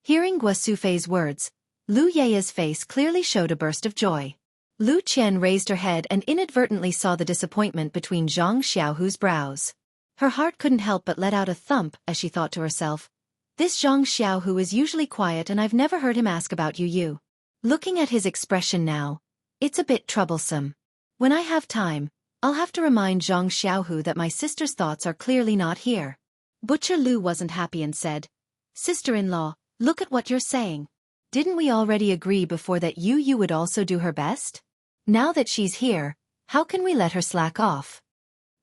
Hearing Gua Sufei's words, Lu Yaya's face clearly showed a burst of joy. Lu Qian raised her head and inadvertently saw the disappointment between Zhang Xiaohu's brows. Her heart couldn't help but let out a thump as she thought to herself, "This Zhang Xiaohu is usually quiet and I've never heard him ask about you. Looking at his expression now, it's a bit troublesome. When I have time, I'll have to remind Zhang Xiaohu that my sister's thoughts are clearly not here." Butcher Lu wasn't happy and said, "Sister-in-law, look at what you're saying. Didn't we already agree before that you would also do her best? Now that she's here, how can we let her slack off?"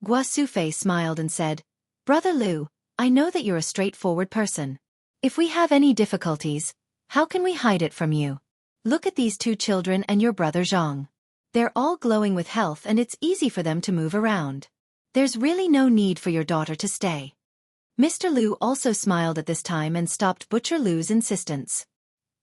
Gua Sufei smiled and said, "Brother Lu, I know that you're a straightforward person. If we have any difficulties, how can we hide it from you? Look at these two children and your brother Zhang. They're all glowing with health and it's easy for them to move around. There's really no need for your daughter to stay." Mr. Lu also smiled at this time and stopped Butcher Lu's insistence.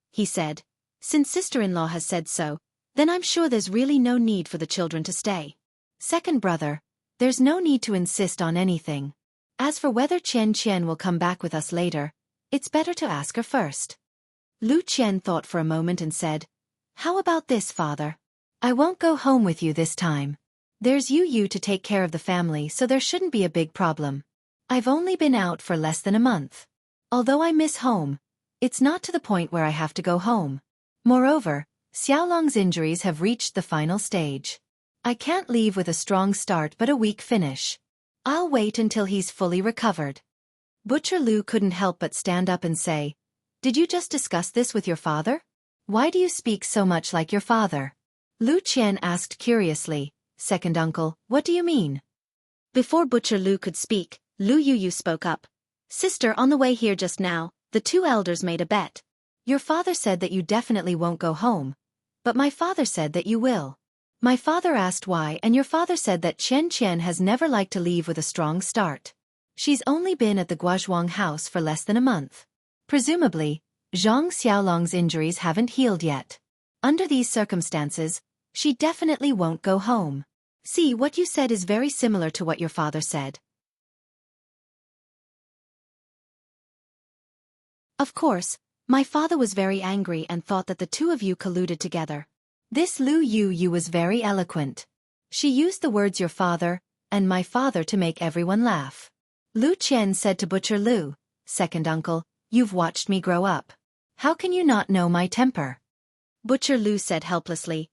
He said, "Since sister-in-law has said so, then I'm sure there's really no need for the children to stay. Second brother, there's no need to insist on anything. As for whether Qian will come back with us later, it's better to ask her first. Lu Qian thought for a moment and said, "How about this, father? I won't go home with you this time. There's you to take care of the family, so there shouldn't be a big problem. I've only been out for less than a month. Although I miss home, it's not to the point where I have to go home. Moreover, Xiaolong's injuries have reached the final stage. I can't leave with a strong start but a weak finish. I'll wait until he's fully recovered." Butcher Lu couldn't help but stand up and say, "Did you just discuss this with your father? Why do you speak so much like your father?" Lu Qian asked curiously, "Second uncle, what do you mean?" Before Butcher Lu could speak, Lu Yu spoke up. "Sister, on the way here just now, the two elders made a bet. Your father said that you definitely won't go home, but my father said that you will. My father asked why, and your father said that Qian has never liked to leave with a strong start. She's only been at the Guozhuang house for less than a month. Presumably, Zhang Xiaolong's injuries haven't healed yet. Under these circumstances, she definitely won't go home. See, what you said is very similar to what your father said." Of course, my father was very angry and thought that the two of you colluded together. This Lu Yu was very eloquent. She used the words "your father" and "my father" to make everyone laugh. Lu Qian said to Butcher Lu, "Second uncle, you've watched me grow up. How can you not know my temper?" Butcher Lu said helplessly,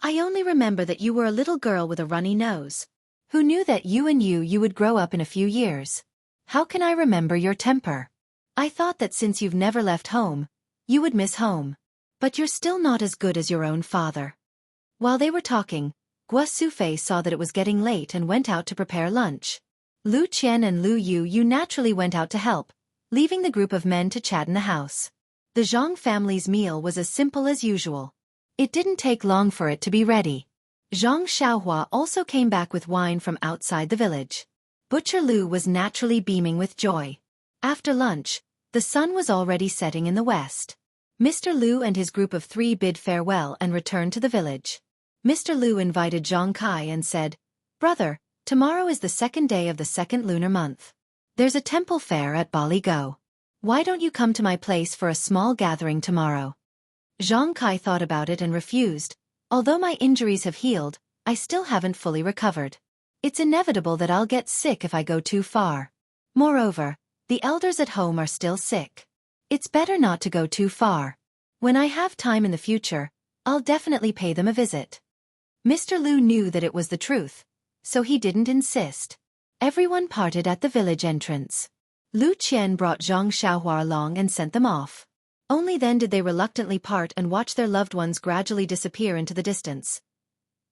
"I only remember that you were a little girl with a runny nose. Who knew that you would grow up in a few years? How can I remember your temper? I thought that since you've never left home, you would miss home. But you're still not as good as your own father." While they were talking, Guo Sufei saw that it was getting late and went out to prepare lunch. Lu Qian and Lu Yu naturally went out to help, leaving the group of men to chat in the house. The Zhang family's meal was as simple as usual. It didn't take long for it to be ready. Zhang Xiaohua also came back with wine from outside the village. Butcher Lu was naturally beaming with joy. After lunch, the sun was already setting in the west. Mr. Lu and his group of 3 bid farewell and returned to the village. Mr. Lu invited Zhang Kai and said, "Brother, tomorrow is the 2nd day of the 2nd lunar month. There's a temple fair at Bali Go. Why don't you come to my place for a small gathering tomorrow?" Zhang Kai thought about it and refused. "Although my injuries have healed, I still haven't fully recovered. It's inevitable that I'll get sick if I go too far. Moreover, the elders at home are still sick. It's better not to go too far. When I have time in the future, I'll definitely pay them a visit." Mr. Lu knew that it was the truth, so he didn't insist. Everyone parted at the village entrance. Lu Qian brought Zhang Xiaohua along and sent them off. Only then did they reluctantly part and watch their loved ones gradually disappear into the distance.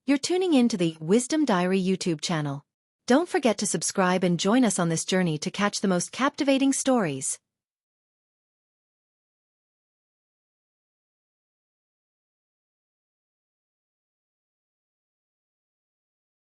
You're tuning in to the Wisdom Diary YouTube channel. Don't forget to subscribe and join us on this journey to catch the most captivating stories.